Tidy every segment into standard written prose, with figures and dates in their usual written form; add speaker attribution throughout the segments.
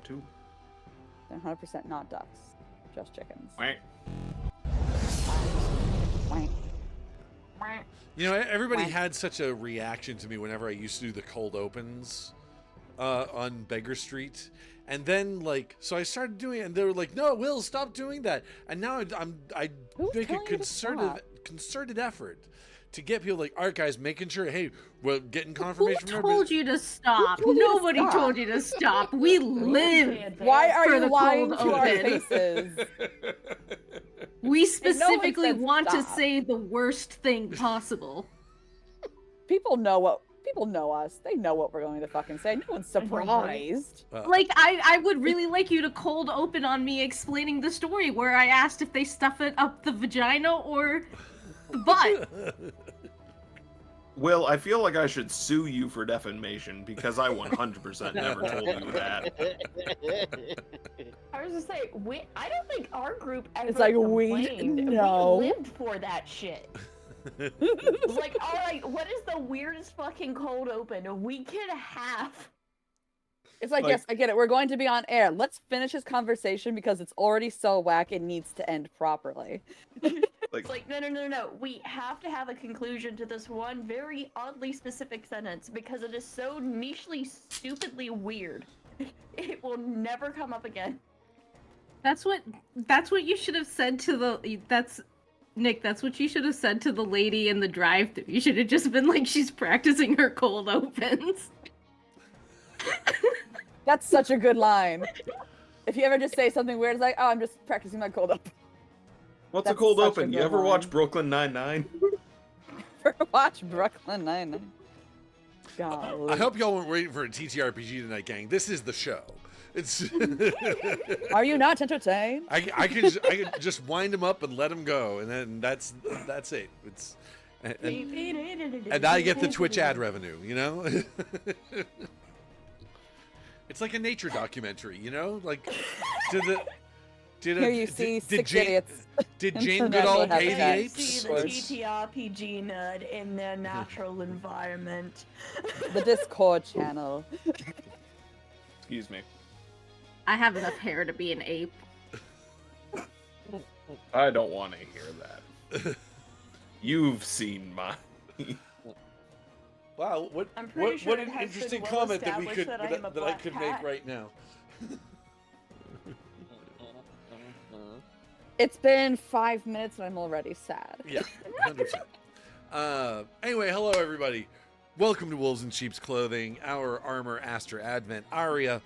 Speaker 1: too.
Speaker 2: They're 100% not ducks, just chickens.
Speaker 1: Quack.
Speaker 2: Quack.
Speaker 3: You know, everybody had such a reaction to me whenever I used to do the cold opens on Beggar Street. And then, like, so I started doing it, and they were like, no, Will, stop doing that. And now I make a concerted effort to get people like, all right, guys, making sure, hey, we're getting confirmation.
Speaker 4: Who told you to stop? Nobody told you to stop. We live.
Speaker 2: Why are
Speaker 4: for
Speaker 2: you
Speaker 4: the
Speaker 2: lying
Speaker 4: cold
Speaker 2: to our
Speaker 4: open.
Speaker 2: faces?
Speaker 4: We specifically
Speaker 2: said
Speaker 4: want to
Speaker 2: stop.
Speaker 4: say the worst thing possible.
Speaker 2: People know us. They know what we're going to fucking say. No one's surprised.
Speaker 4: Like, I would really like you to cold open on me explaining the story where I asked if they stuff it up the vagina or the butt.
Speaker 1: Will, I feel like I should sue you for defamation because I 100% never told you that.
Speaker 5: I was just say, I don't think our group ever
Speaker 2: It's like, we
Speaker 5: complained.
Speaker 2: know.
Speaker 5: We lived for that shit. Like, all right, what is the weirdest fucking cold open? A week and a half.
Speaker 2: It's like, yes, I get it. We're going to be on air. Let's finish this conversation because it's already so whack. It needs to end properly.
Speaker 5: It's like, no. We have to have a conclusion to this one very oddly specific sentence because it is so nichely, stupidly weird. It will never come up again.
Speaker 4: That's what you should have said to the. Nick, that's what you should have said to the lady in the drive-thru. You should have just been like, she's practicing her cold opens.
Speaker 2: That's such a good line. If you ever just say something weird, it's like, oh, I'm just practicing my cold open.
Speaker 1: What's
Speaker 2: That's
Speaker 1: a cold
Speaker 2: such a
Speaker 1: open? You
Speaker 2: good
Speaker 1: ever
Speaker 2: line.
Speaker 1: watch Brooklyn Nine-Nine?
Speaker 2: Watch Brooklyn Nine-Nine. Golly.
Speaker 3: I hope y'all weren't waiting for a TTRPG tonight, gang. This is the show. It's.
Speaker 2: Are you not entertained?
Speaker 3: I can just wind them up and let them go, and then that's it. It's and I get the Twitch ad revenue, you know. It's like a nature documentary, you know. Like,
Speaker 2: Here you see six idiots.
Speaker 3: Did Jane Goodall pay the
Speaker 2: habitat.
Speaker 3: apes?
Speaker 5: See the TTRPG nerd in their natural environment.
Speaker 2: The Discord channel.
Speaker 1: Excuse me.
Speaker 4: I have enough hair to be an ape.
Speaker 1: I don't want to hear that. You've seen mine.
Speaker 3: Wow,
Speaker 5: I'm pretty sure
Speaker 3: what
Speaker 5: it
Speaker 3: an
Speaker 5: has been
Speaker 3: interesting
Speaker 5: well
Speaker 3: comment that
Speaker 5: established that I am a
Speaker 3: that I
Speaker 5: black
Speaker 3: could
Speaker 5: cat.
Speaker 3: make right now.
Speaker 2: It's been 5 minutes and I'm already sad.
Speaker 3: Yeah, 100%. Anyway, hello everybody. Welcome to Wolves in Sheep's Clothing, our Armour Astir Advent aria.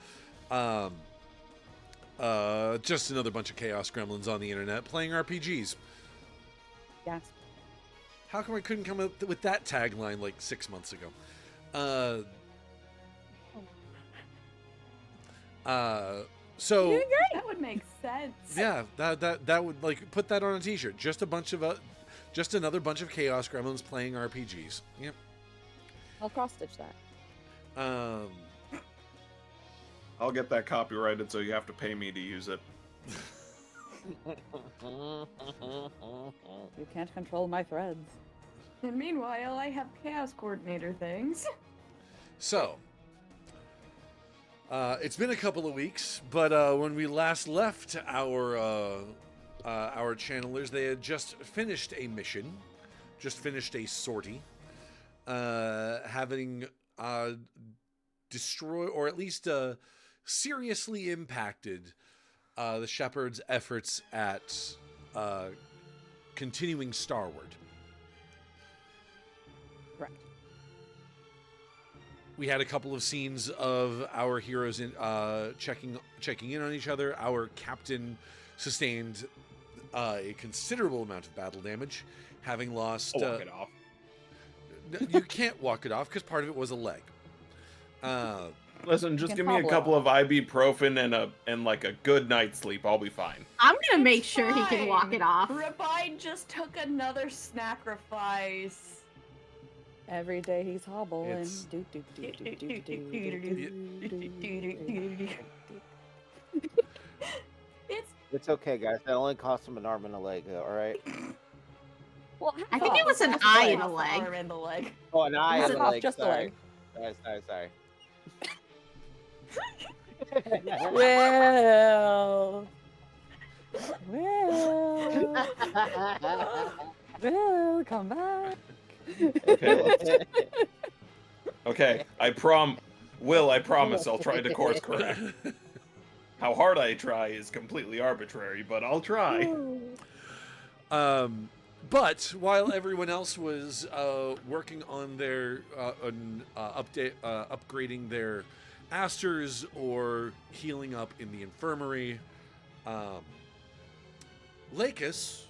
Speaker 3: Just another bunch of chaos gremlins on the internet playing RPGs.
Speaker 2: Yes.
Speaker 3: How come I couldn't come up with that tagline like 6 months ago? So
Speaker 2: You're doing great.
Speaker 5: That would make sense.
Speaker 3: yeah, that would like put that on a T-shirt. Just another bunch of chaos gremlins playing RPGs. Yep.
Speaker 2: I'll cross stitch that.
Speaker 1: I'll get that copyrighted, so you have to pay me to use it.
Speaker 2: You can't control my threads.
Speaker 5: And meanwhile, I have chaos coordinator things.
Speaker 3: So, it's been a couple of weeks, but when we last left our channelers, they had just finished a mission, just finished a sortie, having destroyed, or at least seriously impacted, the Shepherd's efforts at continuing starward.
Speaker 2: Correct.
Speaker 3: We had a couple of scenes of our heroes checking in on each other. Our captain sustained a considerable amount of battle damage, having lost.
Speaker 1: I'll walk it off.
Speaker 3: You can't walk it off because part of it was a leg.
Speaker 1: Listen, just
Speaker 2: can
Speaker 1: give me a
Speaker 2: hobble
Speaker 1: couple of ibuprofen and like a good night's sleep. I'll be fine.
Speaker 4: I'm gonna make sure he can walk it off.
Speaker 5: Rabbi just took another sacrifice.
Speaker 2: Every day he's hobbling.
Speaker 3: It's-
Speaker 6: It's okay, guys. That only cost him an arm and a leg, all right?
Speaker 2: Well,
Speaker 4: I think it was an eye and a leg.
Speaker 5: Arm and a leg.
Speaker 6: Oh, an eye
Speaker 2: Half
Speaker 6: and a
Speaker 2: off
Speaker 6: leg.
Speaker 2: just a
Speaker 6: Sorry.
Speaker 2: leg.
Speaker 6: Sorry.
Speaker 2: Will. Will, come back.
Speaker 1: Okay, okay, I promise I'll try to course correct. How hard I try is completely arbitrary, but I'll try.
Speaker 3: But while everyone else was working on their upgrading their Asters or healing up in the infirmary, Lakis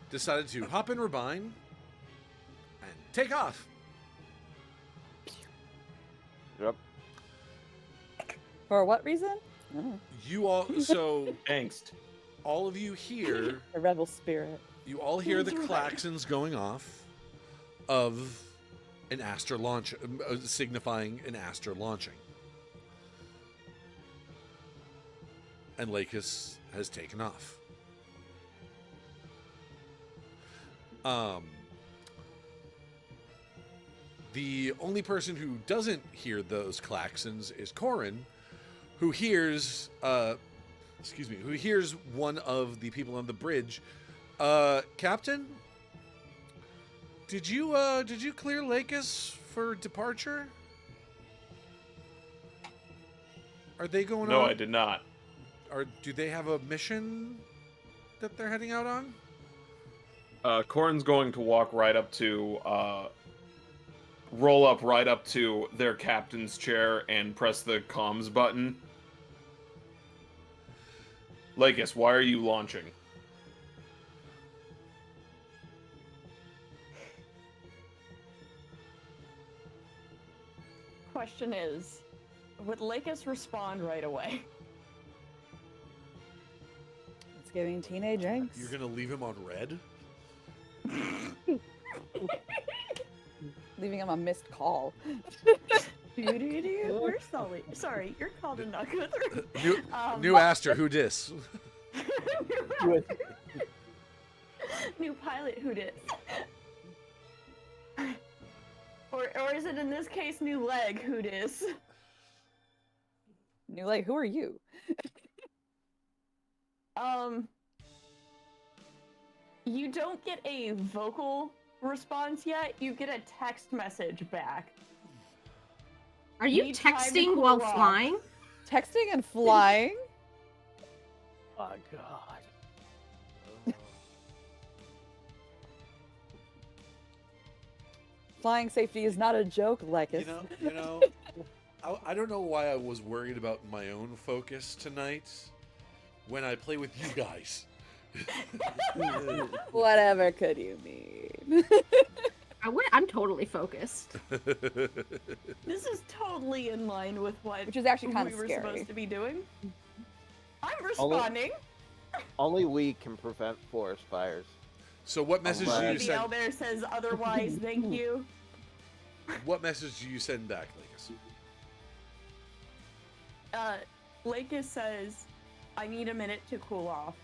Speaker 3: decided to hop in Rabine and take off.
Speaker 6: Yep.
Speaker 2: For what reason? Oh,
Speaker 3: You all, so
Speaker 1: Angst.
Speaker 3: all of you hear,
Speaker 2: the rebel spirit.
Speaker 3: you all hear the klaxons going off of an Astir launch, signifying an Astir launching. And Lakis has taken off. The only person who doesn't hear those klaxons is Cohran, who hears, who hears one of the people on the bridge. Captain, did you clear Lakis for departure? Are they going on?
Speaker 1: No, I did not.
Speaker 3: Or do they have a mission that they're heading out on?
Speaker 1: Corin's going to walk right up to, roll up right up to their captain's chair and press the comms button. Lakis, why are you launching?
Speaker 5: Question is, would Lakis respond right away?
Speaker 2: It's giving teenage angst.
Speaker 3: You're gonna leave him on red?
Speaker 2: Leaving him a missed call.
Speaker 5: We're sorry, you're called to not go through.
Speaker 3: New Astir, who dis?
Speaker 5: New pilot, who dis? Or is it in this case new leg, who dis?
Speaker 2: New like, who are you?
Speaker 5: You don't get a vocal response yet. You get a text message back.
Speaker 4: Are you
Speaker 5: Need time to
Speaker 4: texting
Speaker 5: cool
Speaker 4: while
Speaker 5: off.
Speaker 4: flying?
Speaker 2: Texting and flying?
Speaker 6: Oh God.
Speaker 2: Flying safety is not a joke, Lakis.
Speaker 3: You know, I don't know why I was worried about my own focus tonight when I play with you guys.
Speaker 2: Whatever could you mean?
Speaker 4: I'm totally focused.
Speaker 5: This is totally in line with what
Speaker 2: Which is actually kind
Speaker 5: we
Speaker 2: of
Speaker 5: were
Speaker 2: scary.
Speaker 5: supposed to be doing. I'm responding.
Speaker 6: Only we can prevent forest fires.
Speaker 3: So what message do you
Speaker 5: The
Speaker 3: send?
Speaker 5: Elder says otherwise. Thank you.
Speaker 3: What message do you send back, Lakis?
Speaker 5: Lakis says, "I need a minute to cool off."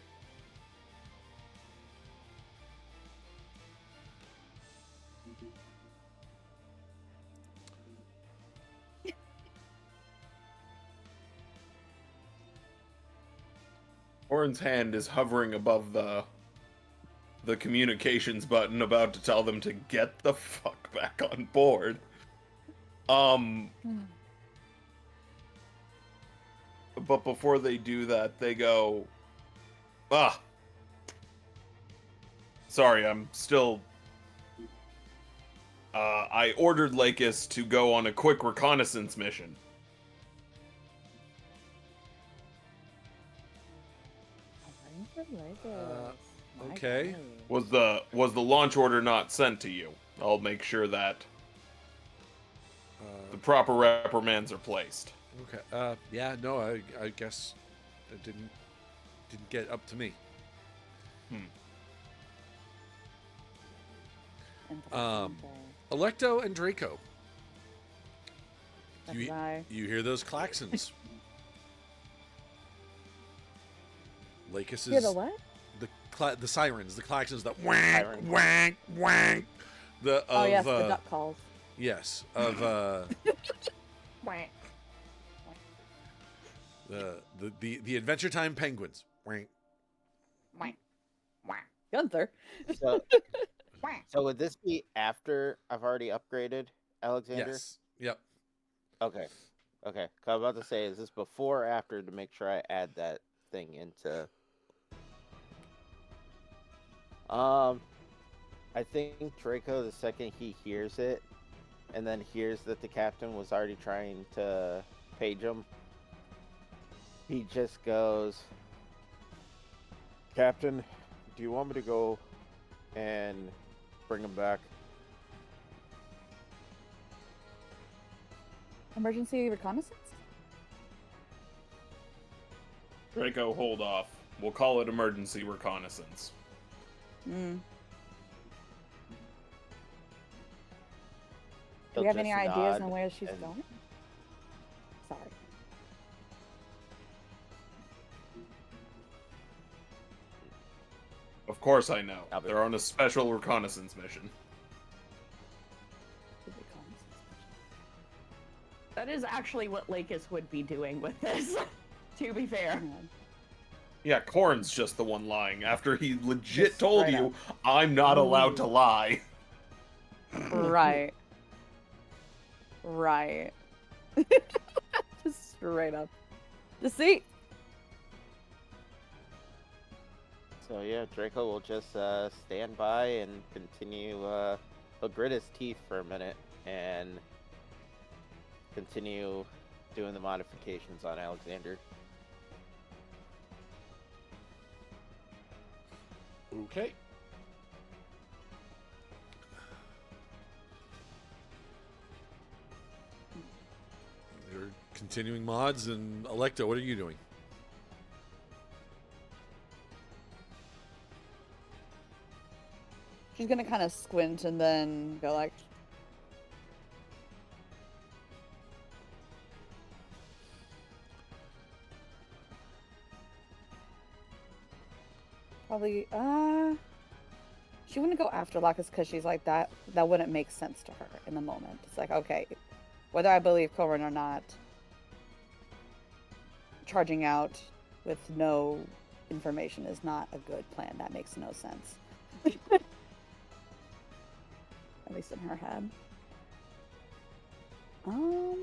Speaker 1: Corin's hand is hovering above the communications button, about to tell them to get the fuck back on board. But before they do that, they go, sorry, I'm still... I ordered Lakis to go on a quick reconnaissance mission.
Speaker 3: Okay.
Speaker 1: Was the launch order not sent to you? I'll make sure that the proper reprimands are placed.
Speaker 3: Okay. Yeah. No. I guess it didn't get up to me. Electo and Draco. You hear those klaxons? Lakis
Speaker 2: Hear
Speaker 3: is
Speaker 2: the what?
Speaker 3: the sirens, the klaxons, the wank, wank, wank. The
Speaker 2: Oh yes, the duck calls.
Speaker 3: yes of The Adventure Time Penguins. Wank.
Speaker 2: Gunther.
Speaker 6: So would this be after I've already upgraded Alexander?
Speaker 3: Yes. Yep.
Speaker 6: Okay. Okay. 'Cause I was about to say, is this before or after to make sure I add that thing into? I think Draco, the second he hears it, and then hears that the captain was already trying to page him, he just goes, "Captain, do you want me to go and bring him back?"
Speaker 2: Emergency reconnaissance?
Speaker 1: Draco, hold off. We'll call it emergency reconnaissance.
Speaker 2: Hmm. Do
Speaker 6: He'll
Speaker 2: you have any
Speaker 6: just
Speaker 2: ideas
Speaker 6: nod
Speaker 2: on where she's
Speaker 6: and-
Speaker 2: going? Sorry.
Speaker 1: Of course I know.
Speaker 6: I'll be-
Speaker 1: They're on a special reconnaissance mission.
Speaker 5: That is actually what Lakis would be doing with this, to be fair.
Speaker 1: Yeah, Corn's just the one lying after he legit
Speaker 2: Just
Speaker 1: told
Speaker 2: straight
Speaker 1: you,
Speaker 2: up.
Speaker 1: I'm not allowed to lie.
Speaker 2: Right. Right. Just straight up. Deceit.
Speaker 6: So yeah, Draco will just stand by and continue. He'll grit his teeth for a minute and continue doing the modifications on Alexander.
Speaker 3: Okay. You're continuing mods, and Electo, what are you doing?
Speaker 2: She's gonna kind of squint and then go like, probably, she wouldn't go after Lacus because she's like that. That wouldn't make sense to her in the moment. It's like, okay, whether I believe Cohran or not, charging out with no information is not a good plan. That makes no sense. At least in her head. I'm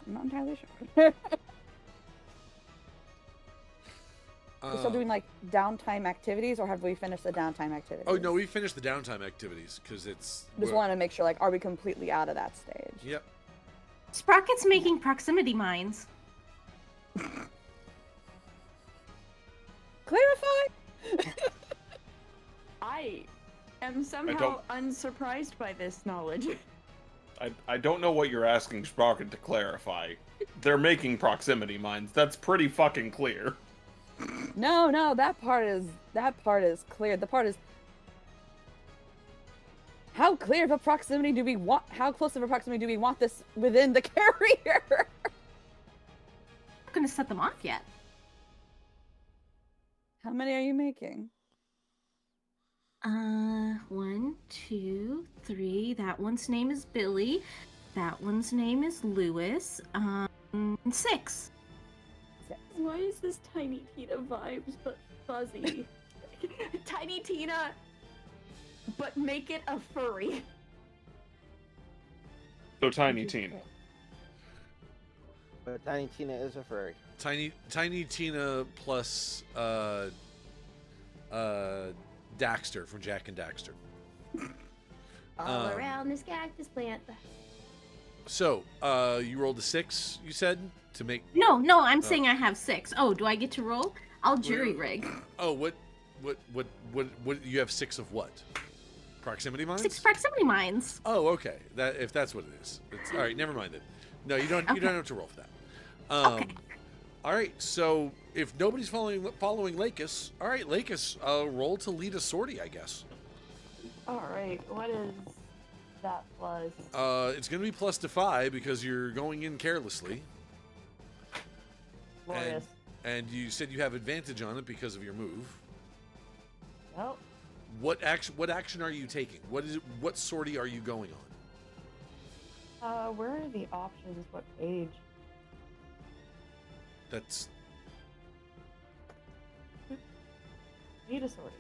Speaker 2: not entirely sure. We're still doing like downtime activities, or have we finished the downtime activities?
Speaker 3: Oh no, we finished the downtime activities because it's.
Speaker 2: Just wanted to make sure, like, are we completely out of that stage?
Speaker 3: Yep.
Speaker 4: Sprocket's making proximity mines.
Speaker 2: Clarify.
Speaker 5: I am somehow unsurprised by this knowledge.
Speaker 1: I don't know what you're asking Sprocket to clarify. They're making proximity mines. That's pretty fucking clear.
Speaker 2: No, that part is clear. The part is, how clear of a proximity do we want? How close of a proximity do we want this within the carrier?
Speaker 4: Not gonna set them off yet.
Speaker 2: How many are you making?
Speaker 4: 1, 2, 3. That one's name is Billy. That one's name is Lewis. 6.
Speaker 5: Why is this Tiny Tina vibes but fuzzy? Tiny Tina, but make it a furry.
Speaker 1: So Tiny Tina.
Speaker 6: But Tiny Tina is a furry.
Speaker 3: Tiny Tina plus Daxter from Jack and Daxter.
Speaker 5: All around this cactus plant.
Speaker 3: So, you rolled a 6, you said, to make.
Speaker 4: No, I'm saying I have 6. Oh, do I get to roll? I'll jury rig.
Speaker 3: Oh, what? You have 6 of what? Proximity mines?
Speaker 4: 6 proximity mines.
Speaker 3: Oh, okay. If that's what it is. All right. Never mind then. No, you don't.
Speaker 4: Okay.
Speaker 3: You don't have to roll for that.
Speaker 4: Okay.
Speaker 3: All right. So if nobody's following Lakis, all right, Lakis, roll to lead a sortie, I guess.
Speaker 5: Alright, what is that plus?
Speaker 3: It's going to be plus to 5 because you're going in carelessly.
Speaker 5: Glorious.
Speaker 3: And you said you have advantage on it because of your move.
Speaker 5: Well,
Speaker 3: What action are you taking? What sortie are you going on?
Speaker 5: Where are the options? What page?
Speaker 3: That's
Speaker 5: Need a sortie.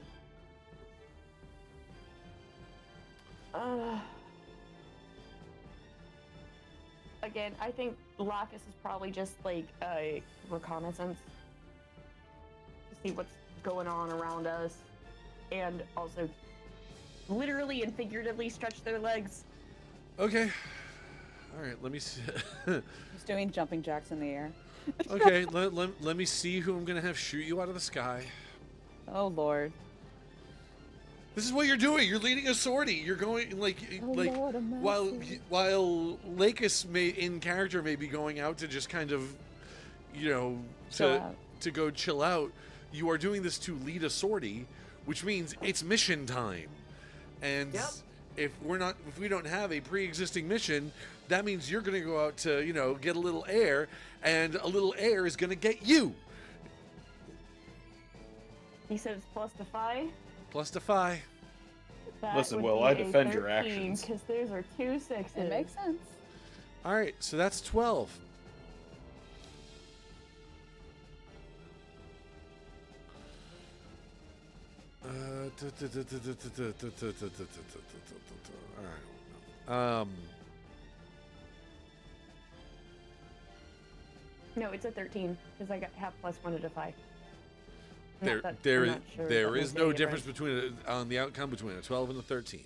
Speaker 5: Again, I think Lacus is probably just like a reconnaissance to see what's going on around us, and also literally and figuratively stretch their legs.
Speaker 3: okay. All right, let me see.
Speaker 2: He's doing jumping jacks in the air.
Speaker 3: Okay, let me see who I'm gonna have shoot you out of the sky.
Speaker 2: Oh Lord.
Speaker 3: This is what you're doing. You're leading a sortie. You're going like
Speaker 2: Oh, Lord of mercy.
Speaker 3: while Lakis in character may be going out to just kind of,
Speaker 2: Chill out.
Speaker 3: to go chill out. You are doing this to lead a sortie, which means it's mission time. And
Speaker 5: Yep.
Speaker 3: if we don't have a pre-existing mission, that means you're going to go out to get a little air, and a little air is going to get you.
Speaker 5: He says plus to 5.
Speaker 3: Plus to 5.
Speaker 1: Listen, Will, I defend your actions.
Speaker 5: Because those are 2 6s.
Speaker 2: It makes sense.
Speaker 3: All right, so that's 12. All right.
Speaker 5: No, it's a 13 because I got half plus 1 to 5.
Speaker 3: There is no difference between on the outcome between a 12 and a 13.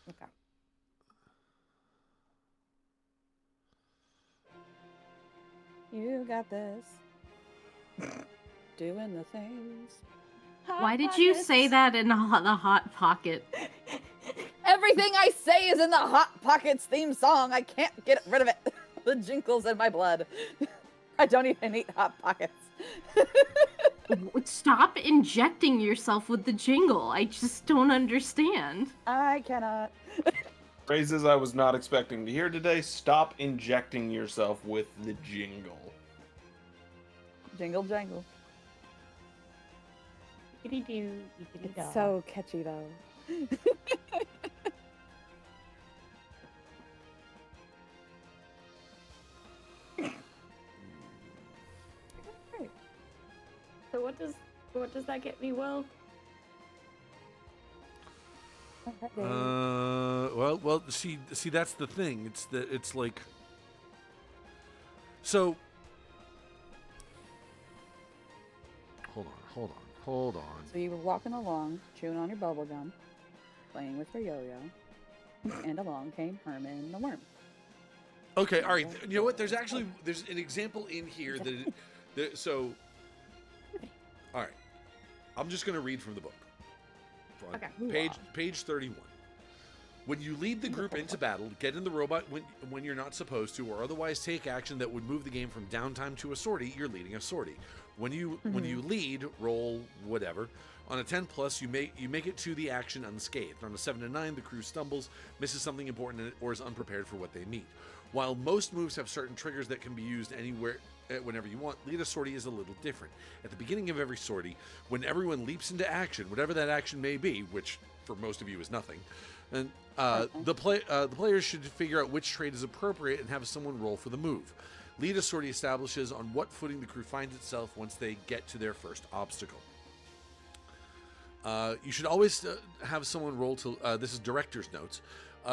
Speaker 2: Okay. You got this. Doing the things.
Speaker 4: Why did you say that in the Hot Pocket?
Speaker 2: Everything I say is in the Hot Pockets theme song. I can't get rid of it. The jingle's in my blood. I don't even eat Hot Pockets.
Speaker 4: Stop injecting yourself with the jingle. I just don't understand.
Speaker 2: I cannot.
Speaker 1: Phrases I was not expecting to hear today. Stop injecting yourself with the jingle.
Speaker 2: Jingle jangle. It's so catchy though.
Speaker 5: So what does that get me, Will?
Speaker 3: Well, see, that's the thing. It's like, so. Hold on.
Speaker 2: So you were walking along, chewing on your bubble gum, playing with your yo-yo, and along came Herman the worm.
Speaker 3: Okay, all right. You know what? There's an example in here so. All right, I'm just going to read from the book.
Speaker 5: Okay.
Speaker 3: Page 31. When you lead the group into battle, get in the robot when you're not supposed to, or otherwise take action that would move the game from downtime to a sortie, you're leading a sortie. When you lead, roll whatever. On a 10 plus, you make it to the action unscathed. On a 7 to 9, the crew stumbles, misses something important, or is unprepared for what they meet. While most moves have certain triggers that can be used anywhere, whenever you want, lead a sortie is a little different. At the beginning of every sortie, when everyone leaps into action, whatever that action may be, which for most of you is nothing, and the players should figure out which trait is appropriate and have someone roll for the move. Lead a sortie establishes on what footing the crew finds itself once they get to their first obstacle. You should always have someone roll to. This is director's notes.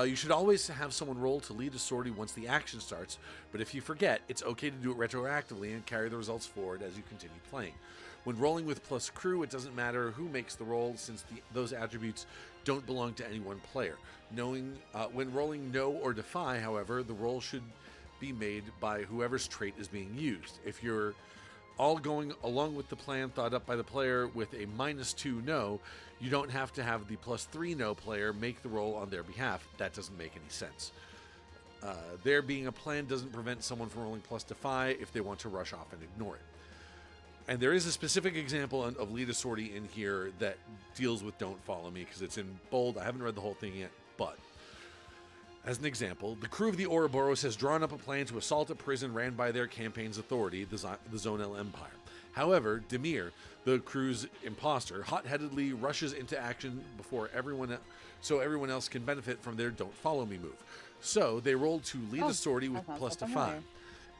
Speaker 3: You should always have someone roll to lead a sortie once the action starts, but if you forget, it's okay to do it retroactively and carry the results forward as you continue playing. When rolling with plus crew, it doesn't matter who makes the roll, since those attributes don't belong to any one player. When rolling no or defy, however, the roll should be made by whoever's trait is being used. If you're all going along with the plan thought up by the player with a -2 no, you don't have to have the +3 no player make the roll on their behalf. That doesn't make any sense. There being a plan doesn't prevent someone from rolling plus defy if they want to rush off and ignore it. And there is a specific example of lead a sortie in here that deals with don't follow me, because it's in bold. I haven't read the whole thing yet, but as an example, the crew of the Ouroboros has drawn up a plan to assault a prison ran by their campaign's authority, the Zonel Empire. However, Demir, the crew's imposter, hot-headedly rushes into action before so everyone else can benefit from their "Don't Follow Me" move. So they roll to lead a sortie with
Speaker 2: that sounds
Speaker 3: +5.
Speaker 2: familiar.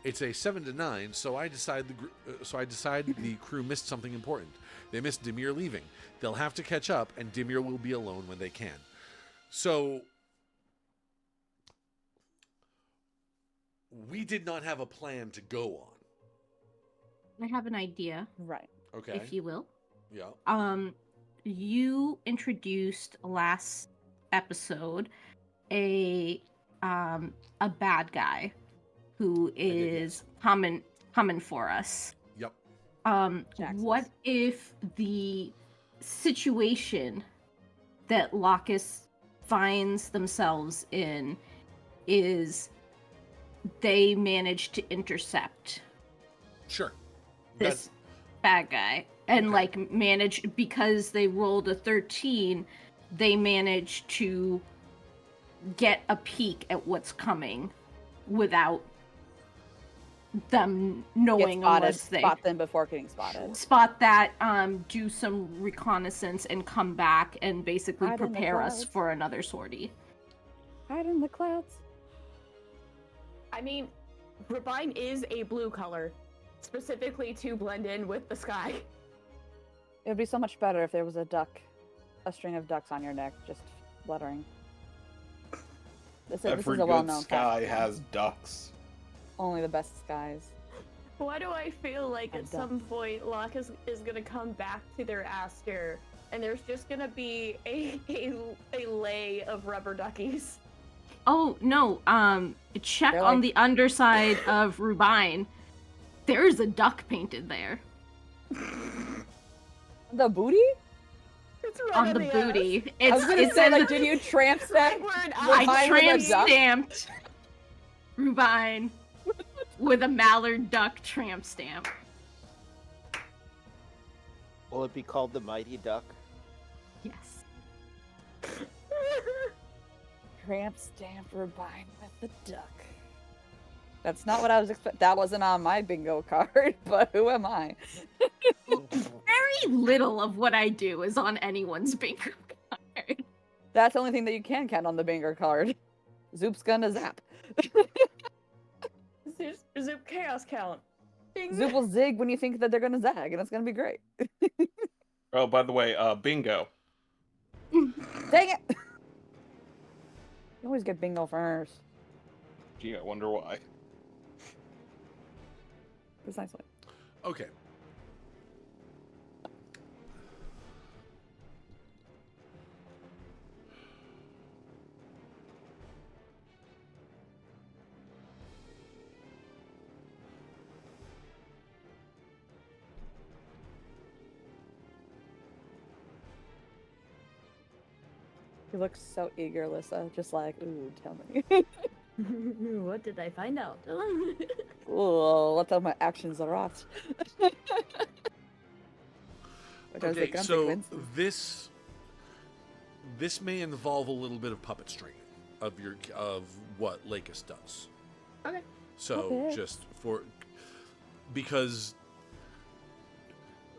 Speaker 3: It's a 7 to 9, so I decide the crew missed something important. They missed Demir leaving. They'll have to catch up, and Demir will be alone when they can. So we did not have a plan to go on.
Speaker 4: I have an idea,
Speaker 2: Right.
Speaker 3: Okay.
Speaker 4: if you will.
Speaker 3: Yeah.
Speaker 4: You introduced last episode a bad guy who is coming for us.
Speaker 3: Yep.
Speaker 2: Jax's.
Speaker 4: What if the situation that Locus finds themselves in is they manage to intercept
Speaker 3: Sure.
Speaker 4: this bad guy and
Speaker 3: Okay.
Speaker 4: like manage, because they rolled a 13, they manage to get a peek at what's coming without them knowing,
Speaker 2: Get spotted.
Speaker 4: unless they
Speaker 2: Spot them before getting spotted.
Speaker 4: spot that, do some reconnaissance and come back and basically
Speaker 2: Hide in the
Speaker 4: prepare us
Speaker 2: clouds.
Speaker 4: for another sortie.
Speaker 2: Hide in the clouds.
Speaker 5: I mean, Robin is a blue color, specifically to blend in with the sky.
Speaker 2: It would be so much better if there was a string of ducks on your neck, just fluttering. This
Speaker 1: Every
Speaker 2: is a
Speaker 1: good
Speaker 2: well-known
Speaker 1: sky
Speaker 2: fact.
Speaker 1: has ducks.
Speaker 2: Only the best skies.
Speaker 5: Why do I feel like
Speaker 2: I'm
Speaker 5: at some
Speaker 2: done.
Speaker 5: point Locus is gonna come back to their Astir, and there's just gonna be a lay of rubber duckies?
Speaker 4: Oh no, check
Speaker 2: They're
Speaker 4: on
Speaker 2: like-
Speaker 4: the underside of Rubine. There's a duck painted there
Speaker 2: The booty?
Speaker 5: It's right
Speaker 4: on the
Speaker 5: ass.
Speaker 4: booty.
Speaker 2: I was gonna
Speaker 4: It's
Speaker 2: say,
Speaker 4: in
Speaker 2: like,
Speaker 4: the-
Speaker 2: did you tramp stamp?
Speaker 5: Where an
Speaker 2: Rubine
Speaker 4: I
Speaker 2: with a
Speaker 4: tramp
Speaker 2: duck?
Speaker 4: stamped Rubine with a mallard duck tramp stamp.
Speaker 6: Will it be called the Mighty Duck?
Speaker 4: Yes.
Speaker 2: Tramp stamp Rubine with the duck. That's not what I was expecting. That wasn't on my bingo card, but who am I?
Speaker 4: Very little of what I do is on anyone's bingo card.
Speaker 2: That's the only thing that you can count on the bingo card. Zoop's gonna zap.
Speaker 5: Zoop chaos count. Ding.
Speaker 2: Zoop will zig when you think that they're gonna zag, and it's gonna be great.
Speaker 1: Oh, by the way, bingo.
Speaker 2: Dang it! You always get bingo first.
Speaker 1: Gee, I wonder why.
Speaker 2: Precisely.
Speaker 3: Okay.
Speaker 2: You look so eager, Alyssa. Just like, ooh, tell me.
Speaker 5: What did I find out?
Speaker 2: Ooh, what are my actions are at?
Speaker 3: Okay, so this may involve a little bit of puppet stringing of what Lakis does.
Speaker 5: Okay.
Speaker 3: So
Speaker 2: Okay.
Speaker 3: just because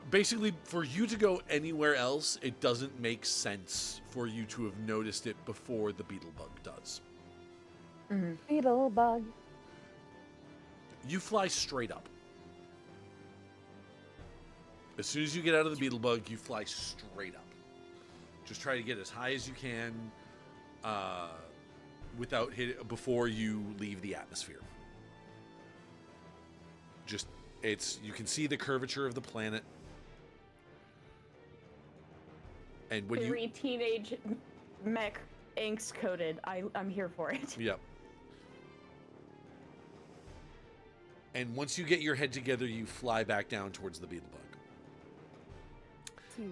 Speaker 3: basically for you to go anywhere else, it doesn't make sense for you to have noticed it before the beetle bug does.
Speaker 2: Beetle bug.
Speaker 3: You fly straight up. As soon as you get out of the beetle bug, you fly straight up. Just try to get as high as you can without before you leave the atmosphere. You can see the curvature of the planet. And when
Speaker 5: Very teenage mech angst coded. I'm here for it.
Speaker 3: Yep. And once you get your head together, you fly back down towards the beetle bug.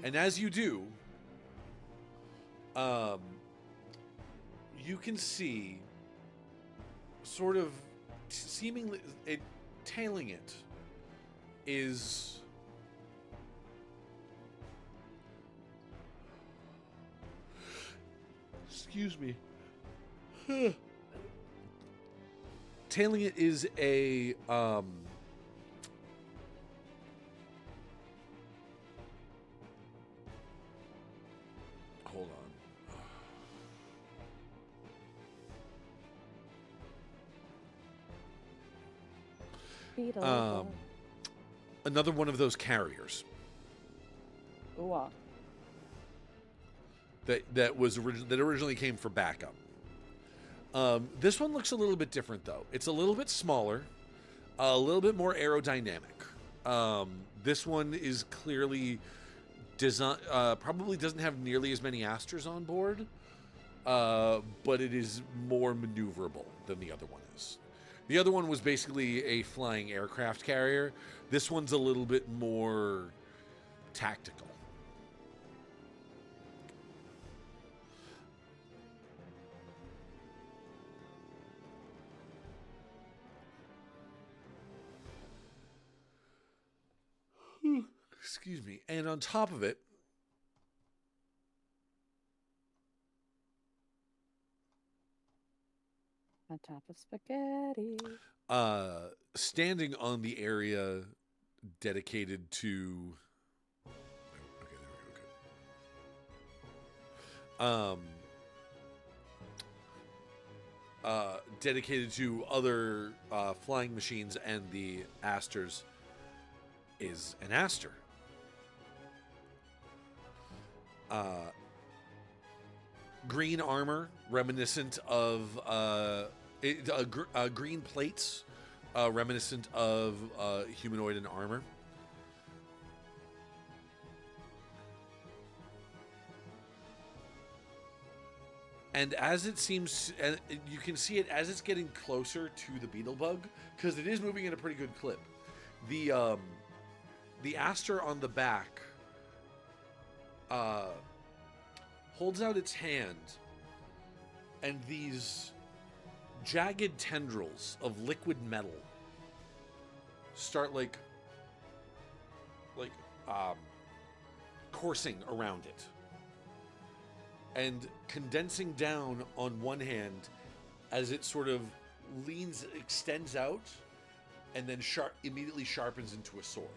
Speaker 3: And as you do, you can see sort of seemingly tailing it is excuse me. Tailing it is a
Speaker 2: Beetle.
Speaker 3: Another one of those carriers
Speaker 2: Ooh,
Speaker 3: that originally came for backup. This one looks a little bit different though. It's a little bit smaller, a little bit more aerodynamic. This one is clearly design. Probably doesn't have nearly as many Asters on board, but it is more maneuverable than the other one is. The other one was basically a flying aircraft carrier. This one's a little bit more tactical. Excuse me. And on top of it,
Speaker 2: on top of spaghetti.
Speaker 3: standing on the area dedicated to... Okay, there we go. Good. Dedicated to other flying machines and the Asters is an Astir. Green armor, reminiscent of green plates, reminiscent of humanoid and armor. And as it seems, and you can see it as it's getting closer to the beetle bug, because it is moving at a pretty good clip. The Astir on the back holds out its hand, and these jagged tendrils of liquid metal start coursing around it and condensing down on one hand as it sort of extends out, and then immediately sharpens into a sword.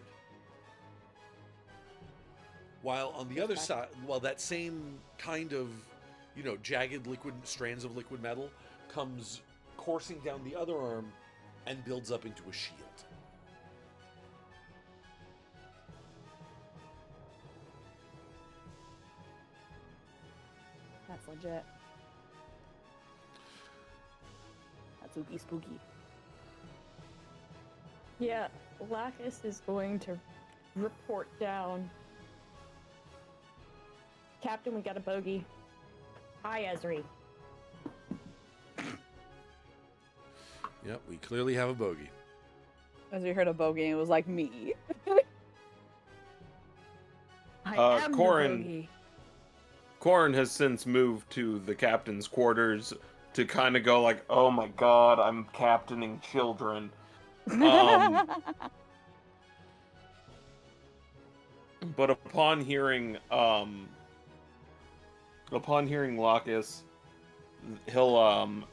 Speaker 3: While on the other side, while that same kind of, jagged strands of liquid metal comes coursing down the other arm and builds up into a shield.
Speaker 2: That's legit. That's spooky, spooky.
Speaker 5: Yeah, Lacus is going to report down. Captain, we got a bogey. Hi, Ezri.
Speaker 3: Yep, we clearly have a bogey.
Speaker 2: As we heard a bogey, and it was like me.
Speaker 5: I am
Speaker 1: Cohran.
Speaker 5: the bogey.
Speaker 1: Cohran has since moved to the captain's quarters to kind of go like, oh my god, I'm captaining children. But upon hearing Lacus, he'll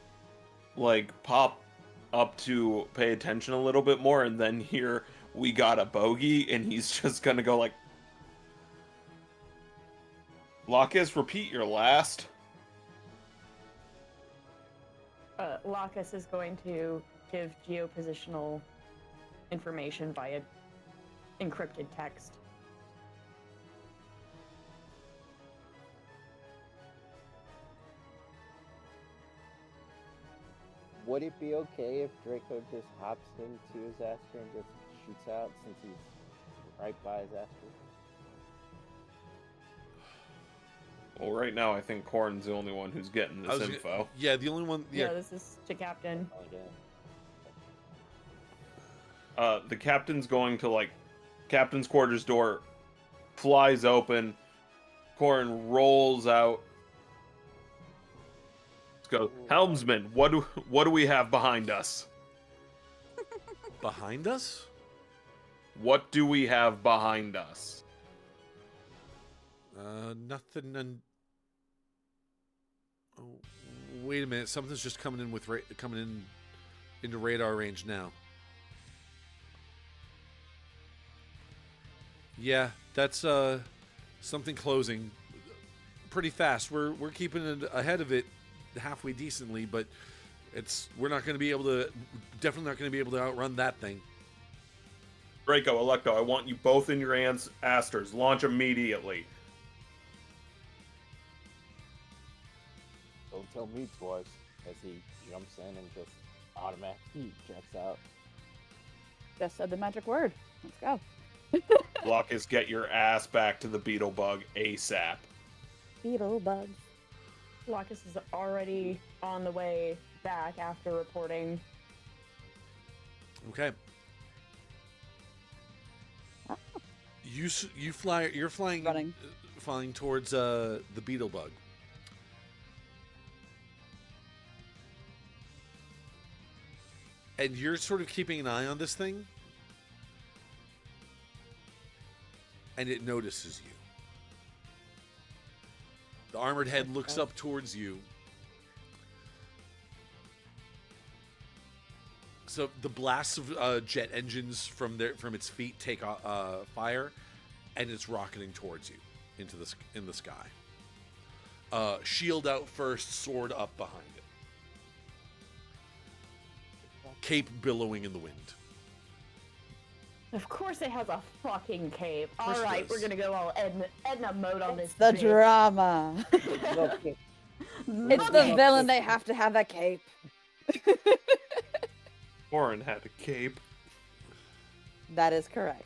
Speaker 1: pop up to pay attention a little bit more, and then hear we got a bogey, and he's just gonna go like, Lacus, repeat your last.
Speaker 5: Lacus is going to give geopositional information via encrypted text.
Speaker 6: Would it be okay if Draco just hops into his Astir and just shoots out since he's right by his Astir?
Speaker 1: Well, right now I think Cohran's the only one who's getting this info.
Speaker 3: Yeah, the only one.
Speaker 5: Yeah,
Speaker 3: Yeah,
Speaker 5: this is to Captain.
Speaker 1: The captain's going to captain's quarters door flies open. Cohran rolls out. Let's go, helmsman. What do we have behind us?
Speaker 3: behind us.
Speaker 1: What do we have behind us?
Speaker 3: Nothing. Oh, wait a minute. Something's just coming in into radar range now. Yeah, that's something closing pretty fast. We're keeping it ahead of it halfway decently, but definitely not going to be able to outrun that thing.
Speaker 1: Draco, Electo, I want you both in your Asters. Launch immediately.
Speaker 6: Don't tell me twice, as he jumps in and just automatically jets out.
Speaker 2: Just said the magic word. Let's go.
Speaker 1: Glaucus, get your ass back to the beetle bug ASAP.
Speaker 2: Beetle bugs.
Speaker 5: Locus is already on the way back after reporting.
Speaker 3: Okay.
Speaker 2: Oh.
Speaker 3: You're flying
Speaker 2: Running.
Speaker 3: flying towards the beetle bug. And you're sort of keeping an eye on this thing. And it notices you. The armored head looks up towards you. So the blasts of jet engines from its feet take fire, and it's rocketing towards you in the sky. Shield out first, sword up behind it. Cape billowing in the wind.
Speaker 5: Of course it has a fucking cape.
Speaker 3: course it
Speaker 5: Alright,
Speaker 3: does.
Speaker 5: we're gonna go all Edna mode on this.
Speaker 2: The
Speaker 5: bitch.
Speaker 2: drama.
Speaker 6: Okay.
Speaker 2: It's the villain. They have to have a cape.
Speaker 1: Cohran had a cape.
Speaker 2: That is correct.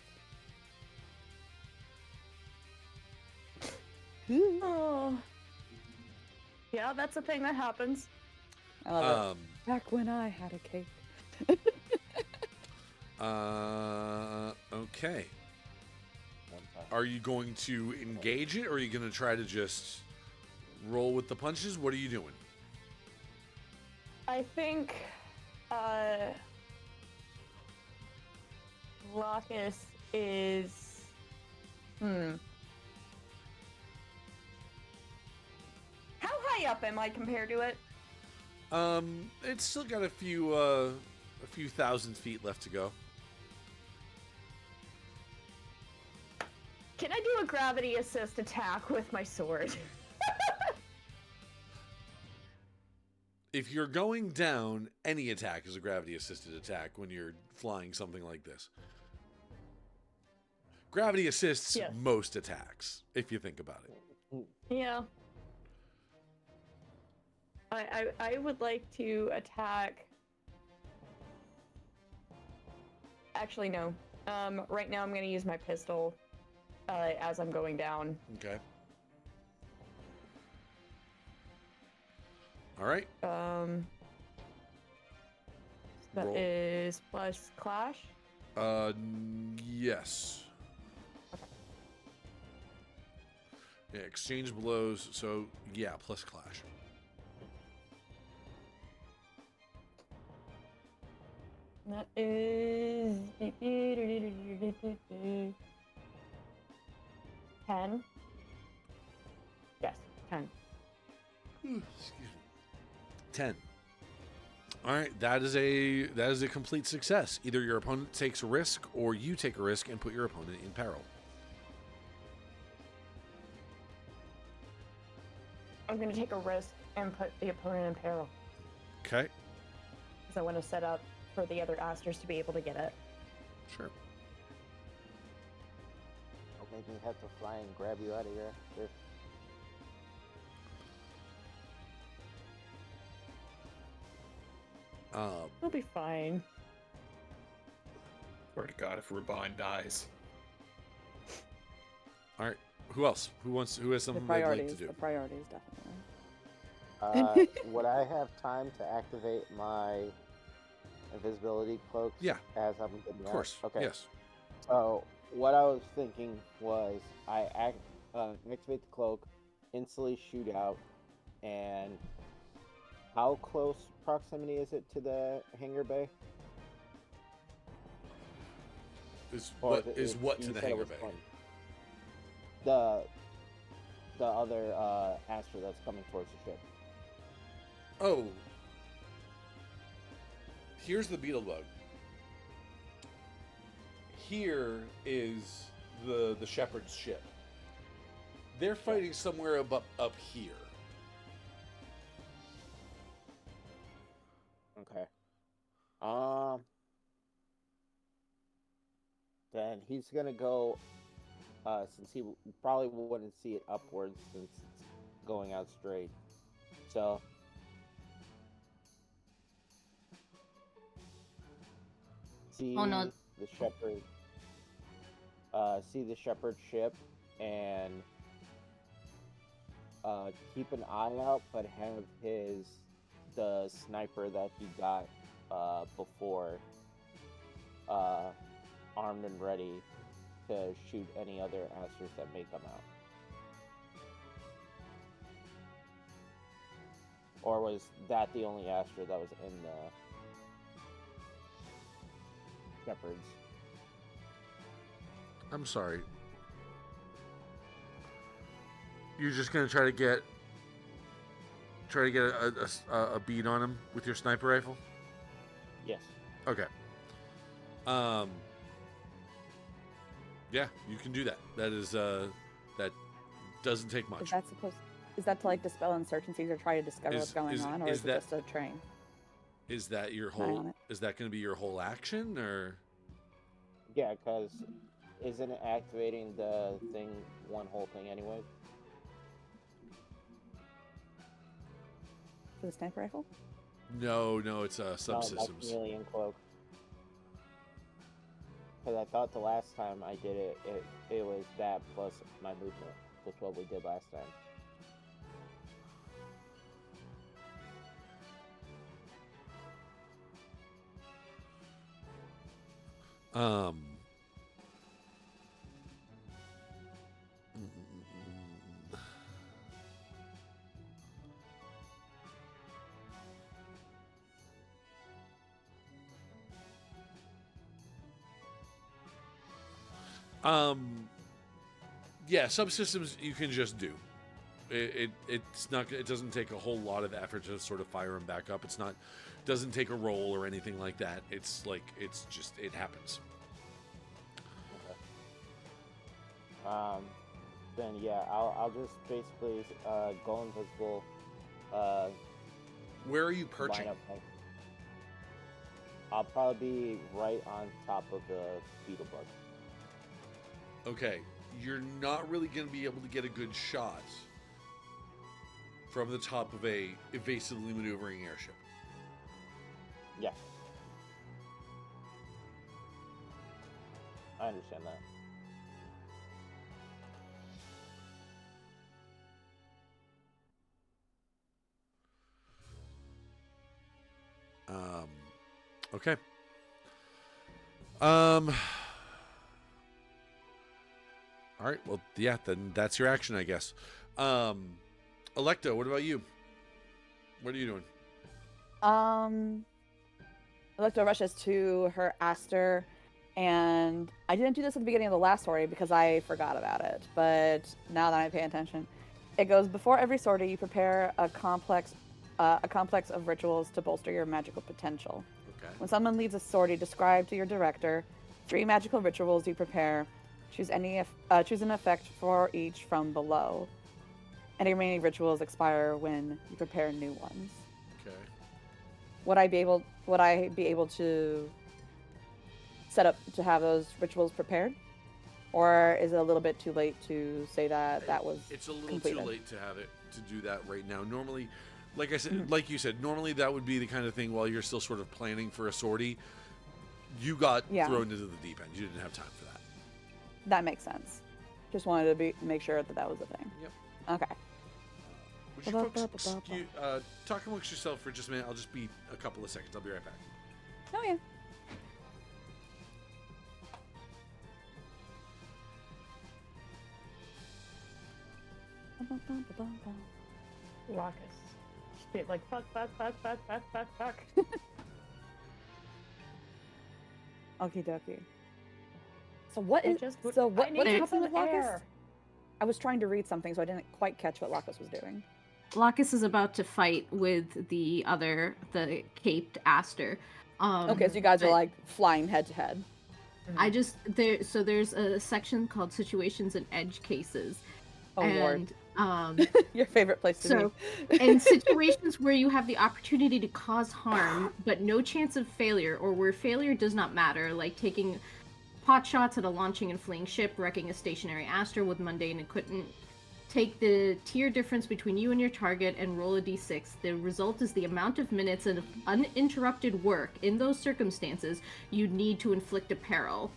Speaker 5: Oh. Yeah, that's a thing that happens.
Speaker 2: I love it. Back when I had a cape.
Speaker 3: Okay. Are you going to engage it, or are you going to try to just roll with the punches? What are you doing?
Speaker 5: I think, Locus is... How high up am I compared to it?
Speaker 3: It's still got a few thousand feet left to go.
Speaker 5: Can I do a gravity assist attack with my sword?
Speaker 3: If you're going down, any attack is a gravity-assisted attack when you're flying something like this. Gravity assists
Speaker 5: Yes.
Speaker 3: most attacks, if you think about it.
Speaker 5: Yeah. I would like to attack... Actually, no. Right now I'm going to use my pistol as I'm going down.
Speaker 3: Okay. All right.
Speaker 5: That
Speaker 3: Roll.
Speaker 5: is plus clash.
Speaker 3: Yes. Yeah, exchange blows, so yeah, plus clash.
Speaker 5: That is 10. Yes, 10.
Speaker 3: Excuse me. 10. All right, that is a complete success. Either your opponent takes a risk, or you take a risk and put your opponent in peril.
Speaker 5: I'm gonna take a risk and put the opponent in peril
Speaker 3: Okay,
Speaker 5: because I want to set up for the other Asters to be able to get it.
Speaker 3: sure.
Speaker 6: Don't make me have to fly and grab you out of here after.
Speaker 5: We'll be fine.
Speaker 1: Swear to God, if Rabine dies.
Speaker 3: All right, who else? Who has
Speaker 2: The
Speaker 3: something they'd like
Speaker 2: priorities.
Speaker 3: to do?
Speaker 2: The priorities, definitely.
Speaker 6: Would I have time to activate my invisibility cloak?
Speaker 3: Yeah.
Speaker 6: As I'm getting
Speaker 3: Of
Speaker 6: out?
Speaker 3: course.
Speaker 6: Okay.
Speaker 3: Yes.
Speaker 6: So what I was thinking was I activate the cloak, instantly shoot out, and how close proximity is it to the hangar bay? Or
Speaker 3: Is what to
Speaker 6: you
Speaker 3: the
Speaker 6: said it
Speaker 3: hangar
Speaker 6: was
Speaker 3: bay?
Speaker 6: 20. The other Astra that's coming towards the ship.
Speaker 3: Oh. Here's the beetle bug. Here is the shepherd's ship. They're fighting somewhere up here.
Speaker 6: Okay. then he's gonna go. Since he probably wouldn't see it upwards since it's going out straight. So see
Speaker 4: Oh, no.
Speaker 6: the shepherd. See the shepherd ship and keep an eye out, but have the sniper that he got before armed and ready to shoot any other Asters that may come out. Or was that the only Aster that was in the shepherds?
Speaker 3: I'm sorry. You're just gonna try to get a bead on him with your sniper rifle?
Speaker 6: Yes.
Speaker 3: Okay. Yeah, you can do that. That is that doesn't take much.
Speaker 2: Is that to like dispel uncertainties or try to discover what's going on, or is it just a train?
Speaker 3: Is that your whole? Is that going to be your whole action, or?
Speaker 6: Yeah, because isn't it activating the thing, one whole thing anyway?
Speaker 2: For the sniper rifle?
Speaker 3: No, it's a subsystems.
Speaker 6: No, that's Chameleon Cloak. Because I thought the last time I did it, it was that plus my movement, which what we did last time.
Speaker 3: Yeah, subsystems you can just do. It's not. It doesn't take a whole lot of effort to sort of fire them back up. It's not. Doesn't take a roll or anything like that. It's like it's just it happens.
Speaker 6: Okay. Then yeah, I'll just basically go invisible.
Speaker 3: Where are you perching?
Speaker 6: I'll probably be right on top of the beetle bug.
Speaker 3: Okay, you're not really going to be able to get a good shot from the top of a evasively maneuvering airship.
Speaker 6: Yeah. I understand that.
Speaker 3: Okay. All right. Well, yeah. Then that's your action, I guess. Electo, what about you? What are you doing?
Speaker 2: Electo rushes to her Astir, and I didn't do this at the beginning of the last sortie because I forgot about it. But now that I'm paying attention, it goes before every sortie. You prepare a complex of rituals to bolster your magical potential.
Speaker 3: Okay.
Speaker 2: When someone leads a sortie, describe to your director 3 magical rituals you prepare. Choose an effect for each from below. Any remaining rituals expire when you prepare new ones.
Speaker 3: Okay.
Speaker 2: Would I be able to set up to have those rituals prepared, or is it a little bit too late to say that was?
Speaker 3: It's a little
Speaker 2: completed?
Speaker 3: too late to have it to do that right now. Normally, like I said, like you said, normally that would be the kind of thing while you're still sort of planning for a sortie. You got thrown into the deep end. You didn't have time for that.
Speaker 2: That makes sense. Just wanted to make sure that was a thing.
Speaker 3: Yep.
Speaker 2: Okay.
Speaker 3: Would you folks talk amongst yourself for just a minute? I'll just be a couple of seconds. I'll be right back.
Speaker 2: Oh yeah.
Speaker 5: Raucous. Just be like fuck.
Speaker 2: Okie dokie. So what happened with Locus? I was trying to read something, so I didn't quite catch what Locus was doing.
Speaker 4: Locus is about to fight with the Capt Astir.
Speaker 2: Okay, so you guys are like flying head to head.
Speaker 4: There's a section called Situations and Edge Cases.
Speaker 2: Oh
Speaker 4: and,
Speaker 2: Lord. Your favorite place to be.
Speaker 4: In situations where you have the opportunity to cause harm, but no chance of failure, or where failure does not matter, like taking pot shots at a launching and fleeing ship, wrecking a stationary Astir with mundane equipment. Take the tier difference between you and your target and roll a d6. The result is the amount of minutes of uninterrupted work in those circumstances you need to inflict a peril.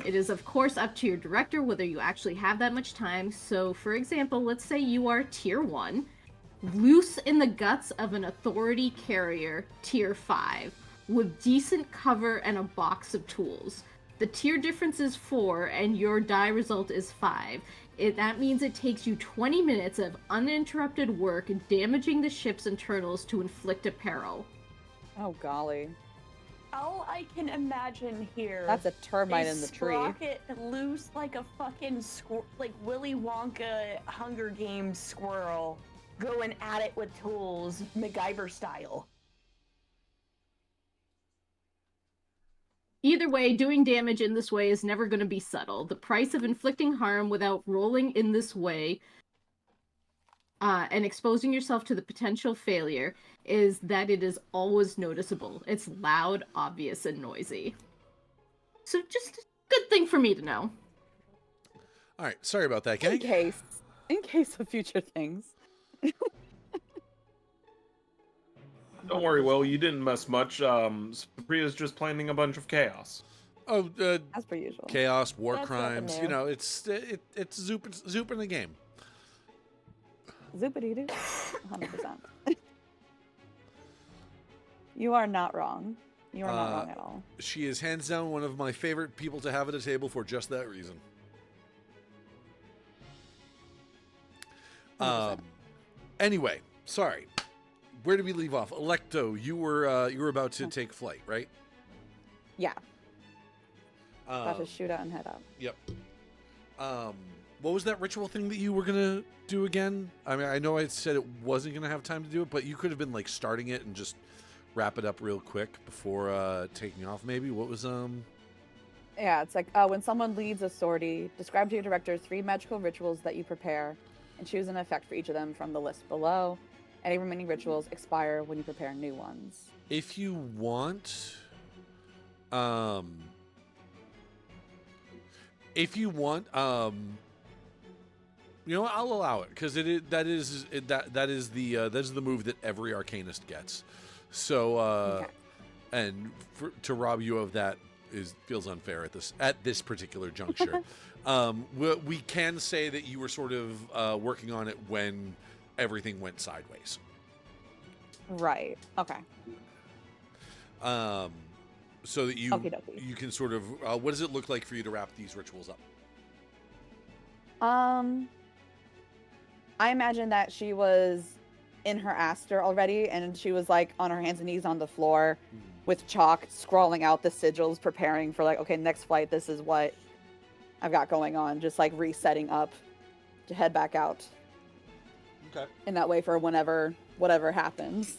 Speaker 4: It is, of course, up to your director whether you actually have that much time. So, for example, let's say you are tier 1, loose in the guts of an authority carrier, tier 5, with decent cover and a box of tools. The tier difference is 4, and your die result is 5. That means it takes you 20 minutes of uninterrupted work damaging the ship's internals to inflict a peril.
Speaker 2: Oh, golly.
Speaker 5: All I can imagine here.
Speaker 2: That's a termite in the tree.
Speaker 5: Sprocket loose like a fucking like Willy Wonka Hunger Games squirrel, going at it with tools, MacGyver style.
Speaker 4: Either way, doing damage in this way is never going to be subtle. The price of inflicting harm without rolling in this way and exposing yourself to the potential failure is that it is always noticeable. It's loud, obvious, and noisy. So just a good thing for me to know.
Speaker 3: All right, sorry about that, gang.
Speaker 2: In case of future things.
Speaker 1: Don't worry, Will. You didn't miss much. Sabria's just planning a bunch of chaos.
Speaker 3: Oh,
Speaker 2: As per usual.
Speaker 3: chaos, war
Speaker 5: That's
Speaker 3: crimes.
Speaker 5: nothing
Speaker 3: You
Speaker 5: new.
Speaker 3: know, it's Zoop in the game.
Speaker 2: Zoopity-doo. 100%. You are not wrong. You are not wrong at all.
Speaker 3: She is hands down one of my favorite people to have at a table for just that reason.
Speaker 2: 100%.
Speaker 3: Anyway, sorry. Where did we leave off? Electo, you were about to take flight, right?
Speaker 2: Yeah. About to shoot out and head out.
Speaker 3: Yep. What was that ritual thing that you were gonna do again? I mean, I know I said it wasn't gonna have time to do it, but you could have been like starting it and just wrap it up real quick before taking off. Maybe what was
Speaker 2: Yeah, it's like when someone leads a sortie, describe to your director 3 magical rituals that you prepare, and choose an effect for each of them from the list below. Any remaining rituals expire when you prepare new ones.
Speaker 3: If you want, you know what, I'll allow it because that is the move that every Arcanist gets. So,
Speaker 2: Okay.
Speaker 3: and to rob you of that feels unfair at this particular juncture. We can say that you were sort of working on it when everything went sideways.
Speaker 2: Right. Okay.
Speaker 3: So that you
Speaker 2: Okie dokie.
Speaker 3: you can sort of what does it look like for you to wrap these rituals up?
Speaker 2: I imagine that she was in her Astir already, and she was like on her hands and knees on the floor with chalk, scrawling out the sigils, preparing for like, okay, next flight, this is what I've got going on. Just like resetting up to head back out.
Speaker 3: Okay.
Speaker 2: In that way for whatever happens.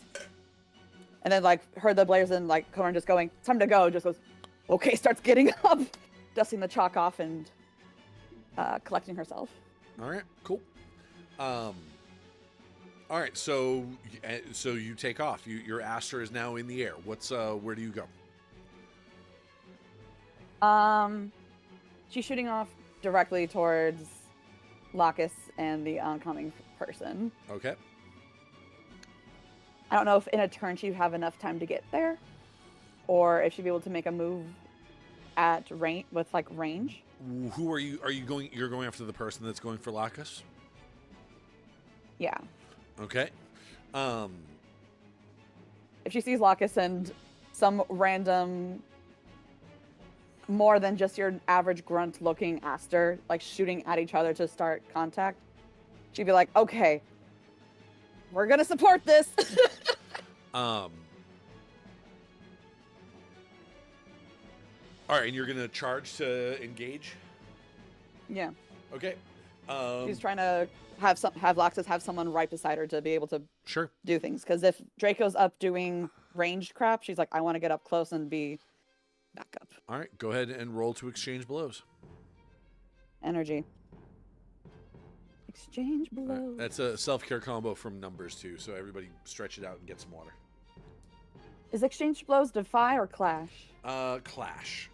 Speaker 2: And then like heard the blares and like Cohran just going, time to go, just goes, okay, starts getting up, dusting the chalk off and collecting herself.
Speaker 3: All right, cool. All right, so you take off. Your Astir is now in the air. Where do you go?
Speaker 2: She's shooting off directly towards Lacus and the oncoming person.
Speaker 3: Okay.
Speaker 2: I don't know if in a turn she'd have enough time to get there, or if she'd be able to make a move at range with like range.
Speaker 3: Who are you? Are you going? You're going after the person that's going for Lacus?
Speaker 2: Yeah.
Speaker 3: Okay.
Speaker 2: If she sees Lacus and some random, more than just your average grunt-looking Astir, like shooting at each other to start contact, she'd be like, okay, we're gonna support this.
Speaker 3: All right, and you're gonna charge to engage.
Speaker 2: Yeah.
Speaker 3: Okay.
Speaker 2: She's trying to have Lacus have someone right beside her to be able to
Speaker 3: Sure.
Speaker 2: do things. Because if Draco's up doing ranged crap, she's like, I want to get up close and be back up.
Speaker 3: All right, go ahead and roll to exchange blows.
Speaker 2: Energy. Exchange
Speaker 3: All
Speaker 2: blows.
Speaker 3: right, that's a self-care combo from numbers too, so everybody stretch it out and get some water.
Speaker 2: Is exchange blows defy or clash?
Speaker 3: Clash.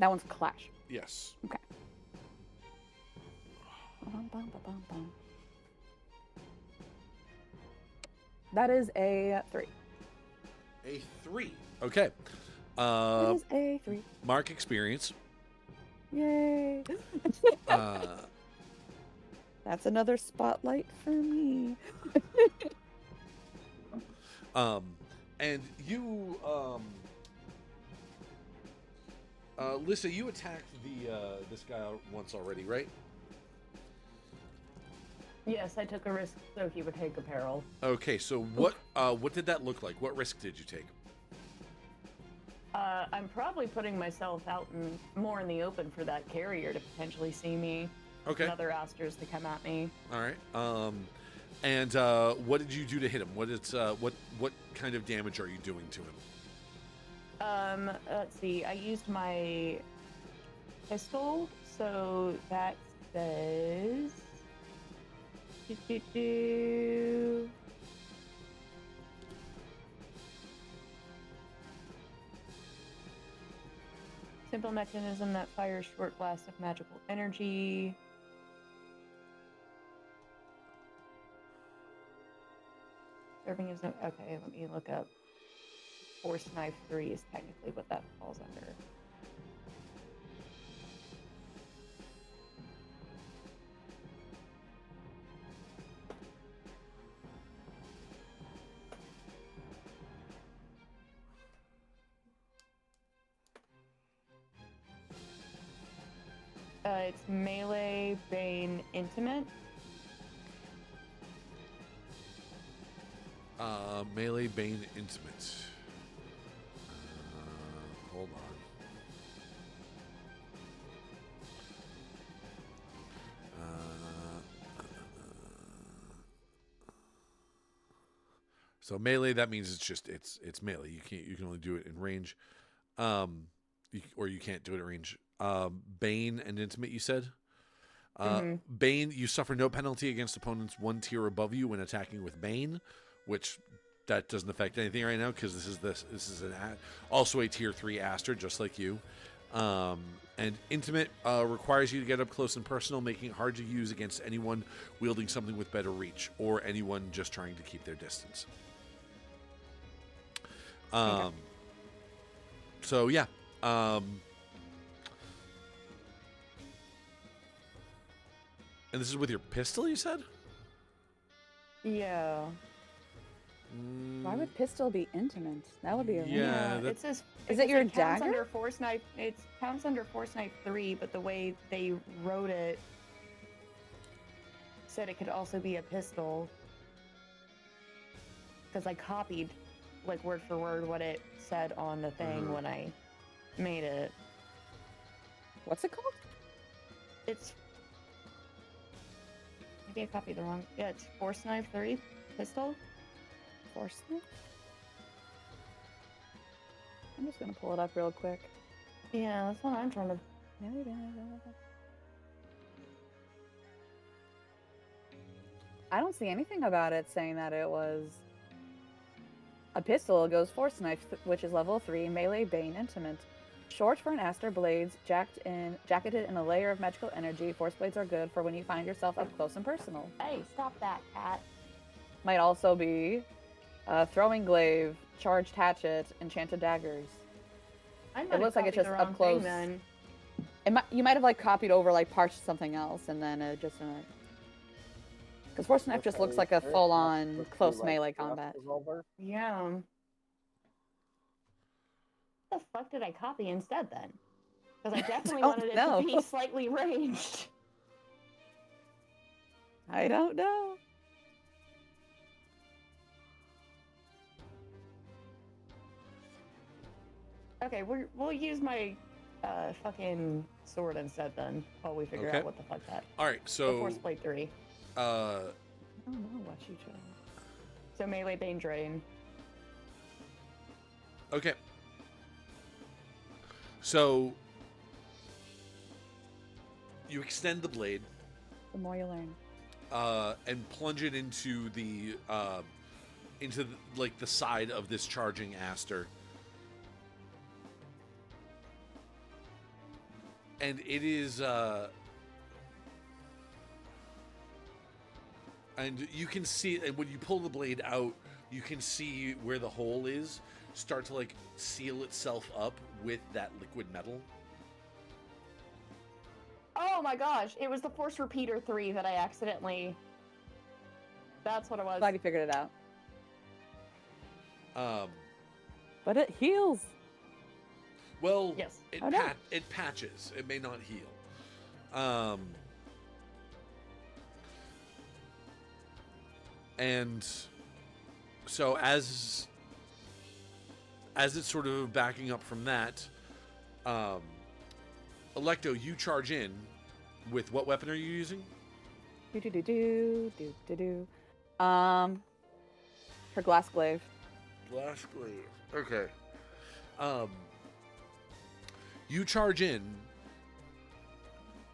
Speaker 2: That one's clash.
Speaker 3: Yes.
Speaker 2: Okay. Bum. That is a 3.
Speaker 3: A 3. Okay.
Speaker 2: That is a 3.
Speaker 3: Mark experience.
Speaker 2: Yay. That's another spotlight for me.
Speaker 3: And you, Lissa, you attacked this guy once already, right?
Speaker 5: Yes, I took a risk so he would take a peril.
Speaker 3: Okay, so what did that look like? What risk did you take?
Speaker 5: I'm probably putting myself out more in the open for that carrier to potentially see me.
Speaker 3: Okay.
Speaker 5: And other Asters to come at me.
Speaker 3: All right. And what did you do to hit him? What kind of damage are you doing to him?
Speaker 5: Let's see. I used my pistol, so that says. Simple mechanism that fires short blasts of magical energy. Serving is no. Okay, let me look up. Force Knife 3 is technically what that falls under. It's melee, bane, intimate.
Speaker 3: Melee, bane, intimate. Hold on. So melee, that means it's melee. You can only do it in range, or you can't do it at range. Bane and intimate, you said. Bane, you suffer no penalty against opponents 1 tier above you when attacking with Bane, which that doesn't affect anything right now because this is also a tier 3 Astir, just like you. And intimate requires you to get up close and personal, making it hard to use against anyone wielding something with better reach or anyone just trying to keep their distance.
Speaker 5: Okay.
Speaker 3: So yeah. And this is with your pistol, you said?
Speaker 5: Yeah.
Speaker 2: Why would pistol be intimate? That would be a
Speaker 3: Yeah,
Speaker 2: range.
Speaker 3: that-
Speaker 5: It says.
Speaker 2: Is it your
Speaker 5: counts
Speaker 2: dagger?
Speaker 5: Under Force Knife. It counts under Force Knife 3, but the way they wrote it said it could also be a pistol. Because I copied, like word for word, what it said on the thing when I made it.
Speaker 2: What's it called?
Speaker 5: It's. Maybe I copied the wrong. Yeah, it's Force Knife 3 pistol.
Speaker 2: Force knife? I'm just gonna pull it up real quick.
Speaker 5: Yeah, that's what I'm trying to.
Speaker 2: I don't see anything about it saying that it was a pistol. It goes force knife, which is level 3, melee, bane, intimate. Short for an Astir, blades jacketed in a layer of magical energy. Force blades are good for when you find yourself up close and personal.
Speaker 5: Hey, stop that, cat.
Speaker 2: Might also be throwing glaive, charged hatchet, enchanted daggers.
Speaker 5: I might
Speaker 2: It looks
Speaker 5: have
Speaker 2: like it's
Speaker 5: copied
Speaker 2: just
Speaker 5: the
Speaker 2: up
Speaker 5: wrong
Speaker 2: close.
Speaker 5: thing, then.
Speaker 2: You might have like copied over like parched something else, and then it just because force knife just looks like a full-on close melee combat.
Speaker 5: Yeah. What the fuck did I copy instead then? Because I definitely
Speaker 2: don't
Speaker 5: wanted it
Speaker 2: know.
Speaker 5: to be slightly ranged.
Speaker 2: I don't know.
Speaker 5: Okay, we'll use my fucking sword instead then, while we figure
Speaker 3: Okay.
Speaker 5: out what the fuck that.
Speaker 3: All right,
Speaker 5: The
Speaker 3: so
Speaker 5: Force Blade 3.
Speaker 2: I don't know what you chose.
Speaker 5: So melee, bane, drain.
Speaker 3: okay. So you extend the blade
Speaker 2: The more you learn.
Speaker 3: and plunge it into the like the side of this charging Astir. and it is and you can see, and when you pull the blade out, you can see where the hole is start to like seal itself up with that liquid metal.
Speaker 5: Oh my gosh, it was the Force Repeater 3 that I accidentally... That's what it was.
Speaker 2: Glad you figured it out.
Speaker 3: Um,
Speaker 2: But it heals.
Speaker 3: well,
Speaker 5: Yes.
Speaker 3: it,
Speaker 2: Oh, no.
Speaker 3: it patches. It may not heal. And so as it's sort of backing up from that, Electo, you charge in with what weapon are you using?
Speaker 2: Her glass glaive.
Speaker 3: Glass glaive. Okay. You charge in,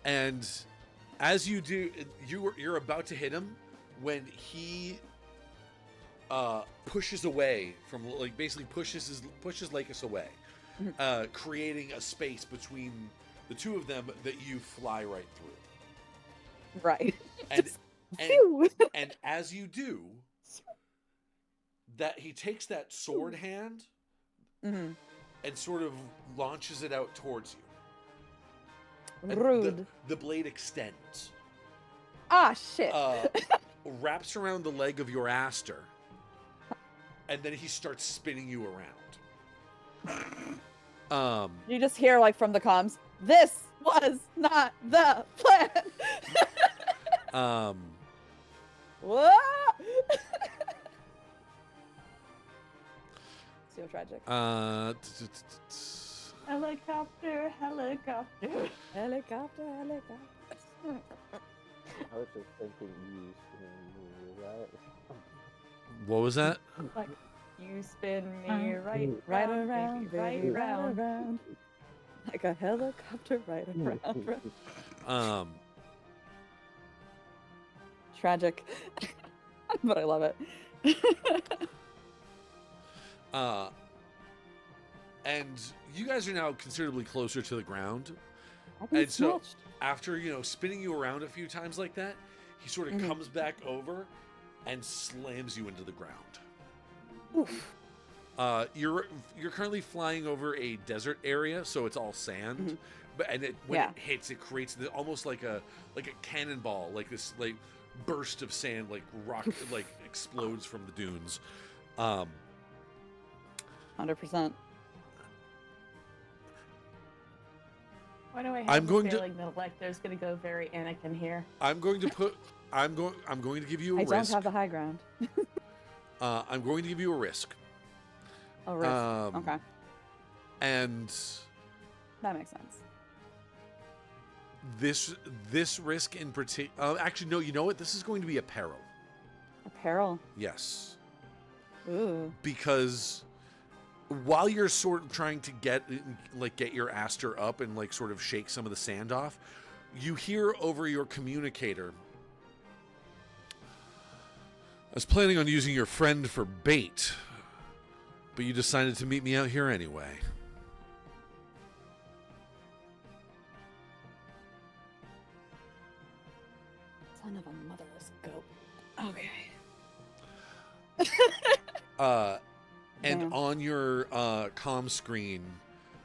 Speaker 3: and as you do, you're about to hit him when he pushes away from, like, basically pushes Lakis away, creating a space between the two of them that you fly right through.
Speaker 2: Right.
Speaker 3: And
Speaker 2: Phew.
Speaker 3: and as you do, that he takes that sword hand
Speaker 2: Mhm.
Speaker 3: and sort of launches it out towards you. And
Speaker 2: Rude.
Speaker 3: The blade extends,
Speaker 2: Ah, shit.
Speaker 3: wraps around the leg of your Astir, and then he starts spinning you around.
Speaker 2: You just hear, like, from the comms, this was not the plan. Whoa! So tragic.
Speaker 5: Helicopter, helicopter.
Speaker 2: Helicopter, helicopter.
Speaker 6: I was just thinking you spin me right.
Speaker 3: What was that?
Speaker 5: Like, you spin me right,
Speaker 2: Right
Speaker 5: round,
Speaker 2: around,
Speaker 5: baby, right
Speaker 2: baby,
Speaker 5: round.
Speaker 2: around. Like a helicopter right around. Tragic. But I love it.
Speaker 3: And you guys are now considerably closer to the ground.
Speaker 2: I've been
Speaker 3: And so
Speaker 2: snatched.
Speaker 3: after, spinning you around a few times like that, he sort of comes back over and slams you into the ground.
Speaker 2: Oof.
Speaker 3: You're currently flying over a desert area, so it's all sand. But when it hits, it creates almost like a cannonball, like this like burst of sand, like rock, like explodes from the dunes.
Speaker 2: 100%.
Speaker 5: Why do I have
Speaker 3: I'm
Speaker 5: the
Speaker 3: going to-
Speaker 5: feeling that Electo's gonna go very Anakin here?
Speaker 3: I'm going to give you a
Speaker 2: I
Speaker 3: risk.
Speaker 2: don't have the high ground.
Speaker 3: I'm going to give you a risk.
Speaker 2: Oh, risk. Okay.
Speaker 3: And
Speaker 2: That makes sense.
Speaker 3: this risk in particular, actually, no. You know what? This is going to be a peril.
Speaker 2: Apparel.
Speaker 3: Yes,
Speaker 2: Ooh.
Speaker 3: because while you're sort of trying to get your Astir up and like sort of shake some of the sand off, you hear over your communicator, "I was planning on using your friend for bait, but you decided to meet me out here anyway."
Speaker 2: Son of a motherless goat. Okay.
Speaker 3: And
Speaker 2: Damn.
Speaker 3: on your comm screen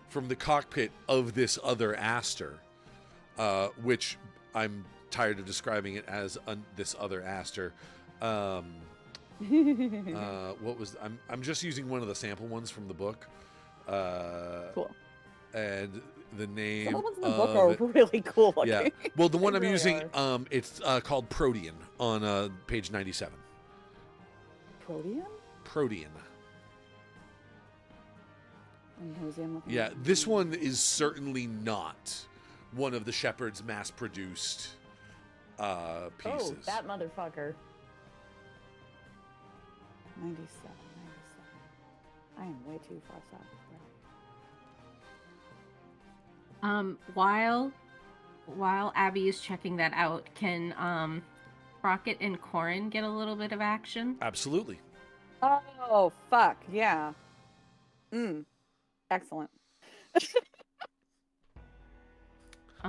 Speaker 3: from the cockpit of this other Astir, which I'm tired of describing it as this other Astir. What was I'm just using one of the sample ones from the book.
Speaker 2: Cool.
Speaker 3: And the name
Speaker 2: Some of the ones in the
Speaker 3: of
Speaker 2: book are
Speaker 3: it-
Speaker 2: really cool looking.
Speaker 3: yeah. Well, the one
Speaker 2: They
Speaker 3: I'm
Speaker 2: really
Speaker 3: using,
Speaker 2: are.
Speaker 3: it's called Protean on page 97.
Speaker 2: Protean?
Speaker 3: Protean.
Speaker 2: I'm nosy, I'm looking
Speaker 3: Yeah,
Speaker 2: at it.
Speaker 3: this one is certainly not one of the Shepherd's mass-produced pieces.
Speaker 5: Oh, that motherfucker.
Speaker 2: 97. I am way too far south.
Speaker 4: While Abby is checking that out, can Rocket and Corin get a little bit of action?
Speaker 3: Absolutely.
Speaker 2: Oh, fuck. Yeah. Excellent.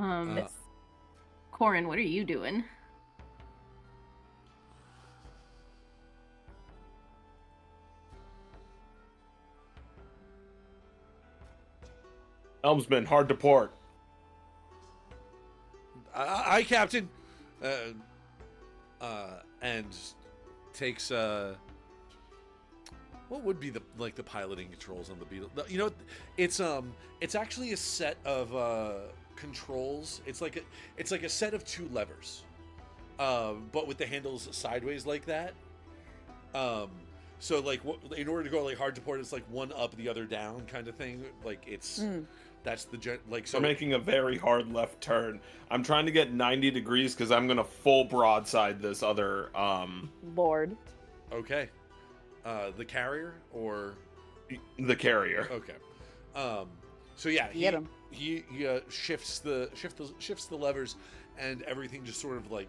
Speaker 4: Cohran, what are you doing?
Speaker 1: Helmsman, hard to port.
Speaker 3: Aye, Captain. And takes what would be the piloting controls on the Beetle? You know, it's actually a set of controls. It's like a set of 2 levers, but with the handles sideways like that. So like in order to go like hard to port, it's like one up, the other down kind of thing. Like it's that's the like. So
Speaker 1: we're making a very hard left turn. I'm trying to get 90 degrees because I'm gonna full broadside this other.
Speaker 2: Lord.
Speaker 3: Okay. The carrier or
Speaker 1: the carrier.
Speaker 3: Okay. So yeah, he shifts the levers, and everything just sort of like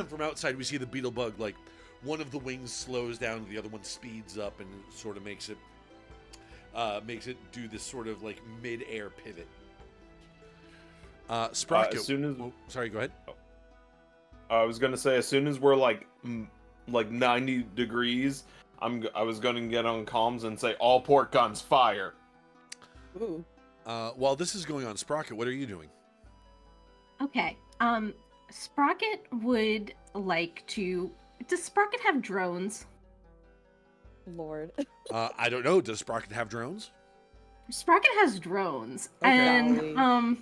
Speaker 3: from outside we see the beetle bug, like one of the wings slows down, the other one speeds up, and it sort of makes it do this sort of like mid-air pivot. Sprocket.
Speaker 1: As soon as
Speaker 3: sorry, go ahead.
Speaker 1: I was gonna say as soon as we're like 90 degrees, I was gonna get on comms and say all port guns fire.
Speaker 2: Ooh.
Speaker 3: While this is going on, Sprocket, what are you doing?
Speaker 4: Okay. Sprocket would like to. Does Sprocket have drones?
Speaker 2: Lord.
Speaker 3: I don't know. Does Sprocket have drones?
Speaker 4: Sprocket has drones,
Speaker 3: Okay.
Speaker 4: and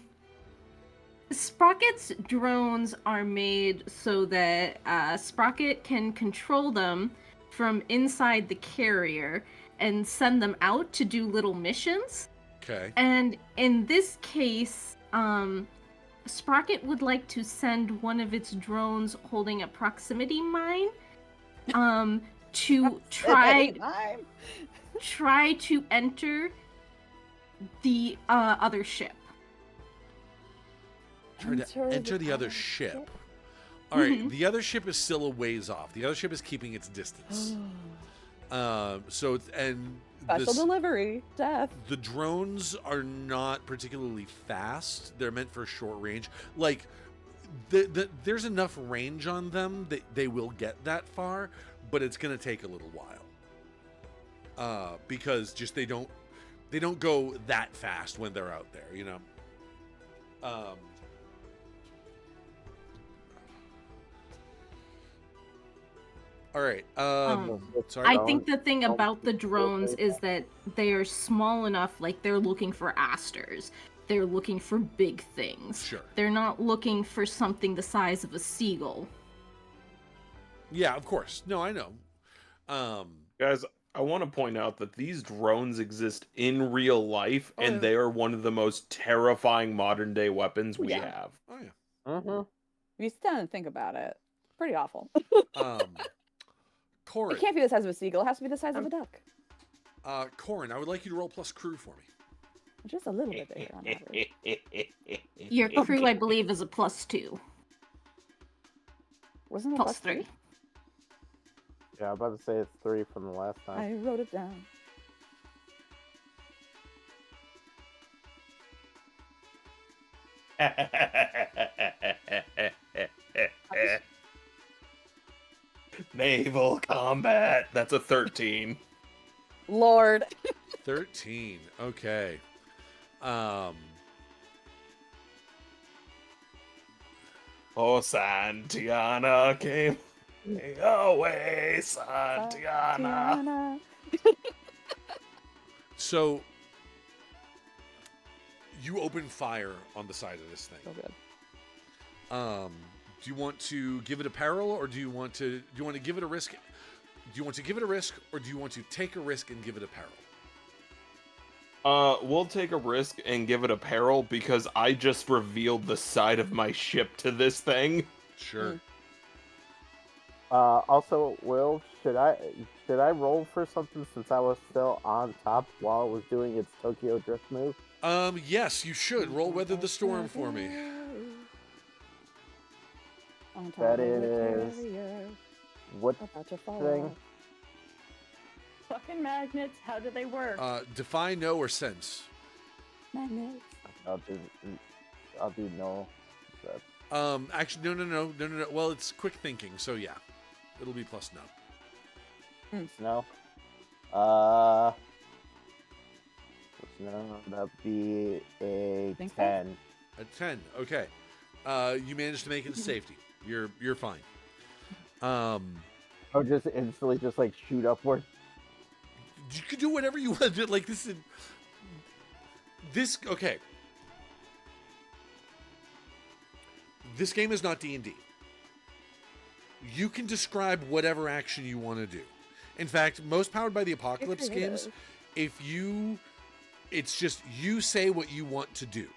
Speaker 4: Sprocket's drones are made so that Sprocket can control them from inside the carrier and send them out to do little missions.
Speaker 3: Okay.
Speaker 4: And in this case, Sprocket would like to send one of its drones holding a proximity mine to try to enter the other ship.
Speaker 3: Try to enter the other ship. All right, the other ship is still a ways off. The other ship is keeping its distance. So
Speaker 2: Special delivery, death.
Speaker 3: The drones are not particularly fast. They're meant for short range. Like, there's enough range on them that they will get that far, but it's gonna take a little while. Because just they don't go that fast when they're out there, you know. All right. Sorry.
Speaker 4: I think the thing about the drones is that they are small enough, like they're looking for asters. They're looking for big things.
Speaker 3: Sure.
Speaker 4: They're not looking for something the size of a seagull.
Speaker 3: Yeah, of course. No, I know.
Speaker 1: Guys, I want to point out that these drones exist in real life, and they are one of the most terrifying modern day weapons we have.
Speaker 3: Oh yeah.
Speaker 2: If you sit down and think about it, pretty awful.
Speaker 3: Cohran.
Speaker 2: It can't be the size of a seagull. It has to be the size of a duck.
Speaker 3: Cohran, I would like you to roll plus crew for me.
Speaker 2: Just a little bit bigger on average.
Speaker 4: Your crew, I believe, is a +2.
Speaker 2: Wasn't it
Speaker 4: +3?
Speaker 6: Yeah, I'm about to say it's 3 from the last time.
Speaker 2: I wrote it down.
Speaker 1: Naval combat. That's a 13.
Speaker 2: Lord.
Speaker 3: 13. Okay.
Speaker 1: Oh, Santiana came away, Santiana.
Speaker 3: So you open fire on the side of this thing.
Speaker 2: So good.
Speaker 3: Do you want to give it a peril, or do you want to give it a risk? Do you want to give it a risk, or do you want to take a risk and give it a peril?
Speaker 1: We'll take a risk and give it a peril because I just revealed the side of my ship to this thing.
Speaker 3: Sure.
Speaker 6: Also, Will, should I roll for something since I was still on top while it was doing its Tokyo Drift move?
Speaker 3: Yes, you should. Roll Weather the Storm for me.
Speaker 6: That is... What thing?
Speaker 5: Fucking magnets, how do they work?
Speaker 3: Defy, know, or sense.
Speaker 2: Magnets.
Speaker 6: I'll do I'll do no.
Speaker 3: Actually, no. Well, it's quick thinking, so yeah, it'll be plus no.
Speaker 6: No. No, that'd be a
Speaker 2: Think so?
Speaker 6: 10.
Speaker 3: A 10. Okay. You managed to make it to safety. You're fine.
Speaker 6: Oh, just instantly just like shoot upward.
Speaker 3: You can do whatever you want to do. Like this. Okay. This game is not D&D. You can describe whatever action you want to do. In fact, most Powered by the Apocalypse games, it's just you say what you want to do.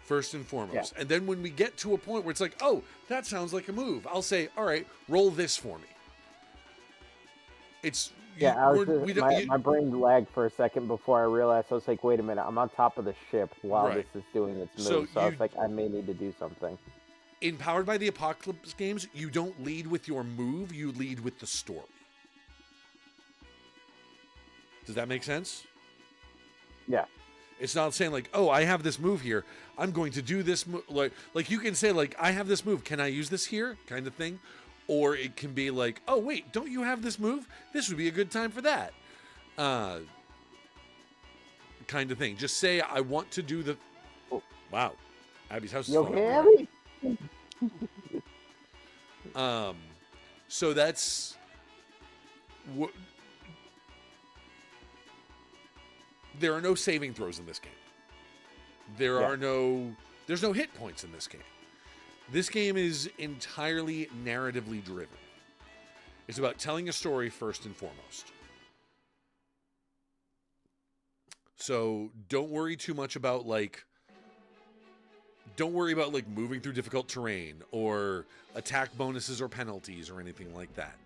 Speaker 3: First and foremost.
Speaker 6: Yeah.
Speaker 3: And then when we get to a point where it's like, oh, that sounds like a move, I'll say, all right, roll this for me. It's...
Speaker 6: Yeah, my brain lagged for a second before I realized. I was like, wait a minute, I'm on top of the ship while
Speaker 3: Right.
Speaker 6: this is doing its move.
Speaker 3: So
Speaker 6: So I was like, I may need to do something.
Speaker 3: In Powered by the Apocalypse games, you don't lead with your move, you lead with the story. Does that make sense?
Speaker 6: Yeah.
Speaker 3: It's not saying like, oh, I have this move here. I'm going to do this move. Like you can say like, I have this move. Can I use this here? Kind of thing. Or it can be like, oh, wait, don't you have this move? This would be a good time for that. Kind of thing. Just say, I want to do the... Oh, wow. Abby's house is
Speaker 6: You
Speaker 3: falling
Speaker 6: okay,
Speaker 3: apart.
Speaker 6: Abby?
Speaker 3: So that's... There are no saving throws in this game. There's no hit points in this game. This game is entirely narratively driven. It's about telling a story first and foremost. So don't worry too much about moving through difficult terrain or attack bonuses or penalties or anything like that.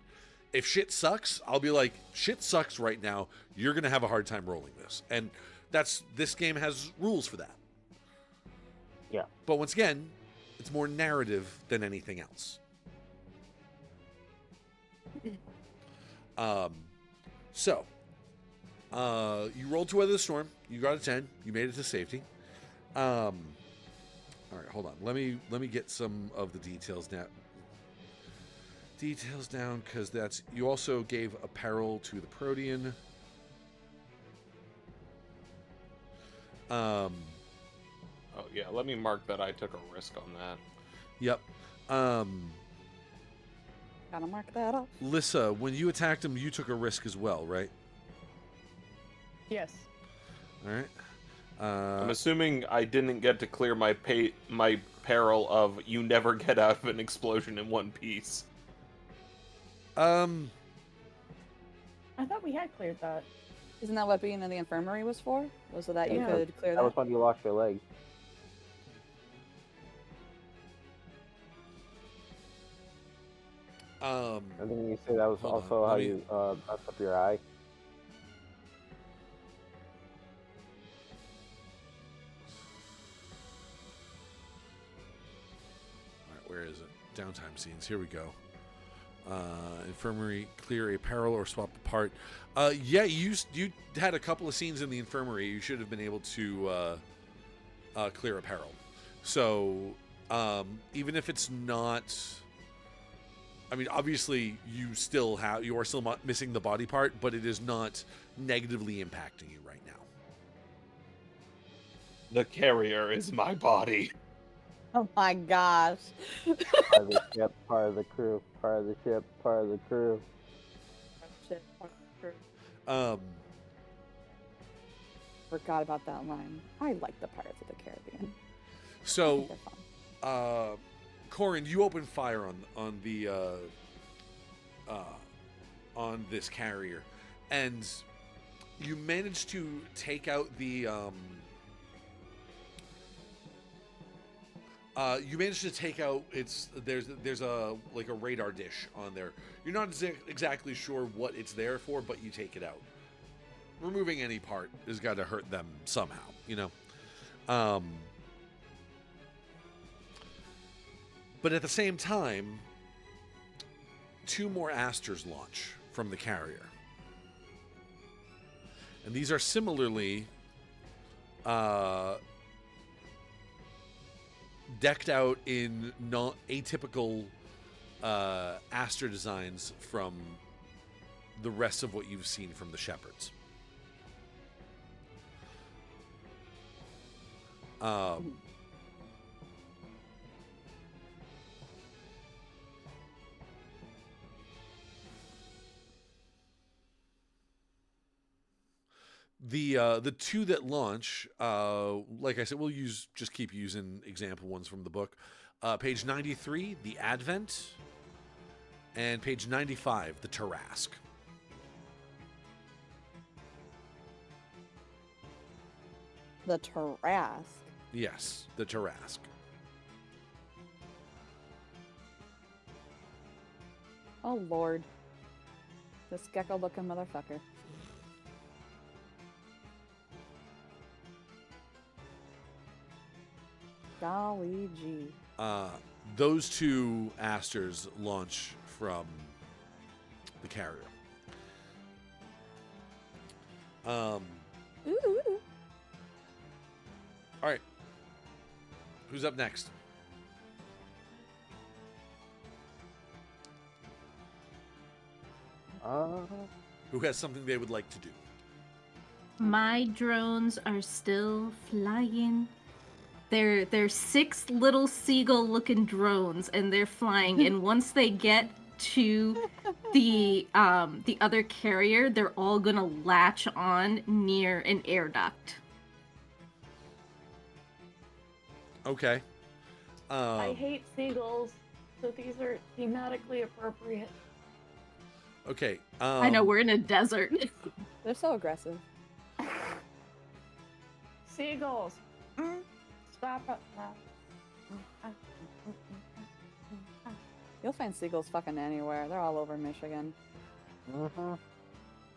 Speaker 3: If shit sucks, I'll be like, shit sucks right now. You're going to have a hard time rolling this. And this game has rules for that.
Speaker 6: Yeah.
Speaker 3: But once again, it's more narrative than anything else. So, you rolled to weather the storm. You got a 10. You made it to safety. All right, hold on. Let me get some of the details now. Details down, because you also gave apparel to the Protean.
Speaker 1: Oh yeah, let me mark that I took a risk on that.
Speaker 3: Yep.
Speaker 2: Gotta mark that off.
Speaker 3: Lissa, when you attacked him, you took a risk as well, right?
Speaker 2: Yes.
Speaker 3: All right.
Speaker 1: I'm assuming I didn't get to clear my peril of you never get out of an explosion in one piece.
Speaker 5: I thought we had cleared that.
Speaker 2: Isn't that what being in the infirmary was for? Was so that you could clear
Speaker 6: That
Speaker 2: that?
Speaker 6: was when you lost your leg. I think you say that was
Speaker 3: Hold
Speaker 6: also
Speaker 3: on,
Speaker 6: how
Speaker 3: let me-
Speaker 6: you messed up your eye.
Speaker 3: All right, where is it? Downtime scenes. Here we go. Infirmary, clear apparel or swap a part. Yeah, you had a couple of scenes in the infirmary. You should have been able to clear apparel. So even if it's not, I mean, obviously you are still missing the body part, but it is not negatively impacting you right now.
Speaker 1: The carrier is my body.
Speaker 2: Oh my gosh.
Speaker 6: Part of the ship, part of the crew, part of the ship, part of the crew.
Speaker 2: Shit. Forgot about that line. I like the Pirates of the Caribbean.
Speaker 3: So,
Speaker 2: They're fun.
Speaker 3: Cohran, you open fire on this carrier, and you manage to take out the there's a radar dish on there. You're not exactly sure what it's there for, but you take it out. Removing any part has got to hurt them somehow, you know. But at the same time, 2 more Asters launch from the carrier. And these are similarly decked out in not atypical Astir designs from the rest of what you've seen from the shepherds. The two that launch, like I said, we'll just keep using example ones from the book. Page 93, the Advent, and page 95, the Tarrasque.
Speaker 2: The Tarrasque.
Speaker 3: Yes, the Tarrasque.
Speaker 2: Oh lord. This gecko-looking motherfucker. Golly gee.
Speaker 3: Those two Asters launch from the carrier.
Speaker 2: Ooh.
Speaker 3: All right. Who's up next? Who has something they would like to do?
Speaker 4: My drones are still flying. They're 6 little seagull-looking drones, and they're flying. And once they get to the other carrier, they're all gonna latch on near an air duct.
Speaker 3: Okay.
Speaker 5: I hate seagulls, so these are thematically appropriate.
Speaker 3: Okay.
Speaker 4: I know we're in a desert.
Speaker 2: They're so aggressive.
Speaker 5: Seagulls. Stop it now.
Speaker 2: You'll find seagulls fucking anywhere. They're all over Michigan.
Speaker 6: Mm-hmm.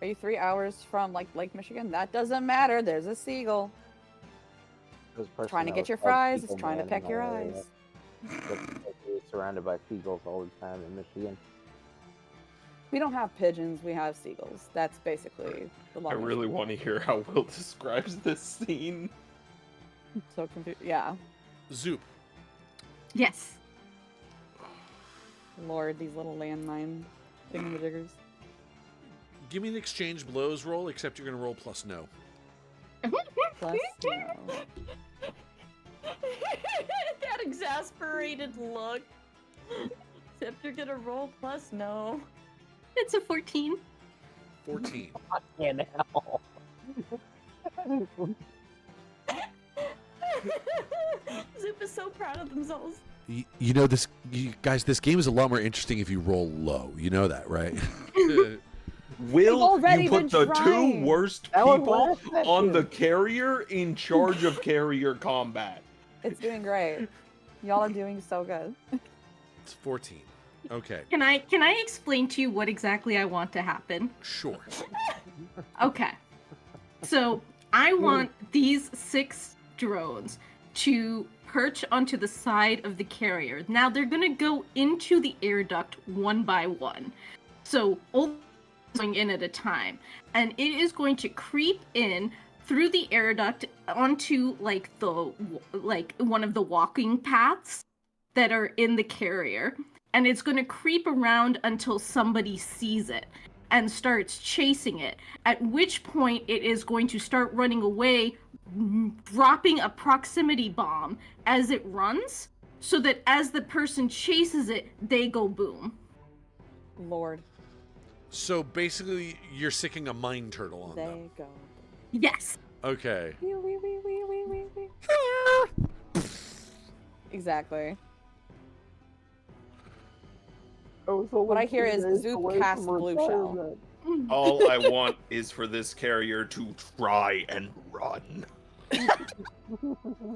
Speaker 2: Are you 3 hours from like Lake Michigan? That doesn't matter. There's a seagull. Trying to get your fries. It's trying to peck your eyes.
Speaker 6: We're surrounded by seagulls all the time in Michigan.
Speaker 2: We don't have pigeons. We have seagulls. That's basically the long.
Speaker 1: I really want to hear how Will describes this scene.
Speaker 2: So confused. Yeah.
Speaker 3: Zoop.
Speaker 4: Yes.
Speaker 2: Lord, these little landmine thingamajiggers.
Speaker 3: Give me an exchange blows roll, except you're going to roll plus no.
Speaker 2: Plus, no.
Speaker 5: That exasperated look. Except you're gonna roll plus no.
Speaker 4: It's a 14.
Speaker 3: 14.
Speaker 6: Fucking hell.
Speaker 5: Zoop is so proud of themselves.
Speaker 3: You know, guys, this game is a lot more interesting if you roll low. You know that, right?
Speaker 1: Will
Speaker 2: already
Speaker 1: you
Speaker 2: been
Speaker 1: put the
Speaker 2: trying.
Speaker 1: 2 worst
Speaker 6: That was
Speaker 1: people
Speaker 6: last session.
Speaker 1: on the carrier in charge of carrier combat?
Speaker 2: It's doing great. Y'all are doing so good.
Speaker 3: It's 14. Okay,
Speaker 4: Can I explain to you what exactly I want to happen?
Speaker 3: sure.
Speaker 4: Okay. So I want these 6 drones to perch onto the side of the carrier. Now they're gonna go into the air duct one by one. So all going in at a time. And it is going to creep in through the air duct onto like one of the walking paths that are in the carrier. And it's going to creep around until somebody sees it and starts chasing it, at which point it is going to start running away, dropping a proximity bomb as it runs, so that as the person chases it, they go boom.
Speaker 2: Lord,
Speaker 3: So basically, you're sicking a mine turtle on
Speaker 2: they
Speaker 3: them.
Speaker 2: go.
Speaker 4: Yes.
Speaker 3: Okay.
Speaker 2: Wee, wee, wee, wee, wee, wee, wee. Exactly. What I hear is Zoop cast blue shell.
Speaker 1: All I want is for this carrier to try and run.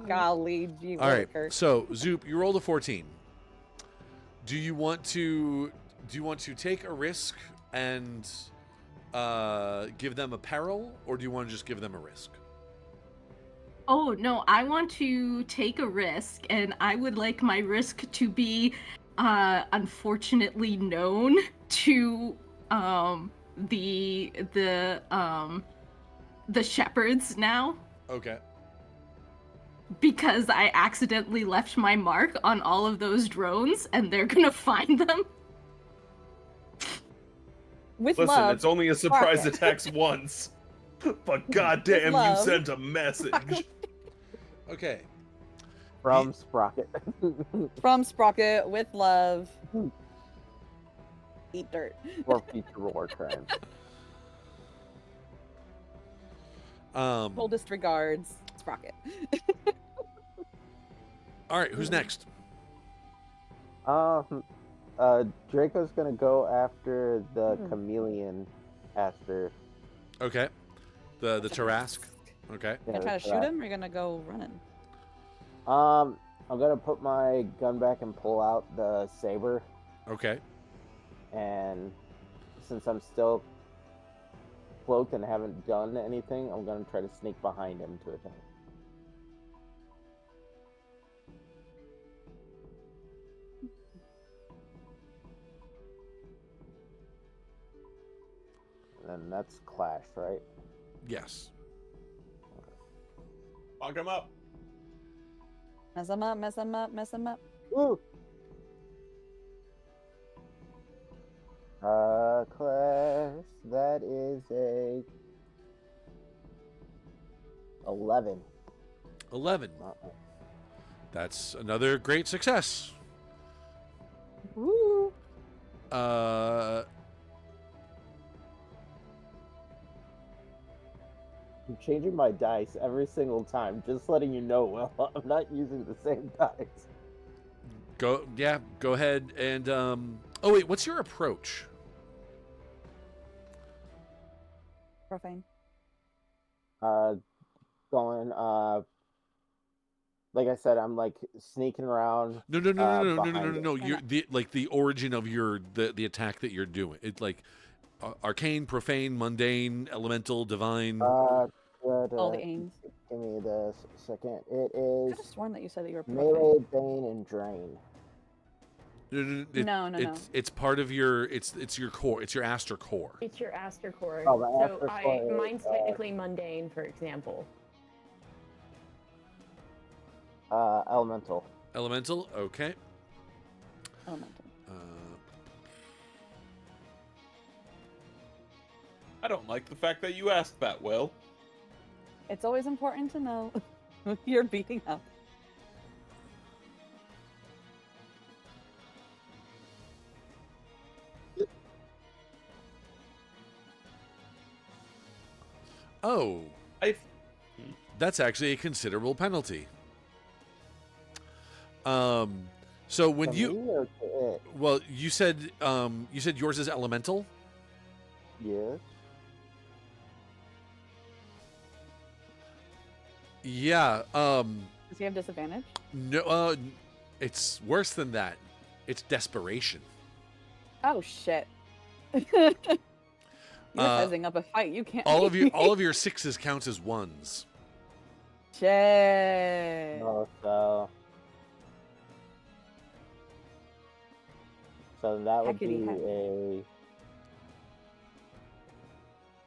Speaker 2: Golly gee
Speaker 3: All right.
Speaker 2: willikers.
Speaker 3: So Zoop, you rolled a 14. Do you want to take a risk and give them a peril, or do you want to just give them a risk?
Speaker 4: Oh, no, I want to take a risk, and I would like my risk to be unfortunately known to the shepherds now.
Speaker 3: Okay.
Speaker 4: because I accidentally left my mark on all of those drones, and they're gonna find them.
Speaker 2: With
Speaker 1: Listen,
Speaker 2: love.
Speaker 1: it's only a surprise
Speaker 2: Sprocket.
Speaker 1: attacks once. But goddamn, you
Speaker 2: love.
Speaker 1: sent a message.
Speaker 3: Okay.
Speaker 6: From Sprocket.
Speaker 2: From Sprocket with love. Eat dirt.
Speaker 6: For future war crimes.
Speaker 2: Coldest regards, Sprocket.
Speaker 3: All right, who's next?
Speaker 6: Draco's gonna go after the chameleon Astir.
Speaker 3: Okay. The Tarrasque. Okay.
Speaker 2: You gonna try to shoot him, or you gonna go running?
Speaker 6: I'm gonna put my gun back and pull out the saber,
Speaker 3: Okay.
Speaker 6: and since I'm still cloaked and haven't done anything, I'm gonna try to sneak behind him to attack. And that's clash, right?
Speaker 3: Yes.
Speaker 1: Fuck him up.
Speaker 2: Mess him up, mess him up, mess him up.
Speaker 6: Woo! Clash. That is a 11.
Speaker 3: 11. That's another great success.
Speaker 2: Woo!
Speaker 6: I'm changing my dice every single time, just letting you know, well, I'm not using the same dice.
Speaker 3: Go ahead and oh wait, what's your approach?
Speaker 2: Profane.
Speaker 6: Going, like I said, I'm like sneaking around.
Speaker 3: No.
Speaker 6: Behind it.
Speaker 3: You're the origin of the attack that you're doing. It's like arcane, profane, mundane, elemental, divine.
Speaker 2: All the aims.
Speaker 6: Give me the second. It
Speaker 2: I
Speaker 6: is
Speaker 2: could have sworn that you said that you were
Speaker 6: melee,
Speaker 2: profane.
Speaker 6: bane, and drain.
Speaker 2: No.
Speaker 3: It's part of your. It's your core. It's your Astir core.
Speaker 5: It's your Astir core.
Speaker 6: Oh, the
Speaker 5: So
Speaker 6: Astir core is,
Speaker 5: mine's technically mundane, for example.
Speaker 6: Elemental.
Speaker 3: Elemental. Okay.
Speaker 2: Elemental.
Speaker 1: I don't like the fact that you asked that, Will.
Speaker 2: It's always important to know who you're beating up.
Speaker 3: Oh, that's actually a considerable penalty. So when
Speaker 6: To
Speaker 3: you
Speaker 6: me or to it?
Speaker 3: well, you said yours is elemental.
Speaker 6: Yes.
Speaker 3: Yeah.
Speaker 2: Does he have disadvantage?
Speaker 3: No. It's worse than that. It's desperation.
Speaker 2: Oh shit. You're sizing up a fight. You can't.
Speaker 3: All of your sixes counts as ones.
Speaker 2: Shit.
Speaker 6: Oh, so that would
Speaker 2: Heckity
Speaker 6: be
Speaker 2: heck.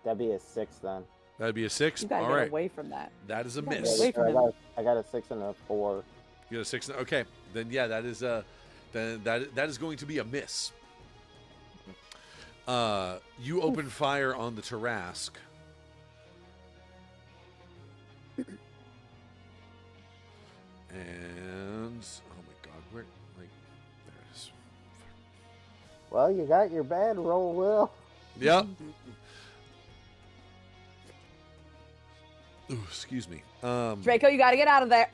Speaker 6: that'd be a 6 then.
Speaker 3: That'd be a 6.
Speaker 2: You gotta
Speaker 3: All
Speaker 2: get
Speaker 3: right.
Speaker 2: away from that.
Speaker 3: That is a
Speaker 2: You gotta
Speaker 3: miss.
Speaker 2: get away from him.
Speaker 6: I got a 6 and a 4.
Speaker 3: You got a 6. Okay. Then yeah, that is that is going to be a miss. You open fire on the Tarrasque. And oh my god, where like there it is.
Speaker 6: Well, you got your bad roll, Will.
Speaker 3: Yep. Ooh, excuse me.
Speaker 2: Draco, you gotta get out of there.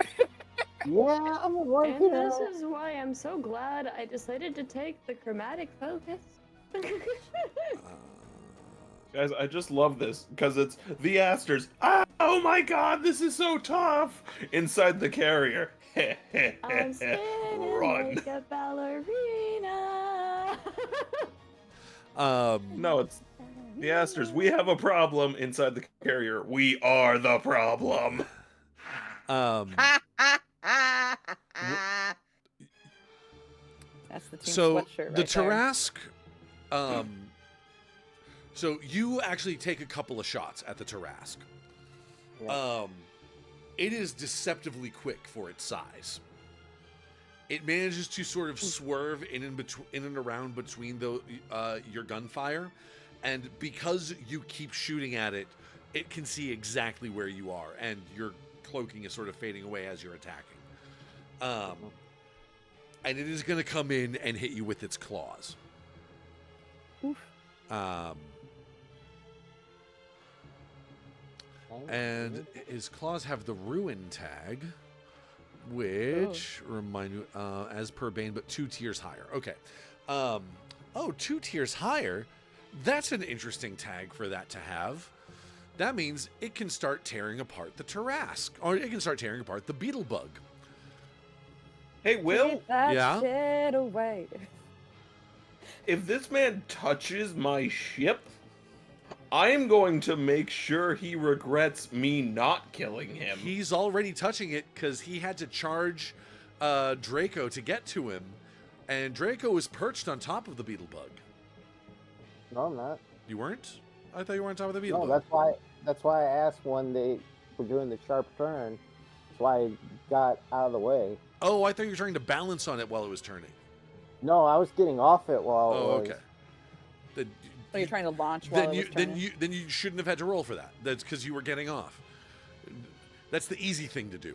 Speaker 6: Yeah, I'm working
Speaker 5: And this
Speaker 6: out.
Speaker 5: is why I'm so glad I decided to take the chromatic focus.
Speaker 1: Guys, I just love this because it's the Astirs. Oh my god, this is so tough! Inside the carrier.
Speaker 5: I'm spinning
Speaker 1: Run.
Speaker 5: like a ballerina.
Speaker 1: No, it's the Astirs. We have a problem inside the carrier. We are the problem.
Speaker 2: That's the team
Speaker 3: So
Speaker 2: sweatshirt
Speaker 3: the
Speaker 2: right there.
Speaker 3: Tarrasque, so you actually take a couple of shots at the Tarrasque.
Speaker 6: Yeah.
Speaker 3: it is deceptively quick for its size. It manages to sort of swerve in and around between your gunfire, and because you keep shooting at it, it can see exactly where you are, and your cloaking is sort of fading away as you're attacking. And it is going to come in and hit you with its claws.
Speaker 2: Oof.
Speaker 3: And his claws have the ruin tag, which remind you, as per Bane, but 2 tiers higher. Okay. 2 tiers higher. That's an interesting tag for that to have. That means it can start tearing apart the Tarrasque, or it can start tearing apart the Beetlebug.
Speaker 1: Hey, Will,
Speaker 2: Keep that
Speaker 3: Yeah?
Speaker 2: shit away.
Speaker 1: if this man touches my ship, I am going to make sure he regrets me not killing him.
Speaker 3: He's already touching it because he had to charge Draco to get to him, and Draco was perched on top of the Beetlebug.
Speaker 6: No, I'm not.
Speaker 3: You weren't? I thought you were on top of the
Speaker 6: No,
Speaker 3: Beetlebug.
Speaker 6: that's why I asked when they were doing the sharp turn. That's why I got out of the way.
Speaker 3: Oh, I thought you were trying to balance on it while it was turning.
Speaker 6: No, I was getting off it while
Speaker 3: Oh,
Speaker 6: it was...
Speaker 3: okay. Then,
Speaker 2: So you're trying to launch while it was turning?
Speaker 3: then you shouldn't have had to roll for that. That's because you were getting off. That's the easy thing to do.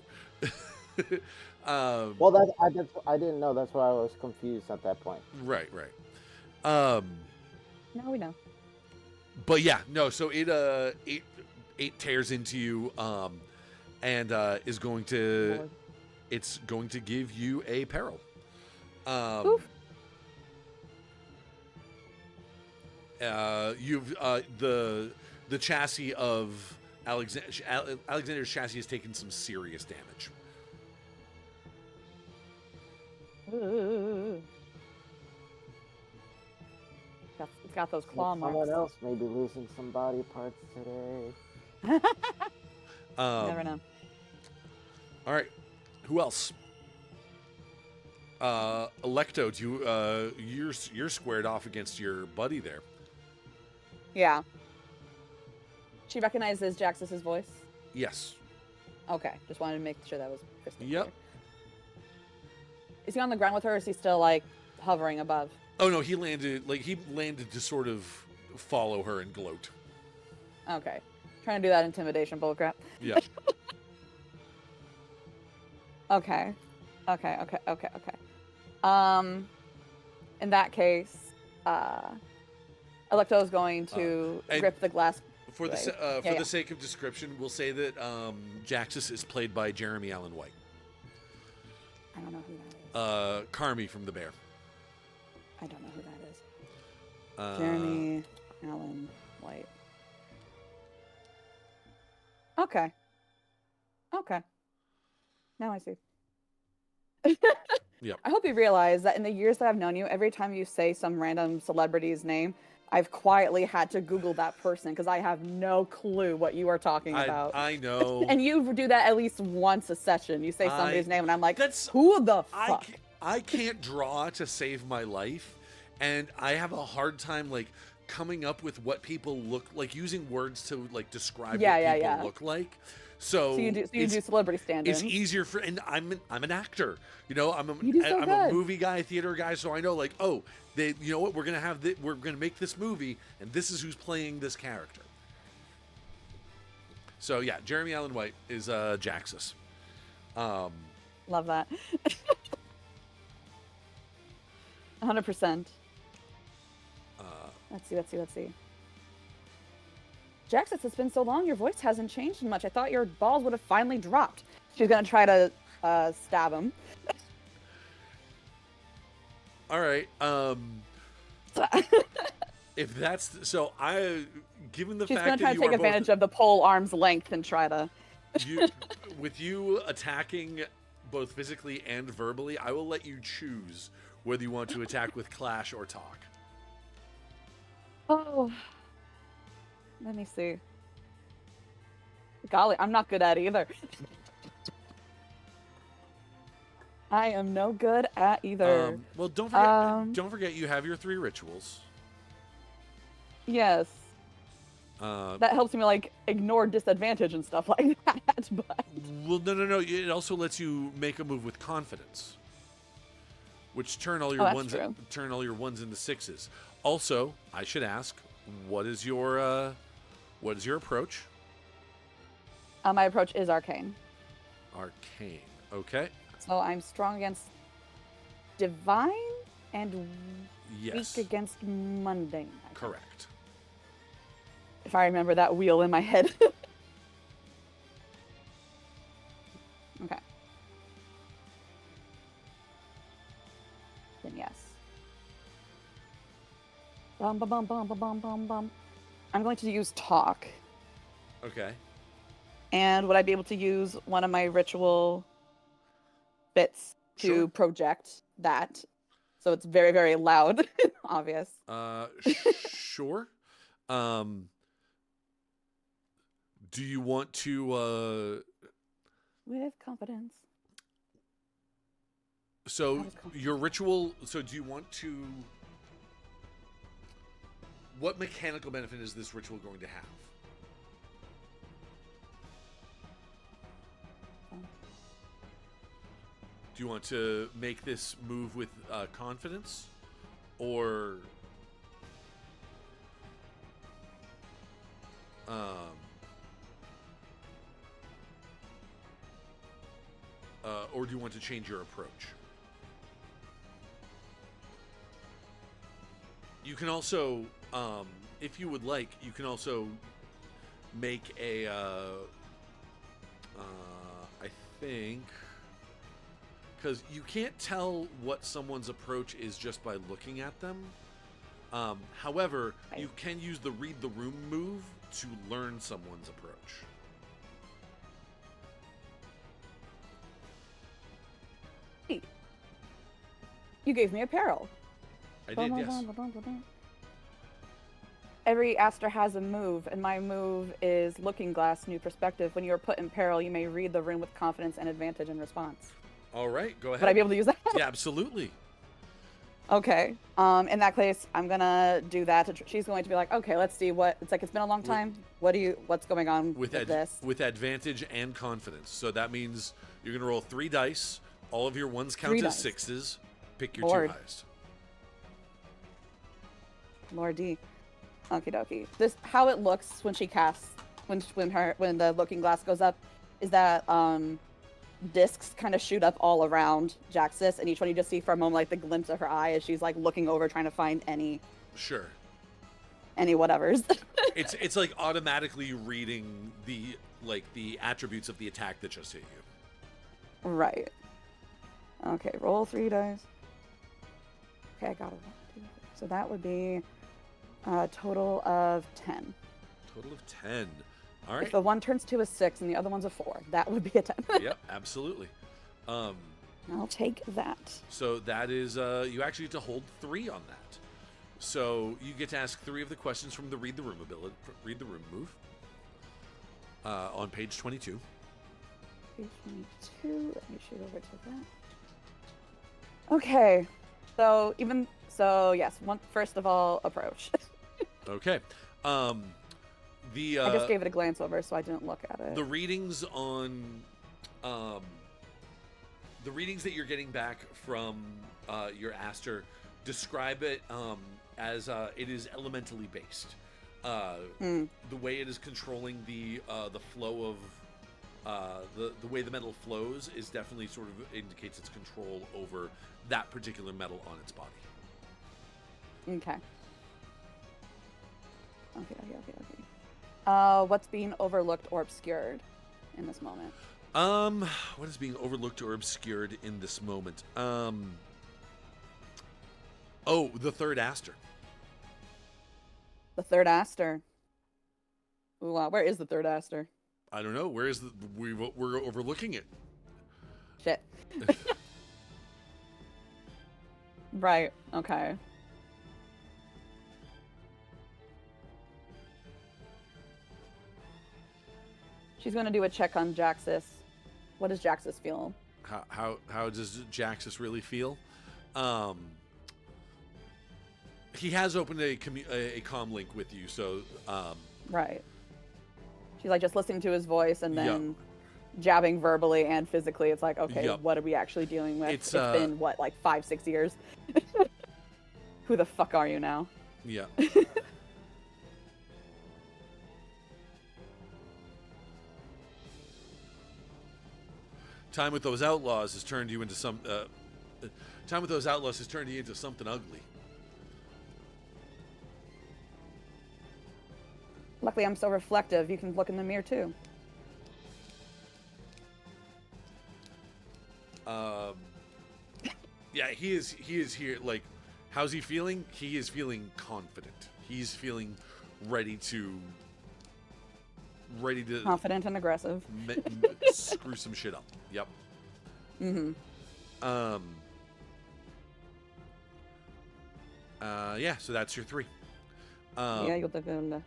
Speaker 6: Well, I didn't know. That's why I was confused at that point.
Speaker 3: Right.
Speaker 2: No, we know.
Speaker 3: But yeah, no. So it tears into you, and is going to.
Speaker 2: Lord.
Speaker 3: It's going to give you a peril.
Speaker 2: Oof.
Speaker 3: You've the chassis of Alexander's chassis has taken some serious damage.
Speaker 2: It's got those claw marks.
Speaker 6: Someone else may be losing some body parts today.
Speaker 2: Never know.
Speaker 3: All right, who else? Electo, you're squared off against your buddy there.
Speaker 2: Yeah. She recognizes Jaxus's voice?
Speaker 3: Yes.
Speaker 2: Okay, just wanted to make sure that was crystal
Speaker 3: Yep.
Speaker 2: clear. Is he on the ground with her, or is he still, like, hovering above?
Speaker 3: Oh no, he landed to sort of follow her and gloat.
Speaker 2: Okay. Trying to do that intimidation bullcrap.
Speaker 3: Yeah.
Speaker 2: Okay. In that case, Electo's going to
Speaker 3: and
Speaker 2: grip the glass.
Speaker 3: For the the sake of description, we'll say that Jaxus is played by Jeremy Allen White.
Speaker 2: I don't know who that is.
Speaker 3: Carmi from The Bear.
Speaker 2: I don't know who that is. Jeremy Allen White. Okay. Now I see.
Speaker 3: Yep.
Speaker 2: I hope you realize that in the years that I've known you, every time you say some random celebrity's name, I've quietly had to Google that person because I have no clue what you are talking about.
Speaker 3: I know.
Speaker 2: And you do that at least once a session. You say somebody's name, and I'm like, who the fuck?
Speaker 3: I can't draw to save my life, and I have a hard time like coming up with what people look like, using words to like describe what people look like. So
Speaker 2: you do celebrity stand-ins.
Speaker 3: It's easier for, and I'm an actor, you know. I'm
Speaker 2: You do so
Speaker 3: a
Speaker 2: good.
Speaker 3: movie guy, theater guy, so I know like, oh, you know what, we're gonna make this movie, and this is who's playing this character. So yeah, Jeremy Allen White is Jaxus.
Speaker 2: Love that. 100%. Let's see. Jaxus, it's been so long, your voice hasn't changed much. I thought your balls would have finally dropped. She's gonna try to stab him.
Speaker 3: All right. If that's so, given the
Speaker 2: She's
Speaker 3: fact
Speaker 2: gonna try
Speaker 3: that
Speaker 2: to
Speaker 3: you
Speaker 2: take
Speaker 3: are
Speaker 2: advantage
Speaker 3: both,
Speaker 2: of the pole arm's length and try to.
Speaker 3: with you attacking both physically and verbally, I will let you choose whether you want to attack with clash or talk.
Speaker 2: Oh. Let me see. Golly, I'm not good at either. I am no good at either.
Speaker 3: Well, don't forget you have your 3 rituals.
Speaker 2: Yes. That helps me like ignore disadvantage and stuff like that. But
Speaker 3: Well, no. It also lets you make a move with confidence, which turn all your
Speaker 2: that's true.
Speaker 3: ones into sixes. Also, I should ask, what is your approach?
Speaker 2: My approach is arcane.
Speaker 3: Arcane. Okay.
Speaker 2: So I'm strong against divine and
Speaker 3: Yes.
Speaker 2: weak against mundane. I think.
Speaker 3: Correct.
Speaker 2: If I remember that wheel in my head. Okay. Then yes. Bum bum bum bum bum bum bum bum. I'm going to use talk.
Speaker 3: Okay.
Speaker 2: And would I be able to use one of my ritual bits to
Speaker 3: Sure.
Speaker 2: project that? So it's very, very loud, obvious.
Speaker 3: Sure. Do you want to?
Speaker 2: With confidence.
Speaker 3: So
Speaker 2: How does confidence
Speaker 3: your ritual. So do you want to? What mechanical benefit is this ritual going to have? Do you want to make this move with confidence, or or do you want to change your approach? You can also, if you would like, you can also make a, I think, because you can't tell what someone's approach is just by looking at them. However, you can use the read the room move to learn someone's approach.
Speaker 2: You gave me a peril.
Speaker 3: I did, yes.
Speaker 2: Every Astir has a move, and my move is Looking Glass, New Perspective. When you are put in peril, you may read the room with confidence and advantage in response.
Speaker 3: All right, go ahead.
Speaker 2: Would I be able to use that?
Speaker 3: Yeah, absolutely.
Speaker 2: Okay. In that case, I'm gonna do that. She's going to be like, okay, let's see what it's like. It's been a long time. What's going on with this?
Speaker 3: With advantage and confidence. So that means you're gonna roll 3 dice. All of your ones count as 6s. Pick your
Speaker 2: Lord.
Speaker 3: 2 highest.
Speaker 2: Lordy. Okie dokie. This how it looks when she casts when the Looking Glass goes up is that discs kind of shoot up all around Jaxis, and each one you just see for a moment like the glimpse of her eye as she's like looking over trying to find any whatevers.
Speaker 3: it's like automatically reading the attributes of the attack that just hit you.
Speaker 2: Right. Okay, roll 3 dice. Okay, I got it. So that would be a total of 10.
Speaker 3: Total of 10. All right.
Speaker 2: If the one turns to a 6 and the other one's a 4, that would be a 10.
Speaker 3: Yep, absolutely.
Speaker 2: I'll take that.
Speaker 3: So that is, you actually get to hold 3 on that. So you get to ask 3 of the questions from the read the room move on page 22.
Speaker 2: Page 22. Let me shoot over to that. Okay. Yes. First of all, approach.
Speaker 3: Okay. I
Speaker 2: just gave it a glance over, so I didn't look at it.
Speaker 3: The readings on, the readings that you're getting back from your Astir describe it as it is elementally based. The way it is controlling the flow of the way the metal flows is definitely sort of indicates its control over that particular metal on its body.
Speaker 2: Okay. What's being overlooked or obscured in this moment?
Speaker 3: What is being overlooked or obscured in this moment? The third Astir.
Speaker 2: The third Astir. Ooh, where is the third Astir?
Speaker 3: I don't know. Where is we're overlooking it?
Speaker 2: Shit. Right. Okay. She's going to do a check on Jaxis. What does Jaxis feel?
Speaker 3: How does Jaxis really feel? He has opened a comm link with you, so
Speaker 2: right. She's like just listening to his voice, and then jabbing verbally and physically. It's like, okay,
Speaker 3: Yep.
Speaker 2: what are we actually dealing with?
Speaker 3: It's,
Speaker 2: It's been what, like 5-6 years. Who the fuck are you now?
Speaker 3: Yeah. Time with those outlaws has turned you into some. Time with those outlaws has turned you into something ugly.
Speaker 2: Luckily, I'm so reflective. You can look in the mirror too.
Speaker 3: Yeah, he is here. Like, how's he feeling? He is feeling confident. He's feeling ready to
Speaker 2: Confident and aggressive.
Speaker 3: Screw some shit up. Yep.
Speaker 2: Mm-hmm.
Speaker 3: Yeah. So that's your 3.
Speaker 2: Yeah, you'll definitely.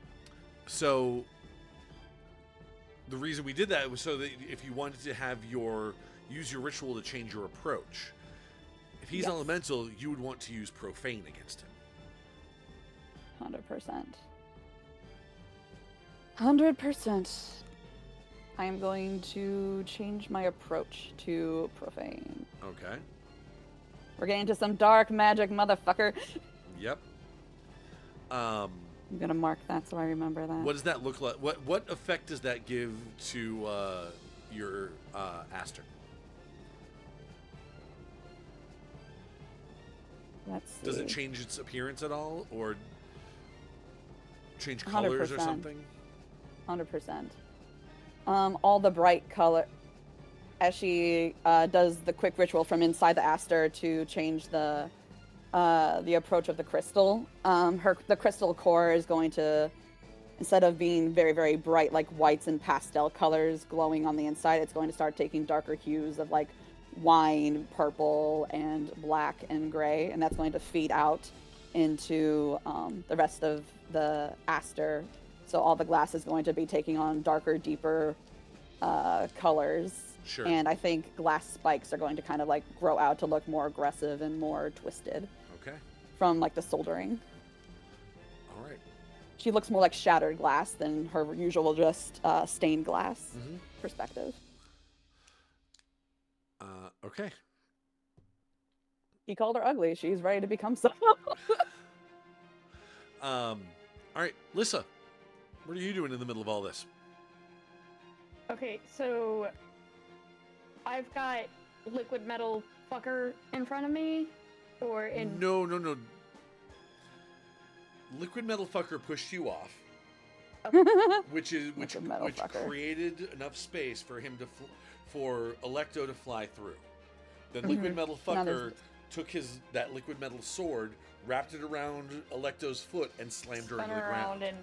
Speaker 3: So the reason we did that was so that if you wanted to have use your ritual to change your approach. If he's
Speaker 2: Yes.
Speaker 3: elemental, you would want to use profane against him.
Speaker 2: 100%. 100%. I am going to change my approach to profane.
Speaker 3: Okay.
Speaker 2: We're getting into some dark magic, motherfucker.
Speaker 3: Yep.
Speaker 2: I'm gonna mark that so I remember that.
Speaker 3: What does that look like? What effect does that give to your Astir?
Speaker 2: Let's see.
Speaker 3: Does it change its appearance at all, or change colors or
Speaker 2: 100%.
Speaker 3: something?
Speaker 2: 100%. All the bright color, as she does the quick ritual from inside the Astir to change the approach of the crystal. The crystal core is going to, instead of being very, very bright like whites and pastel colors glowing on the inside, it's going to start taking darker hues of like wine, purple, and black and gray, and that's going to feed out into the rest of the Astir. So all the glass is going to be taking on darker, deeper colors.
Speaker 3: Sure.
Speaker 2: And I think glass spikes are going to kind of like grow out to look more aggressive and more twisted
Speaker 3: Okay.
Speaker 2: from like the soldering.
Speaker 3: All right.
Speaker 2: She looks more like shattered glass than her usual just stained glass
Speaker 3: Mhm.
Speaker 2: perspective.
Speaker 3: Okay.
Speaker 2: He called her ugly. She's ready to become so.
Speaker 3: All right, Lissa, what are you doing in the middle of all this?
Speaker 5: Okay, so I've got liquid metal fucker in front of me, or in
Speaker 3: No. Liquid metal fucker pushed you off, which
Speaker 2: Liquid metal fucker.
Speaker 3: created enough space for him to for Electo to fly through. Then liquid metal
Speaker 2: Now
Speaker 3: fucker
Speaker 2: there's-
Speaker 3: took that liquid metal sword, wrapped it around Electo's foot, and slammed her
Speaker 5: spun
Speaker 3: into the
Speaker 5: around
Speaker 3: ground.
Speaker 5: and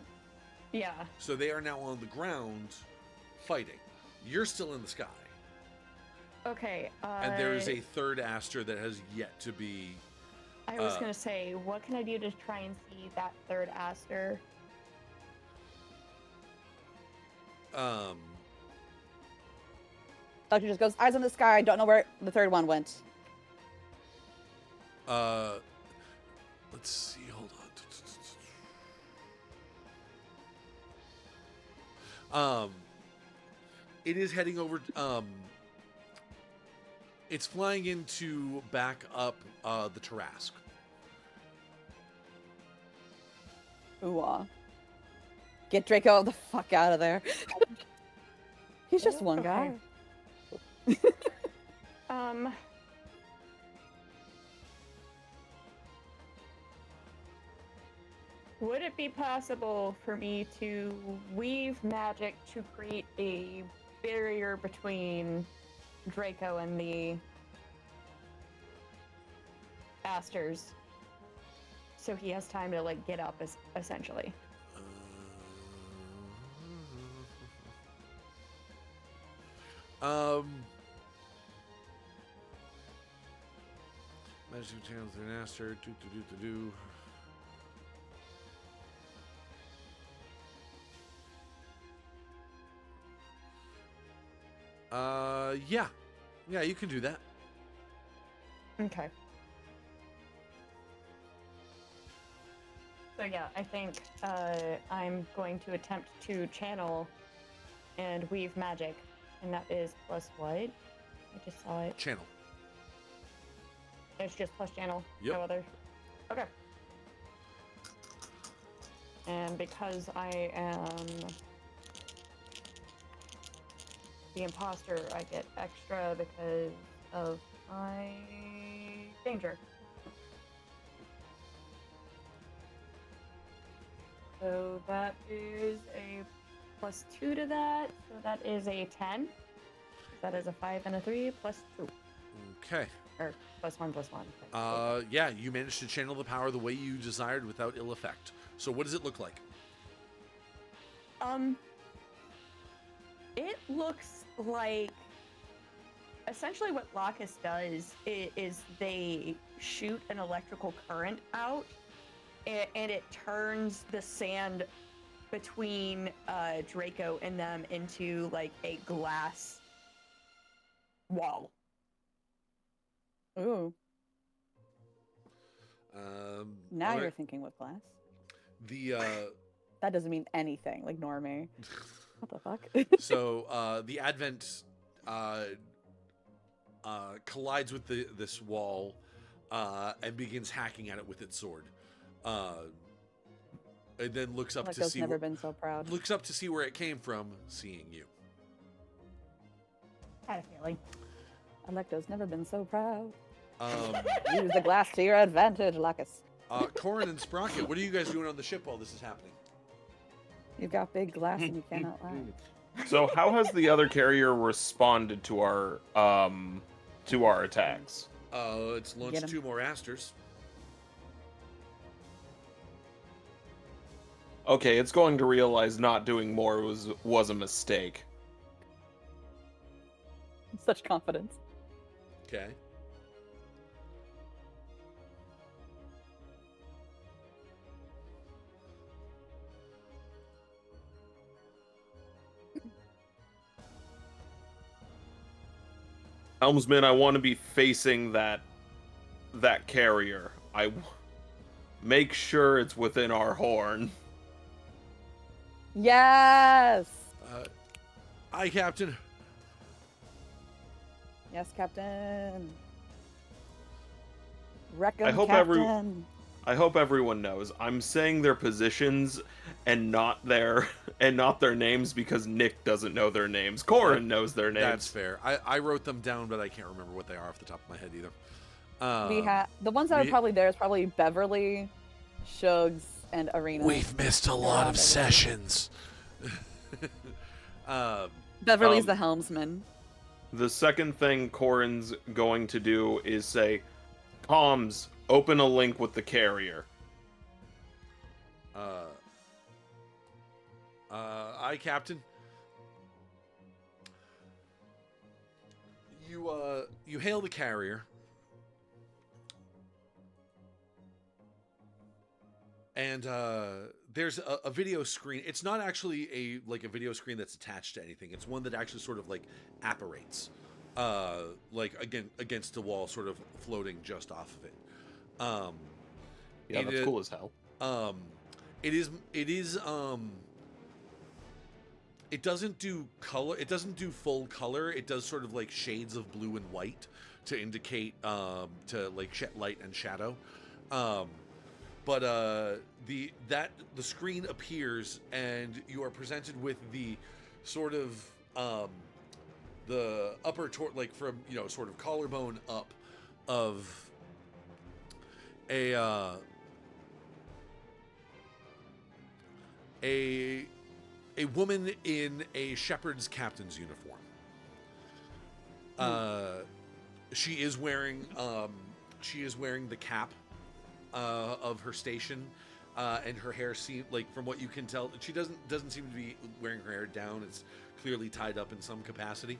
Speaker 5: yeah.
Speaker 3: So they are now on the ground, fighting. You're still in the sky,
Speaker 5: Okay.
Speaker 3: and there is a third Astir that has yet to be.
Speaker 5: I was gonna say, what can I do to try and see that third Astir?
Speaker 2: Doctor just goes, eyes on the sky. I don't know where the third one went.
Speaker 3: Let's see. Hold on. It is heading over. It's flying in to back up the Tarask.
Speaker 2: Ooh. Get Draco the fuck out of there. He's just one guy.
Speaker 5: Would it be possible for me to weave magic to create a barrier between Draco and the Astirs, so he has time to like get up, essentially?
Speaker 3: Magic channels through an Astir. Do. Yeah, you can do that.
Speaker 5: Okay. So yeah, I think I'm going to attempt to channel and weave magic And that is plus what? I just saw it.
Speaker 3: Channel.
Speaker 5: It's just plus channel.
Speaker 3: Yep.
Speaker 5: No other. Okay. And because I am the imposter, I get extra because of my danger. So that is a +2 to that. So that is a 10. That is a 5 and a 3 +2.
Speaker 3: Okay.
Speaker 5: Or +1.
Speaker 3: Yeah, you managed to channel the power the way you desired without ill effect. So what does it look like?
Speaker 5: It looks like essentially what Locus does is they shoot an electrical current out, and it turns the sand between Draco and them into like a glass wall.
Speaker 2: Ooh. Now
Speaker 3: alright.
Speaker 2: you're thinking with glass.
Speaker 3: The
Speaker 2: That doesn't mean anything. Like Normie. What the fuck?
Speaker 3: so the Advent collides with this wall and begins hacking at it with its sword. And then looks up to
Speaker 2: Electo's
Speaker 3: see
Speaker 2: never been so proud.
Speaker 3: looks up to see where it came from, seeing you.
Speaker 5: Had a feeling.
Speaker 2: Electo's never been so proud.
Speaker 3: Um,
Speaker 2: Use the glass to your advantage, Lacus.
Speaker 3: Corin and Sprocket, what are you guys doing on the ship while this is happening?
Speaker 2: You've got big glass and you cannot lie.
Speaker 1: So how has the other carrier responded to our attacks?
Speaker 3: It's
Speaker 2: Get
Speaker 3: launched
Speaker 2: 'em.
Speaker 3: 2 more Asters.
Speaker 1: Okay, it's going to realize not doing more was a mistake.
Speaker 2: Such confidence.
Speaker 3: Okay.
Speaker 1: Helmsman, I want to be facing that carrier. Make sure it's within our horn.
Speaker 2: Yes!
Speaker 3: Aye, Captain.
Speaker 2: Yes, Captain. Reckon,
Speaker 1: I hope
Speaker 2: Captain.
Speaker 1: I hope everyone knows I'm saying their positions and not their names because Nick doesn't know their names. Corin knows their names.
Speaker 3: That's fair. I wrote them down, but I can't remember what they are off the top of my head either.
Speaker 2: We have the ones that are probably there is probably Beverly, Shugs, and Arena.
Speaker 3: We've missed a lot of sessions.
Speaker 2: Beverly's the helmsman.
Speaker 1: The second thing Corin's going to do is say, "Comms, open a link with the carrier."
Speaker 3: Aye, Captain. You hail the carrier, and there's a video screen. It's not actually a video screen that's attached to anything. It's one that actually sort of like apparates, like against the wall, sort of floating just off of it.
Speaker 1: Yeah, that's cool as hell.
Speaker 3: It doesn't do color. It doesn't do full color. It does sort of like shades of blue and white to indicate to like light and shadow. But the screen appears and you are presented with the sort of the upper like from sort of collarbone up of a woman in a shepherd's captain's uniform. She is wearing the cap of her station, and her hair seems like, from what you can tell, she doesn't seem to be wearing her hair down. It's clearly tied up in some capacity,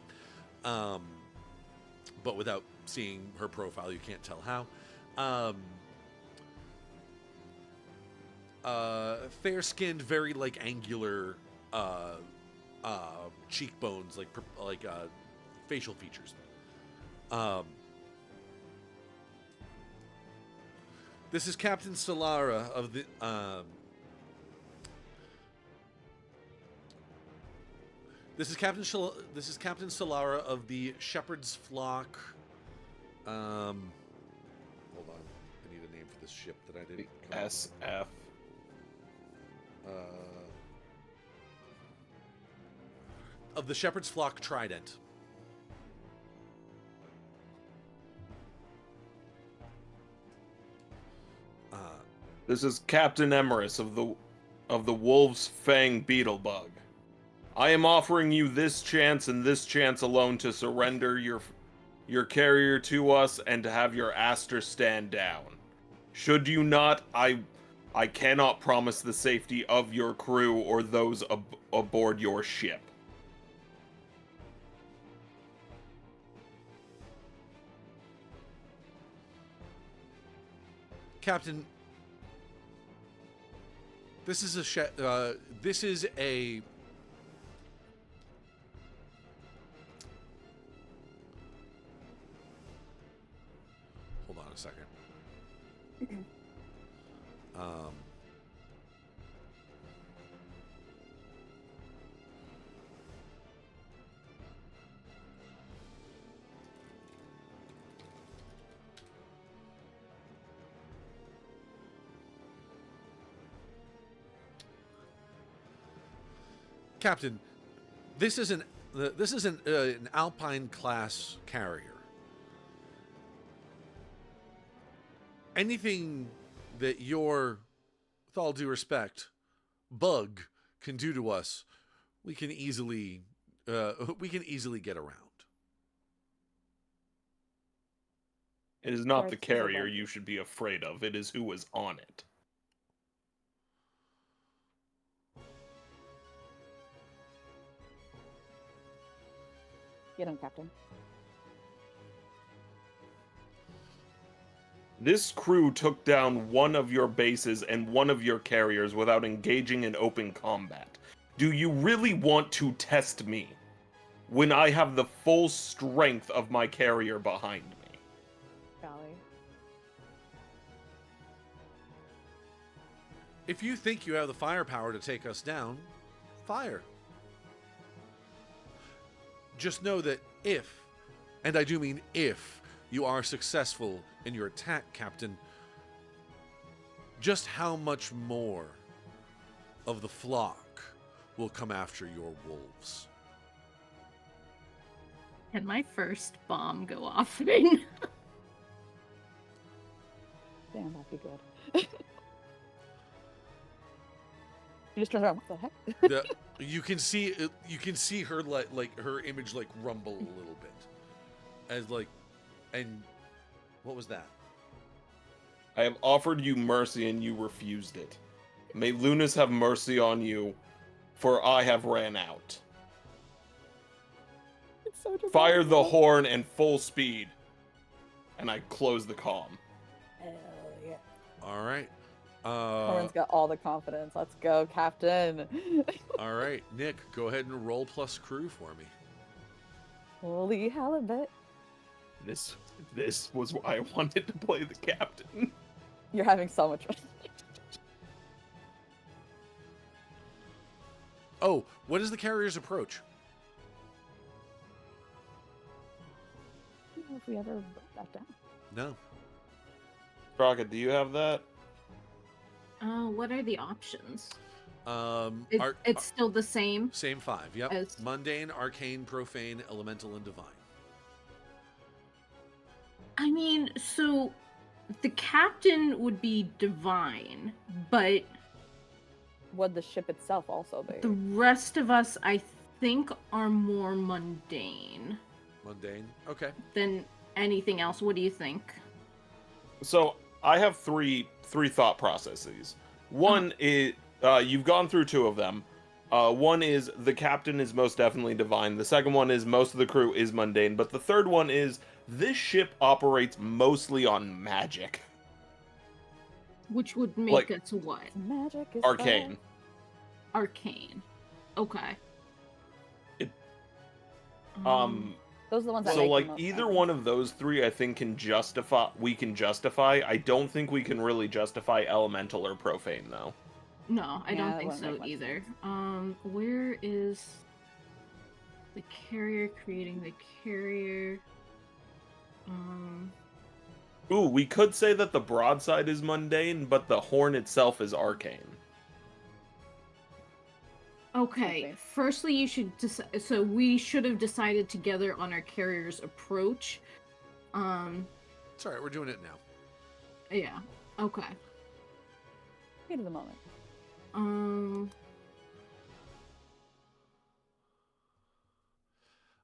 Speaker 3: but without seeing her profile, you can't tell how. Fair-skinned, very like angular cheekbones, like facial features. This is Captain Solara of the This is Captain Solara of the Shepherd's Flock. Hold on. I need a name for this ship that I didn't.
Speaker 1: SF.
Speaker 3: Of the Shepherd's Flock Trident.
Speaker 1: This is Captain Emerus of the Wolf's Fang Beetlebug. I am offering you this chance and this chance alone to surrender your carrier to us and to have your Astir stand down. Should you not, I cannot promise the safety of your crew or those aboard your ship.
Speaker 3: Captain, this is a hold on a second. Captain, this is an Alpine class carrier. Anything that your, with all due respect, bug can do to us, we can easily get around.
Speaker 1: It is not the carrier you should be afraid of. It is who is on it.
Speaker 2: Get him, Captain.
Speaker 1: This crew took down one of your bases and one of your carriers without engaging in open combat. Do you really want to test me when I have the full strength of my carrier behind me?
Speaker 2: Golly.
Speaker 3: If you think you have the firepower to take us down, fire. Just know that if, and I do mean if, you are successful in your attack, Captain, just how much more of the flock will come after your wolves?
Speaker 4: Can my first bomb go off? Damn,
Speaker 2: that'd be good. You just turn around. What the heck?
Speaker 3: You can see her like her image like rumble a little bit, as like, and what was that?
Speaker 1: I have offered you mercy and you refused it. May Lunas have mercy on you, for I have ran out.
Speaker 2: It's so dramatic.
Speaker 1: Fire the horn and full speed, and I close the comm.
Speaker 2: Hell yeah.
Speaker 3: All right.
Speaker 2: Cohran's got all the confidence. Let's go, Captain.
Speaker 3: All right, Nick, go ahead and roll plus crew for me.
Speaker 2: Holy halibut.
Speaker 1: This was why I wanted to play the captain.
Speaker 2: You're having so much fun.
Speaker 3: Oh, what is the carrier's approach?
Speaker 2: I don't know if we ever wrote that down.
Speaker 3: No.
Speaker 1: Rocket, do you have that?
Speaker 4: What are the options?
Speaker 3: It's
Speaker 4: It's still the same.
Speaker 3: same 5. Yep.
Speaker 4: As-
Speaker 3: Mundane, arcane, profane, elemental, and divine.
Speaker 4: I mean, so the captain would be divine, but
Speaker 2: Would the ship itself also be?
Speaker 4: the rest of us, I think, are more mundane
Speaker 3: Mundane. Okay.
Speaker 4: than anything else. What do you think?
Speaker 1: So I have three thought processes. One is you've gone through 2 of them. One is the captain is most definitely divine. The second one is most of the crew is mundane. But the third one is this ship operates mostly on magic.
Speaker 4: Which would make
Speaker 1: Like-
Speaker 4: us what?
Speaker 2: Magic is
Speaker 1: Arcane.
Speaker 4: Arcane. Okay.
Speaker 1: It-
Speaker 2: Those are the ones that
Speaker 1: So
Speaker 2: make
Speaker 1: like
Speaker 2: the most
Speaker 1: either
Speaker 2: sense.
Speaker 1: one of those 3 I think we can justify. I don't think we can really justify elemental or profane though.
Speaker 4: No, I
Speaker 2: Yeah,
Speaker 4: don't
Speaker 2: that
Speaker 4: think
Speaker 2: wouldn't
Speaker 4: so
Speaker 2: make much
Speaker 4: either. Where is... The carrier creating the carrier.
Speaker 1: Ooh, we could say that the broadside is mundane, but the horn itself is arcane.
Speaker 4: Okay. Firstly, you should so we should have decided together on our carrier's approach.
Speaker 3: It's alright, we're doing it now.
Speaker 4: Yeah. Okay.
Speaker 2: Heat of the moment.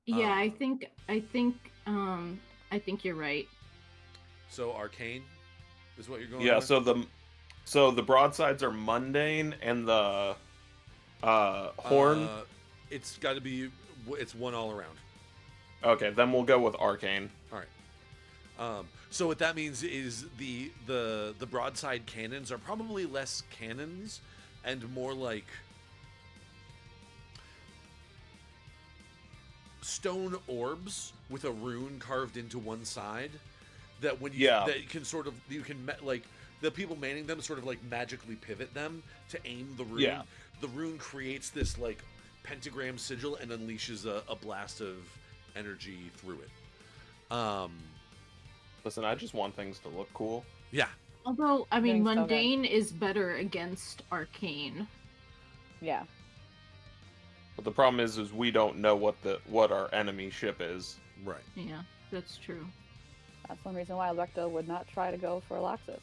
Speaker 4: Yeah, I think you're right.
Speaker 3: So arcane is what you're going
Speaker 1: Yeah,
Speaker 3: with?
Speaker 1: so the broadsides are mundane, and the horn.
Speaker 3: It's got to be. It's one all around.
Speaker 1: Okay, then we'll go with arcane.
Speaker 3: All right. So what that means is the broadside cannons are probably less cannons and more like stone orbs with a rune carved into one side. That when you that you can sort of like the people manning them sort of like magically pivot them to aim the rune.
Speaker 1: Yeah.
Speaker 3: The rune creates this like pentagram sigil and unleashes a blast of energy through it.
Speaker 1: Listen, I just want things to look cool.
Speaker 3: Yeah.
Speaker 4: Although, I mean,
Speaker 2: Doing so
Speaker 4: mundane is better against arcane.
Speaker 2: Yeah.
Speaker 1: But the problem is we don't know what our enemy ship is.
Speaker 3: Right.
Speaker 4: Yeah, that's true.
Speaker 2: That's one reason why Electo would not try to go for Laxus.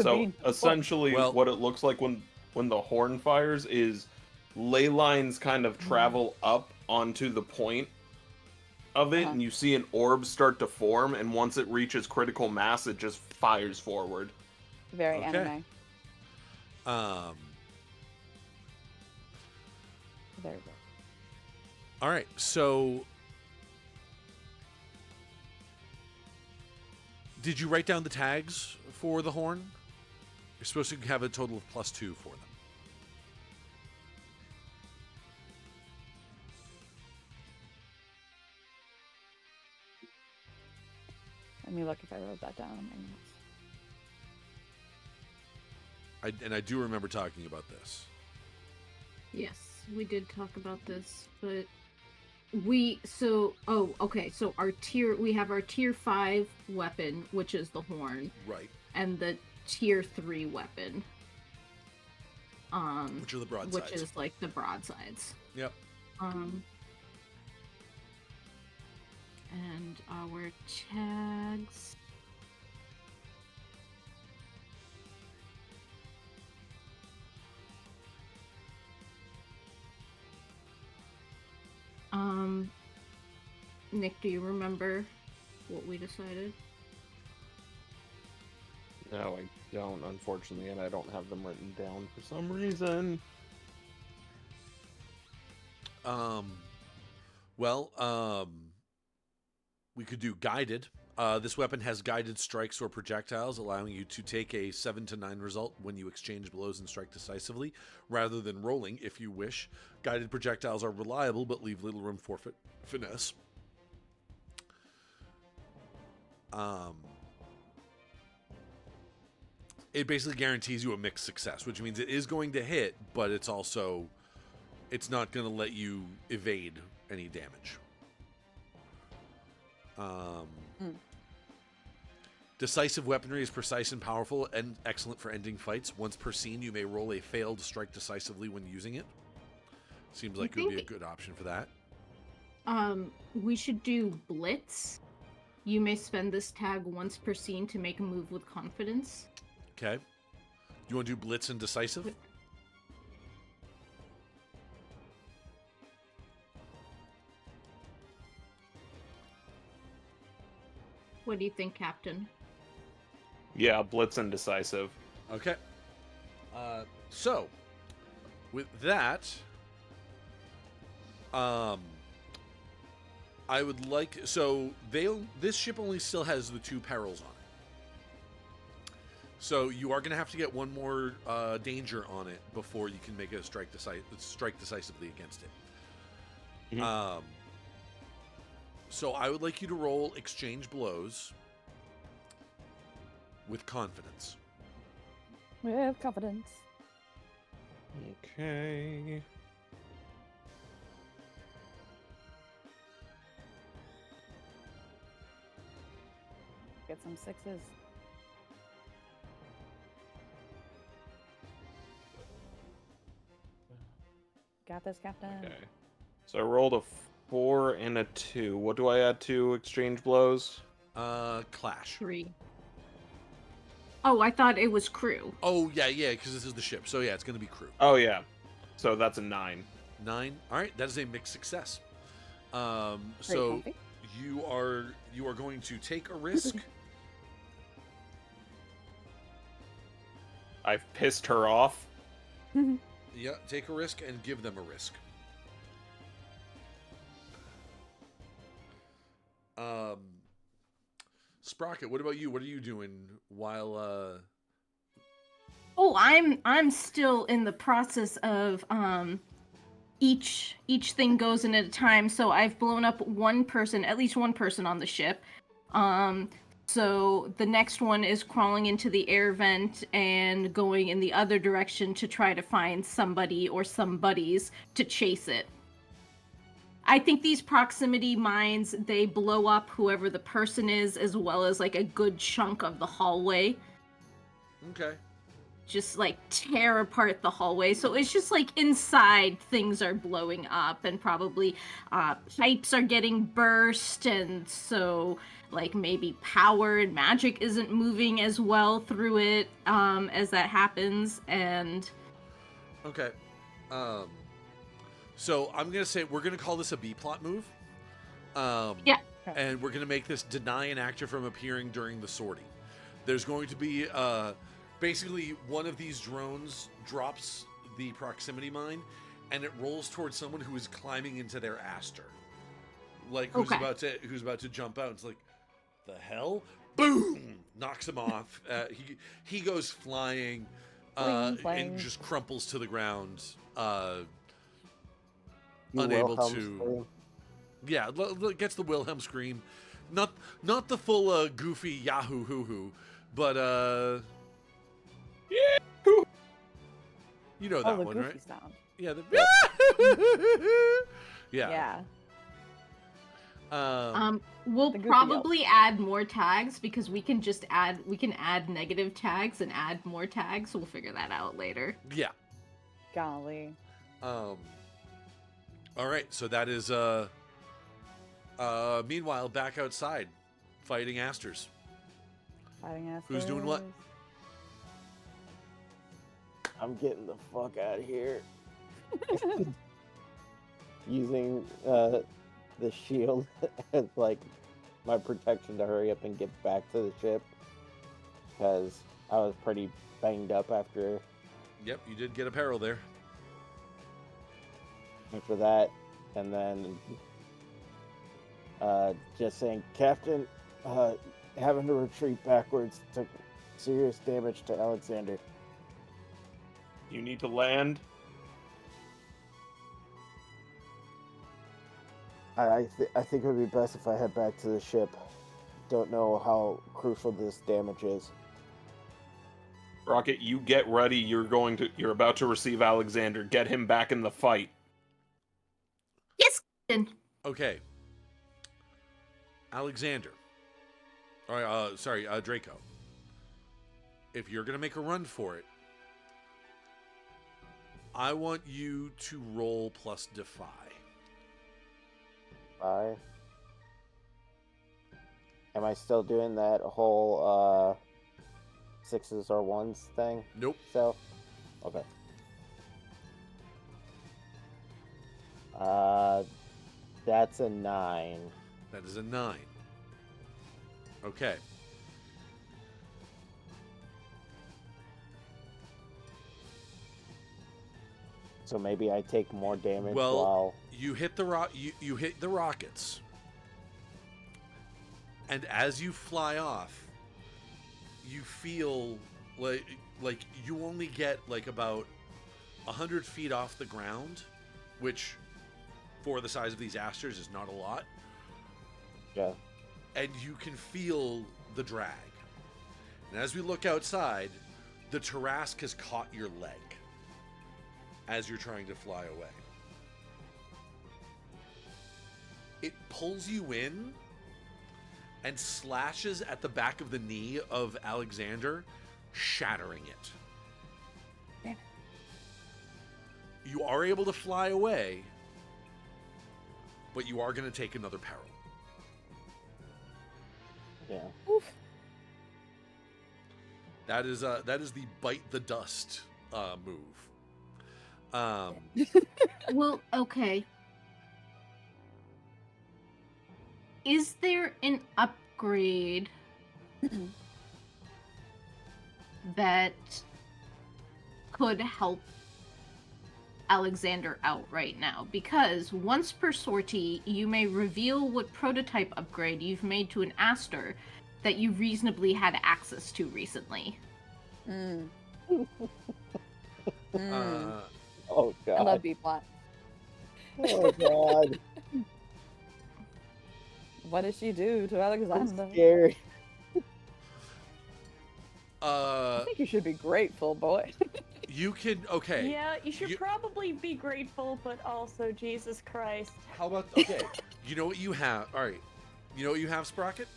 Speaker 1: So essentially, what it looks like when the horn fires is ley lines kind of travel up onto the point of it, and you see an orb start to form, and once it reaches critical mass, it just fires forward.
Speaker 2: Very anime. Very good.
Speaker 3: All right, so did you write down the tags for the horn? You're supposed to have a total of +2 for them.
Speaker 2: Let me look if I wrote that down.
Speaker 3: I do remember talking about this.
Speaker 4: Yes, we did talk about this, but so we have our tier 5 weapon, which is the horn.
Speaker 3: Right.
Speaker 4: And the tier 3 weapon.
Speaker 3: Which are the broadsides.
Speaker 4: Which is like the broadsides.
Speaker 3: Yep.
Speaker 4: And our tags. Nick, do you remember what we decided?
Speaker 1: No, I don't, unfortunately, and I don't have them written down for some reason.
Speaker 3: We could do guided. This weapon has guided strikes or projectiles, allowing you to take a 7 to 9 result when you exchange blows and strike decisively, rather than rolling if you wish. Guided projectiles are reliable, but leave little room for finesse. It basically guarantees you a mixed success, which means it is going to hit, but it's not going to let you evade any damage. Decisive weaponry is precise and powerful and excellent for ending fights. Once per scene, you may roll a fail to strike decisively when using it. Seems like it would be a good option for that.
Speaker 4: We should do Blitz. You may spend this tag once per scene to make a move with confidence.
Speaker 3: Okay. You want to do Blitz and Decisive?
Speaker 4: What do you think, Captain?
Speaker 1: Yeah, Blitz and Decisive.
Speaker 3: Okay. So, with that, I would like... So, this ship only still has the 2 perils on it. So, you are going to have to get one more danger on it before you can make a strike decisively against it.
Speaker 1: Mm-hmm.
Speaker 3: So, I would like you to roll Exchange Blows with confidence.
Speaker 2: With confidence.
Speaker 1: Okay.
Speaker 2: Get some sixes. Got this, Captain.
Speaker 1: Okay. So I rolled a 4 and a 2. What do I add to exchange blows?
Speaker 3: Clash.
Speaker 4: 3. Oh, I thought it was crew.
Speaker 3: Oh, yeah, because this is the ship. So, yeah, it's going to be crew.
Speaker 1: Oh, yeah. So that's a 9.
Speaker 3: 9. All right, that is a mixed success.
Speaker 2: Very
Speaker 3: So
Speaker 2: comfy.
Speaker 3: you are going to take a risk.
Speaker 1: I've pissed her off.
Speaker 3: Yeah, take a risk and give them a risk. Sprocket, what about you? What are you doing while
Speaker 4: Oh, I'm still in the process of each thing goes in at a time. So I've blown up one person, at least one person on the ship. So the next one is crawling into the air vent and going in the other direction to try to find somebody or somebodies to chase it. I think these proximity mines, they blow up whoever the person is, as well as like a good chunk of the hallway.
Speaker 3: Okay.
Speaker 4: Just like tear apart the hallway. So it's just like inside things are blowing up, and probably pipes are getting burst, and so like maybe power and magic isn't moving as well through it as that happens. And
Speaker 3: Okay. So I'm gonna say we're gonna call this a B plot move.
Speaker 4: Yeah.
Speaker 3: And we're gonna make this deny an actor from appearing during the sortie. There's going to be basically one of these drones drops the proximity mine, and it rolls towards someone who is climbing into their Astir, like who's about to jump out. It's like, the hell! Boom! Knocks him off. He goes flying, and just crumples to the ground. Unable to. Yeah, gets the Wilhelm scream. Not the full goofy Yahoo hoo hoo, but
Speaker 1: Yeah.
Speaker 3: You know that
Speaker 2: the
Speaker 3: one,
Speaker 2: goofy
Speaker 3: right?
Speaker 2: sound.
Speaker 3: Yeah. Yeah.
Speaker 4: We'll
Speaker 2: The goofy
Speaker 4: probably add more tags because we can add negative tags and add more tags. We'll figure that out later.
Speaker 3: Yeah.
Speaker 2: Golly.
Speaker 3: All right, so that is meanwhile back outside fighting Astirs.
Speaker 2: Fighting us.
Speaker 3: Who's doing what?
Speaker 6: I'm getting the fuck out of here. Using the shield as like my protection to hurry up and get back to the ship, because I was pretty banged up after
Speaker 3: Yep, you did get a peril there.
Speaker 6: that, and then just saying, Captain, having to retreat backwards took serious damage to Alexander.
Speaker 1: You need to land.
Speaker 6: I think it would be best if I head back to the ship. Don't know how crucial this damage is.
Speaker 1: Rocket, you get ready. You're about to receive Alexander. Get him back in the fight.
Speaker 4: Yes, Captain.
Speaker 3: Okay. Alexander. All right, Draco. If you're going to make a run for it, I want you to roll plus defy.
Speaker 6: Bye. Am I still doing that whole sixes or ones thing?
Speaker 3: Nope.
Speaker 6: So, okay. That's a 9.
Speaker 3: That is a 9. Okay.
Speaker 6: So maybe I take more damage
Speaker 3: Well,
Speaker 6: while...
Speaker 3: you hit the you hit the rockets, and as you fly off, you feel like you only get like about 100 feet off the ground, which for the size of these Asters is not a lot.
Speaker 6: Yeah.
Speaker 3: And you can feel the drag. And as we look outside, the Tarrasque has caught your leg as you're trying to fly away. It pulls you in, and slashes at the back of the knee of Alexander, shattering it.
Speaker 2: Damn it.
Speaker 3: You are able to fly away, but you are going to take another peril.
Speaker 6: Yeah.
Speaker 2: Oof.
Speaker 3: That is the bite the dust move.
Speaker 4: Well, okay. Is there an upgrade that could help Alexander out right now? Because once per sortie, you may reveal what prototype upgrade you've made to an Astir that you reasonably had access to recently.
Speaker 2: Mm.
Speaker 6: Oh god.
Speaker 2: I love B-plot.
Speaker 6: Oh god.
Speaker 2: What did she do to
Speaker 6: I'm
Speaker 2: Alexander?
Speaker 6: scared.
Speaker 2: I think you should be grateful, boy.
Speaker 3: You can
Speaker 5: Yeah, you should probably be grateful, but also Jesus Christ.
Speaker 3: How about you know what you have? All right, you know what you have, Sprocket?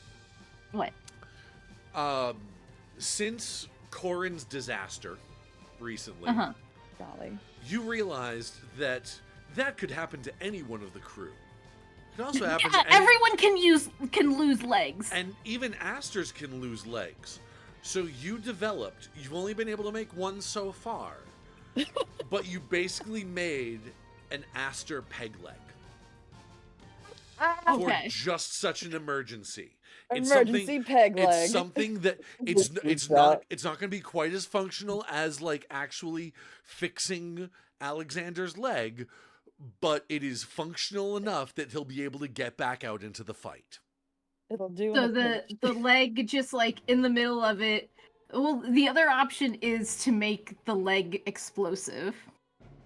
Speaker 4: What?
Speaker 3: Since Cohran's disaster recently,
Speaker 2: Golly.
Speaker 3: you realized that could happen to any one of the crew. It could also happen to any,
Speaker 4: Everyone can lose legs.
Speaker 3: and even Astirs can lose legs. So you've only been able to make one so far, but you basically made an Astir peg leg for
Speaker 4: Okay.
Speaker 3: just such an emergency.
Speaker 2: Emergency peg leg.
Speaker 3: It's something that it's not going to be quite as functional as like actually fixing Alexander's leg, but it is functional enough that he'll be able to get back out into the fight.
Speaker 2: It'll do.
Speaker 4: So
Speaker 2: in a
Speaker 4: the leg just like in the middle of it. Well, the other option is to make the leg explosive.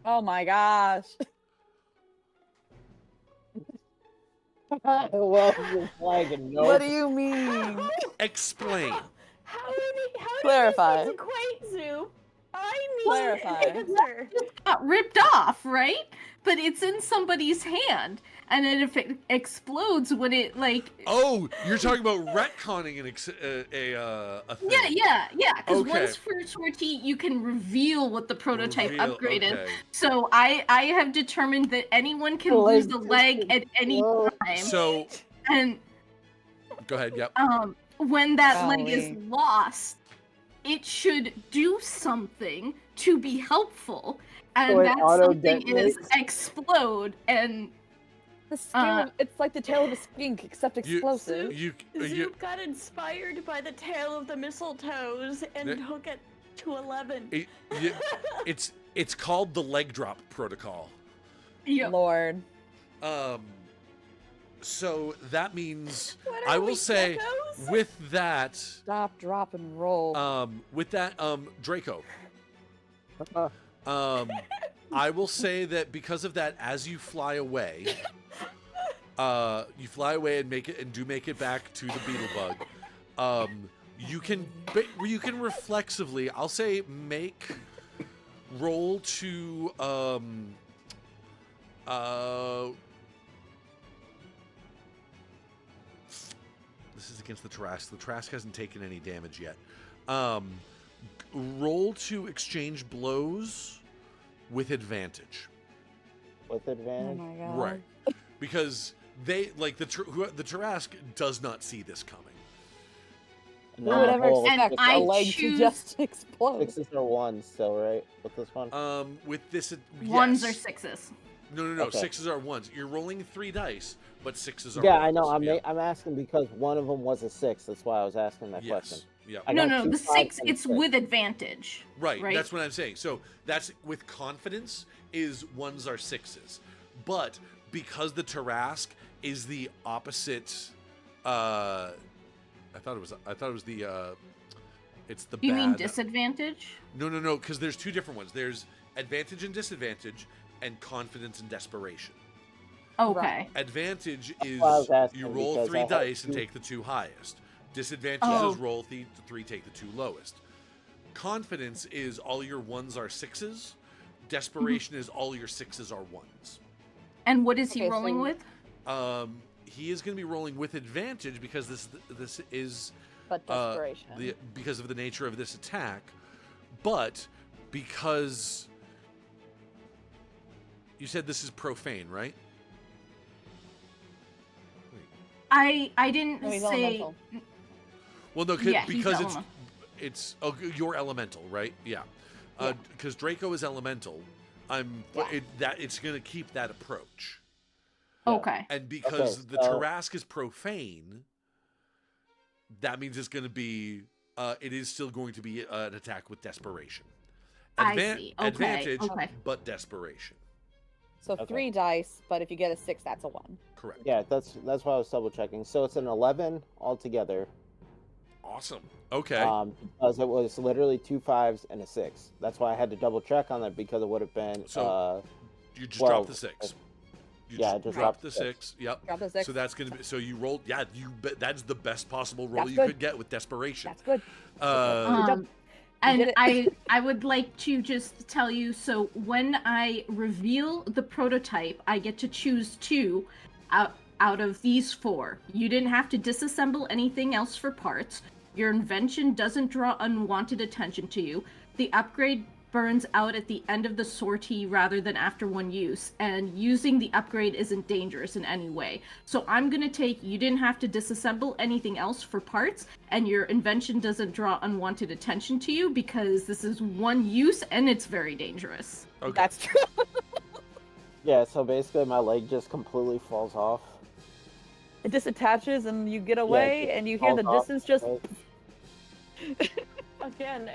Speaker 2: Oh my gosh.
Speaker 6: Well, you're flagging no.
Speaker 2: What do you mean?
Speaker 3: Explain.
Speaker 5: How many
Speaker 2: Clarify.
Speaker 5: things equate, Zoop? I need
Speaker 2: Clarify.
Speaker 5: an answer.
Speaker 4: Got ripped off, right? But it's in somebody's hand, and then if it explodes when it like.
Speaker 3: Oh, you're talking about retconning a thing.
Speaker 4: Yeah. Because
Speaker 3: Okay.
Speaker 4: once per sortie, you can reveal what the prototype upgrade is.
Speaker 3: Okay.
Speaker 4: So I have determined that anyone can lose the leg at any time.
Speaker 3: So
Speaker 4: And
Speaker 3: go ahead. Yep.
Speaker 4: when that leg is
Speaker 2: Golly.
Speaker 4: lost, it should do something to be helpful, and
Speaker 6: So it
Speaker 4: that something is
Speaker 6: auto-detonates?
Speaker 4: explode. And
Speaker 2: The skin, it's like the tail of a skink, except explosive.
Speaker 3: You
Speaker 5: Zoop got inspired by the tail of the mistletoes and
Speaker 3: Ne-
Speaker 5: took it to 11.
Speaker 3: it's called the leg drop protocol.
Speaker 4: yeah,
Speaker 2: Lord.
Speaker 3: So that means
Speaker 5: What
Speaker 3: I
Speaker 5: are
Speaker 3: will
Speaker 5: we,
Speaker 3: say
Speaker 5: geckos?
Speaker 3: with that
Speaker 2: Stop, drop, and roll.
Speaker 3: Draco. I will say that because of that, as you fly away, and make it back to the beetle bug. You can reflexively, I'll say, roll to this is against the Trask. The Trask hasn't taken any damage yet. Roll to exchange blows with advantage.
Speaker 6: With
Speaker 2: Oh
Speaker 6: advantage.
Speaker 2: my god.
Speaker 3: Right. Because they like the Tarask does not see this coming.
Speaker 6: And
Speaker 2: Who
Speaker 6: then
Speaker 2: would
Speaker 6: the
Speaker 2: ever
Speaker 6: whole
Speaker 2: expect
Speaker 4: I
Speaker 2: a leg
Speaker 4: choose-
Speaker 2: to just explode?
Speaker 6: Sixes are ones still, right? With this one.
Speaker 3: With this
Speaker 4: ones
Speaker 3: yes.
Speaker 4: or sixes.
Speaker 3: No.
Speaker 6: Okay.
Speaker 3: Sixes are ones. You're rolling 3 dice, but sixes are
Speaker 6: Yeah,
Speaker 3: ones.
Speaker 6: I know.
Speaker 3: Yeah.
Speaker 6: I'm asking because one of them was a 6. That's why I was asking that question.
Speaker 3: Yes. Yeah.
Speaker 6: I
Speaker 4: No,
Speaker 6: got two
Speaker 4: the
Speaker 6: fives
Speaker 4: 6,
Speaker 6: and a
Speaker 4: it's
Speaker 6: 6.
Speaker 4: with advantage.
Speaker 3: Right.
Speaker 4: Right.
Speaker 3: That's what I'm saying. So that's with confidence is ones are sixes, but because the Tarask is the opposite. I thought it was the. It's the.
Speaker 4: You mean
Speaker 3: bad-
Speaker 4: disadvantage?
Speaker 3: No. Because there's 2 different ones. There's advantage and disadvantage, and confidence and desperation.
Speaker 4: Okay.
Speaker 2: Right.
Speaker 3: Advantage is
Speaker 6: why I was asking,
Speaker 3: you roll
Speaker 6: because
Speaker 3: 3
Speaker 6: I have
Speaker 3: dice and
Speaker 6: 2.
Speaker 3: take the 2 highest. Disadvantage
Speaker 4: Oh.
Speaker 3: is roll 3, take the 2 lowest. Confidence is all your ones are 6s. Desperation is all your 6s are 1s.
Speaker 4: And what is he
Speaker 2: Okay,
Speaker 4: rolling
Speaker 2: so-
Speaker 4: with?
Speaker 3: he is going to be rolling with advantage because this is
Speaker 2: But desperation.
Speaker 3: because of the nature of this attack, but because you said this is profane, right?
Speaker 4: I didn't
Speaker 2: No, he's
Speaker 4: say.
Speaker 2: elemental.
Speaker 3: Well, no,
Speaker 4: Yeah, he's
Speaker 3: because
Speaker 4: elemental.
Speaker 3: it's you're elemental, right? Yeah, because Draco is elemental. It's going to keep that approach,
Speaker 4: Okay.
Speaker 3: and because
Speaker 6: Okay,
Speaker 3: the
Speaker 6: so-
Speaker 3: Tarrasque is profane, that means it's going to be. It is still going to be an attack with desperation.
Speaker 4: I see. Okay,
Speaker 3: Advantage,
Speaker 4: okay.
Speaker 3: but desperation.
Speaker 2: So
Speaker 6: Okay.
Speaker 2: 3 dice, but if you get a 6, that's a 1.
Speaker 3: Correct.
Speaker 6: Yeah, that's why I was double checking. So it's an 11 altogether.
Speaker 3: Awesome. Okay.
Speaker 6: Because it was literally 2 5s and a 6. That's why I had to double check on that because it would have been.
Speaker 3: So, you just
Speaker 6: 12.
Speaker 3: dropped the 6. You
Speaker 6: Yeah, I
Speaker 3: just
Speaker 6: just
Speaker 3: dropped
Speaker 6: dropped
Speaker 3: the
Speaker 6: the
Speaker 3: 6. Yep.
Speaker 2: Drop the 6.
Speaker 3: So that's gonna be. So you rolled. Yeah, that's the best possible roll
Speaker 2: That's
Speaker 3: you
Speaker 2: good.
Speaker 3: could get with desperation.
Speaker 2: That's good. Good
Speaker 3: Uh,
Speaker 2: job.
Speaker 4: And
Speaker 2: did it.
Speaker 4: I would like to just tell you, so when I reveal the prototype, I get to choose 2 out of these 4. You didn't have to disassemble anything else for parts. Your invention doesn't draw unwanted attention to you. The upgrade burns out at the end of the sortie rather than after one use, and using the upgrade isn't dangerous in any way. So I'm gonna take, you didn't have to disassemble anything else for parts, and your invention doesn't draw unwanted attention to you because this is one use and it's very dangerous.
Speaker 3: okay.
Speaker 2: That's true.
Speaker 6: Yeah, so basically my leg just completely falls off.
Speaker 2: It disattaches and you get away, and you hear the
Speaker 6: falls off,
Speaker 2: distance just.
Speaker 6: right?
Speaker 5: Again,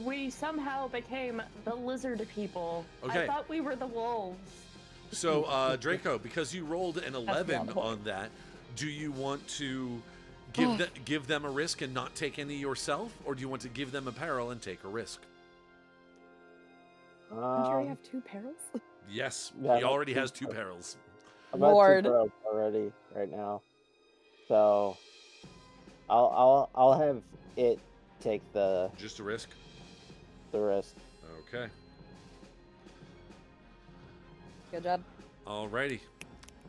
Speaker 5: we somehow became the lizard people.
Speaker 3: Okay.
Speaker 5: I thought we were the wolves.
Speaker 3: So Draco, because you rolled an 11
Speaker 2: wonderful.
Speaker 3: on that, do you want to give them a risk and not take any yourself, or do you want to give them a peril and take a risk?
Speaker 2: I'm sure you have 2 perils.
Speaker 3: Yes,
Speaker 6: Yeah,
Speaker 3: he already
Speaker 6: that's
Speaker 3: has 2 perils.
Speaker 6: I'm at 2
Speaker 2: Lord.
Speaker 6: girls already right now. So I'll have it take the
Speaker 3: Just a risk.
Speaker 6: risk.
Speaker 3: Okay.
Speaker 2: Good job.
Speaker 3: Alrighty.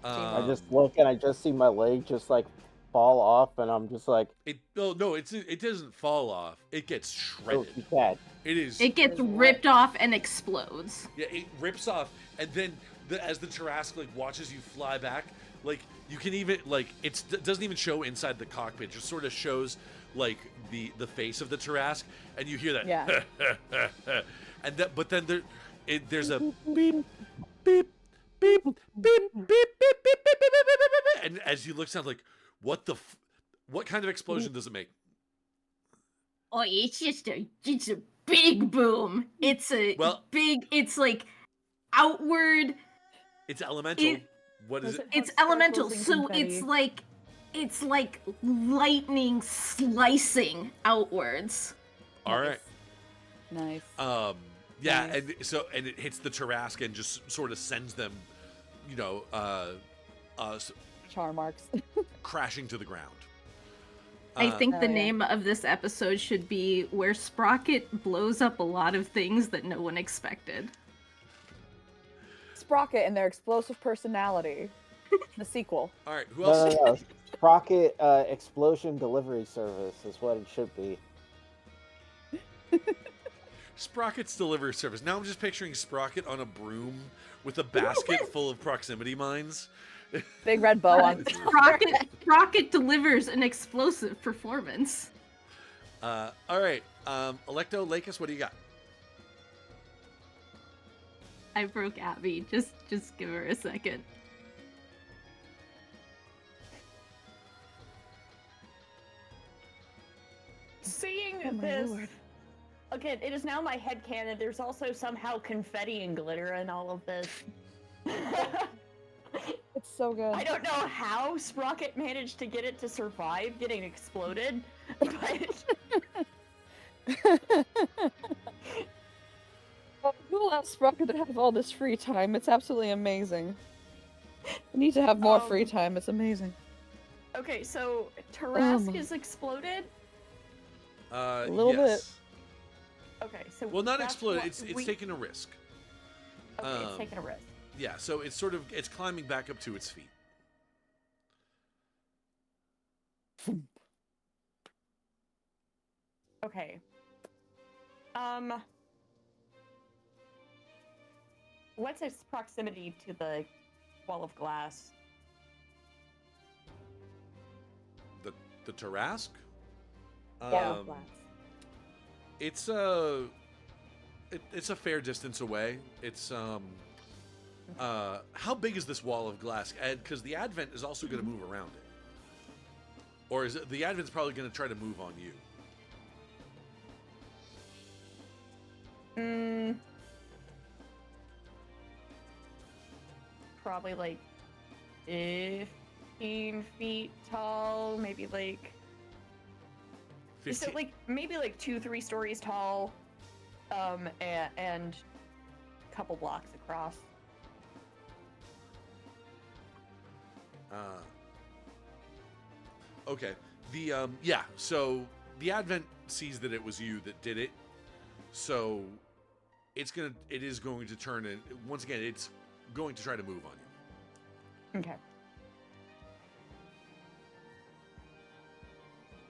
Speaker 6: I just look and I just see my leg just like fall off, and I'm just like,
Speaker 3: it doesn't fall off. It gets
Speaker 6: oh,
Speaker 3: shredded.
Speaker 6: you can't.
Speaker 3: It is.
Speaker 4: It gets
Speaker 2: It is
Speaker 4: ripped off and explodes.
Speaker 3: Yeah, it rips off, and then as the Tarrasque like watches you fly back, like you can even like it doesn't even show inside the cockpit. It just sort of shows like the face of the Tarrasque, and you hear that.
Speaker 2: Yeah.
Speaker 3: And that, but then there's a beep, beep, beep, beep, beep, beep, beep, beep, beep, beep, beep, beep, and as you look, sounds like what kind of explosion does it make?
Speaker 4: Oh, it's a big boom. It's a
Speaker 3: Well-
Speaker 4: big, it's like outward.
Speaker 3: It's elemental. What is it?
Speaker 4: It's
Speaker 2: Sparkles
Speaker 4: elemental,
Speaker 2: and
Speaker 4: so
Speaker 2: confetti.
Speaker 4: it's like lightning slicing outwards.
Speaker 3: All right.
Speaker 2: Nice.
Speaker 3: Yeah,
Speaker 2: Nice.
Speaker 3: and it hits the Tarrasque and just sort of sends them,
Speaker 2: Char marks.
Speaker 3: crashing to the ground.
Speaker 4: I think the
Speaker 2: Oh, yeah.
Speaker 4: name of this episode should be Where Sprocket Blows Up a Lot of Things That No One Expected.
Speaker 2: Sprocket and their explosive personality. The sequel.
Speaker 3: All right, who
Speaker 6: No,
Speaker 3: else?
Speaker 6: no, no. Sprocket Explosion Delivery Service is what it should be.
Speaker 3: Sprocket's delivery service. Now I'm just picturing Sprocket on a broom with a basket full of proximity mines.
Speaker 2: Big red bow on.
Speaker 4: Sprocket delivers an explosive performance.
Speaker 3: All right, Electo, Lakis, what do you got?
Speaker 4: I broke Abby. Just give her a second.
Speaker 5: Seeing
Speaker 2: Oh my
Speaker 5: this,
Speaker 2: lord.
Speaker 5: again, it is now my headcanon. There's also somehow confetti and glitter in all of this.
Speaker 2: It's so good.
Speaker 5: I don't know how Sprocket managed to get it to survive getting exploded, but
Speaker 2: Who allows Sprocket to have all this free time? It's absolutely amazing. We need to have more free time. It's amazing.
Speaker 5: okay, so Tarrasque
Speaker 2: my-
Speaker 5: is exploded.
Speaker 3: A
Speaker 2: little bit.
Speaker 5: Okay, so
Speaker 3: Well, not
Speaker 5: that's
Speaker 3: exploded.
Speaker 5: what
Speaker 3: It's
Speaker 5: we-
Speaker 3: taking a risk.
Speaker 5: Okay, it's taking a risk.
Speaker 3: Yeah, so it's climbing back up to its feet.
Speaker 5: Okay. What's its proximity to the wall of glass?
Speaker 3: The Tarrasque?
Speaker 2: Yeah.
Speaker 3: It's it's a fair distance away. It's how big is this wall of glass? Because the Advent is also going to move around it, or is it the Advent's probably going to try to move on you?
Speaker 5: Probably like 15 feet tall, maybe like
Speaker 3: 15.
Speaker 5: so like maybe like 2-3 stories tall, and a couple blocks across.
Speaker 3: Okay. The yeah. So the Advent sees that it was you that did it. So it is going to turn, and once again, it's going to try to move on you.
Speaker 5: Okay.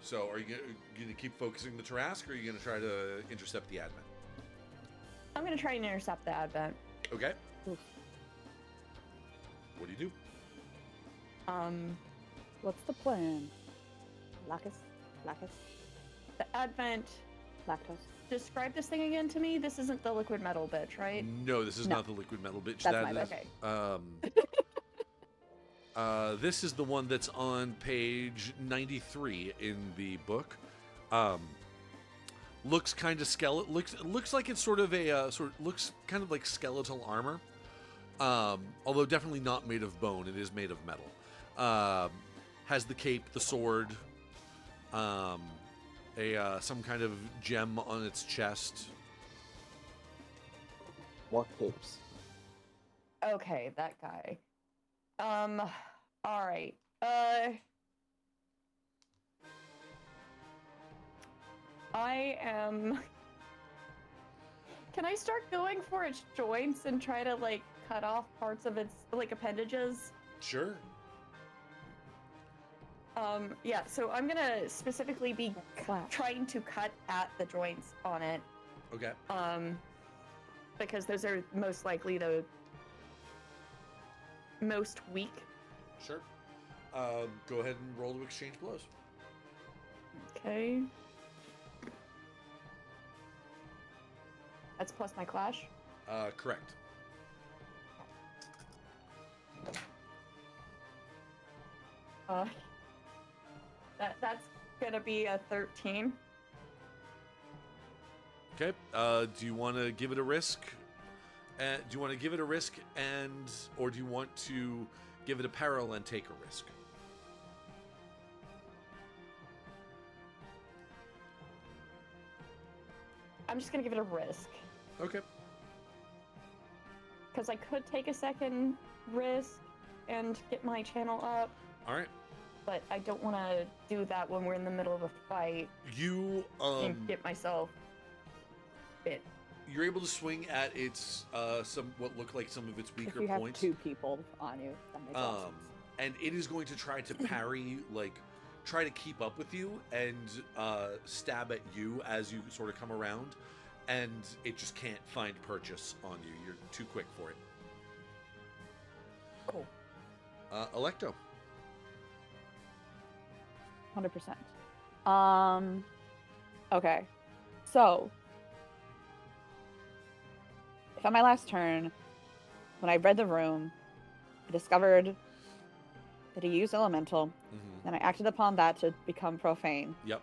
Speaker 3: So are you going to keep focusing the Tarrasque, or are you going to try to intercept the Advent?
Speaker 5: I'm gonna try and intercept the Advent.
Speaker 3: Okay.
Speaker 2: Oof.
Speaker 3: What do you do?
Speaker 2: What's the plan? Lacus?
Speaker 5: The Advent.
Speaker 2: Lactose.
Speaker 5: Describe this thing again to me. This isn't the liquid metal bitch, right?
Speaker 3: No, this is
Speaker 2: No.
Speaker 3: not the liquid metal bitch.
Speaker 2: That's
Speaker 3: That
Speaker 2: my
Speaker 3: is,
Speaker 5: Okay.
Speaker 3: this is the one that's on page 93 in the book. Looks kind of looks like it's sort of a looks kind of like skeletal armor. Although definitely not made of bone. It is made of metal. Has the cape, the sword, some kind of gem on its chest.
Speaker 6: What capes?
Speaker 5: Okay, that guy. All right. I am. Can I start going for its joints and try to like cut off parts of its like appendages?
Speaker 3: Sure.
Speaker 5: Yeah, so I'm gonna specifically be
Speaker 2: Wow.
Speaker 5: trying to cut at the joints on it.
Speaker 3: Okay.
Speaker 5: Because those are most likely the most weak.
Speaker 3: Sure. Go ahead and roll to exchange blows.
Speaker 5: Okay. That's plus my clash.
Speaker 3: Correct.
Speaker 5: That's gonna be a 13.
Speaker 3: Okay. Do you want to give it a risk? Do you want to give it a risk, or do you want to give it a peril and take a risk?
Speaker 5: I'm just gonna give it a risk.
Speaker 3: Okay.
Speaker 5: Because I could take a second risk and get my channel up,
Speaker 3: All right.
Speaker 5: but I don't want to do that when we're in the middle of a fight
Speaker 3: You
Speaker 5: and get myself bit.
Speaker 3: you're able to swing at its what look like some of its
Speaker 2: If
Speaker 3: weaker
Speaker 2: you have
Speaker 3: points.
Speaker 2: 2 people on you, that makes all sense.
Speaker 3: And it is going to try to parry, like try to keep up with you and stab at you as you sort of come around, and it just can't find purchase on you. You're too quick for it.
Speaker 5: Cool.
Speaker 3: Electo.
Speaker 2: 100%. Okay. So, if on my last turn, when I read the room, I discovered that he used elemental, then I acted upon that to become profane.
Speaker 3: Yep.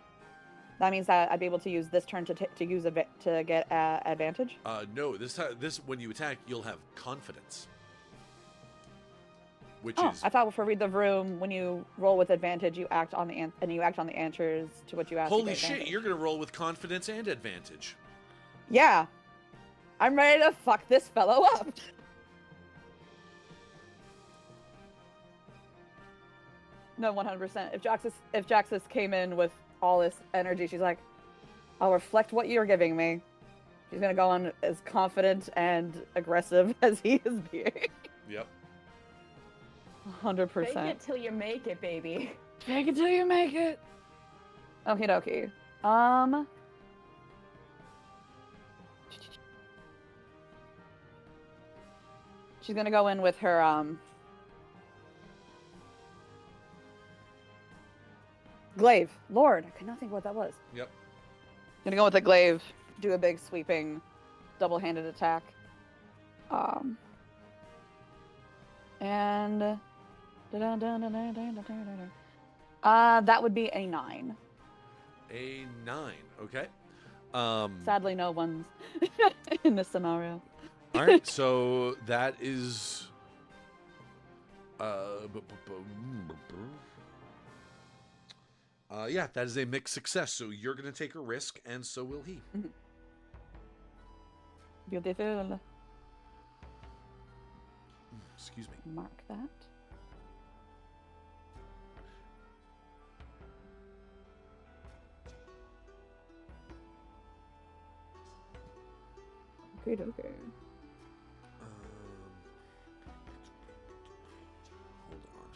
Speaker 2: That means that I'd be able to use this turn to use to get advantage.
Speaker 3: No. This when you attack, you'll have confidence, which
Speaker 2: Oh,
Speaker 3: is
Speaker 2: I thought for read the room, when you roll with advantage, you act on the answers to what you ask.
Speaker 3: holy shit. You're gonna roll with confidence and advantage.
Speaker 2: Yeah, I'm ready to fuck this fellow up. No, 100%. If Jaxus came in with all this energy, she's like, I'll reflect what you're giving me. She's gonna go on as confident and aggressive as he is being.
Speaker 3: Yep.
Speaker 2: 100%.
Speaker 5: Fake it till you make it, baby.
Speaker 2: Fake it till you make it. Okie dokie. She's gonna go in with her glaive. Lord, I could not think what that was.
Speaker 3: Yep.
Speaker 2: Gonna go with the glaive, do a big sweeping, double-handed attack. And that would be a 9.
Speaker 3: A 9. Okay.
Speaker 2: Sadly, no one's in this scenario.
Speaker 3: All right, so that is yeah, that is a mixed success. So you're going to take a risk, and so will he.
Speaker 2: Beautiful.
Speaker 3: Excuse me.
Speaker 2: Mark that. Okay, okay.
Speaker 3: Hold on.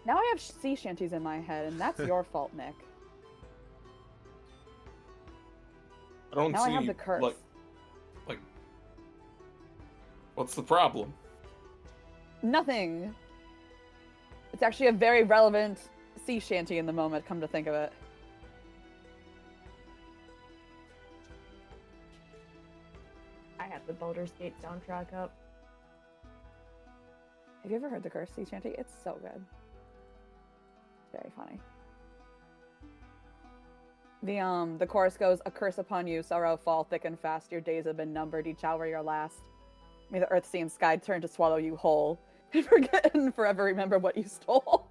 Speaker 2: Now I have sea shanties in my head, and that's your fault, Nick.
Speaker 1: I don't
Speaker 2: Now
Speaker 1: see.
Speaker 2: I have the curse.
Speaker 1: Like, what's the problem?
Speaker 2: Nothing. It's actually a very relevant sea shanty in the moment, come to think of it.
Speaker 5: I have the Baldur's Gate soundtrack up.
Speaker 2: Have you ever heard the curse sea shanty? It's so good. Very funny. The chorus goes, "A curse upon you, sorrow fall thick and fast. Your days have been numbered, each hour your last. May the earth, sea, and sky turn to swallow you whole, and forget and forever remember what you stole."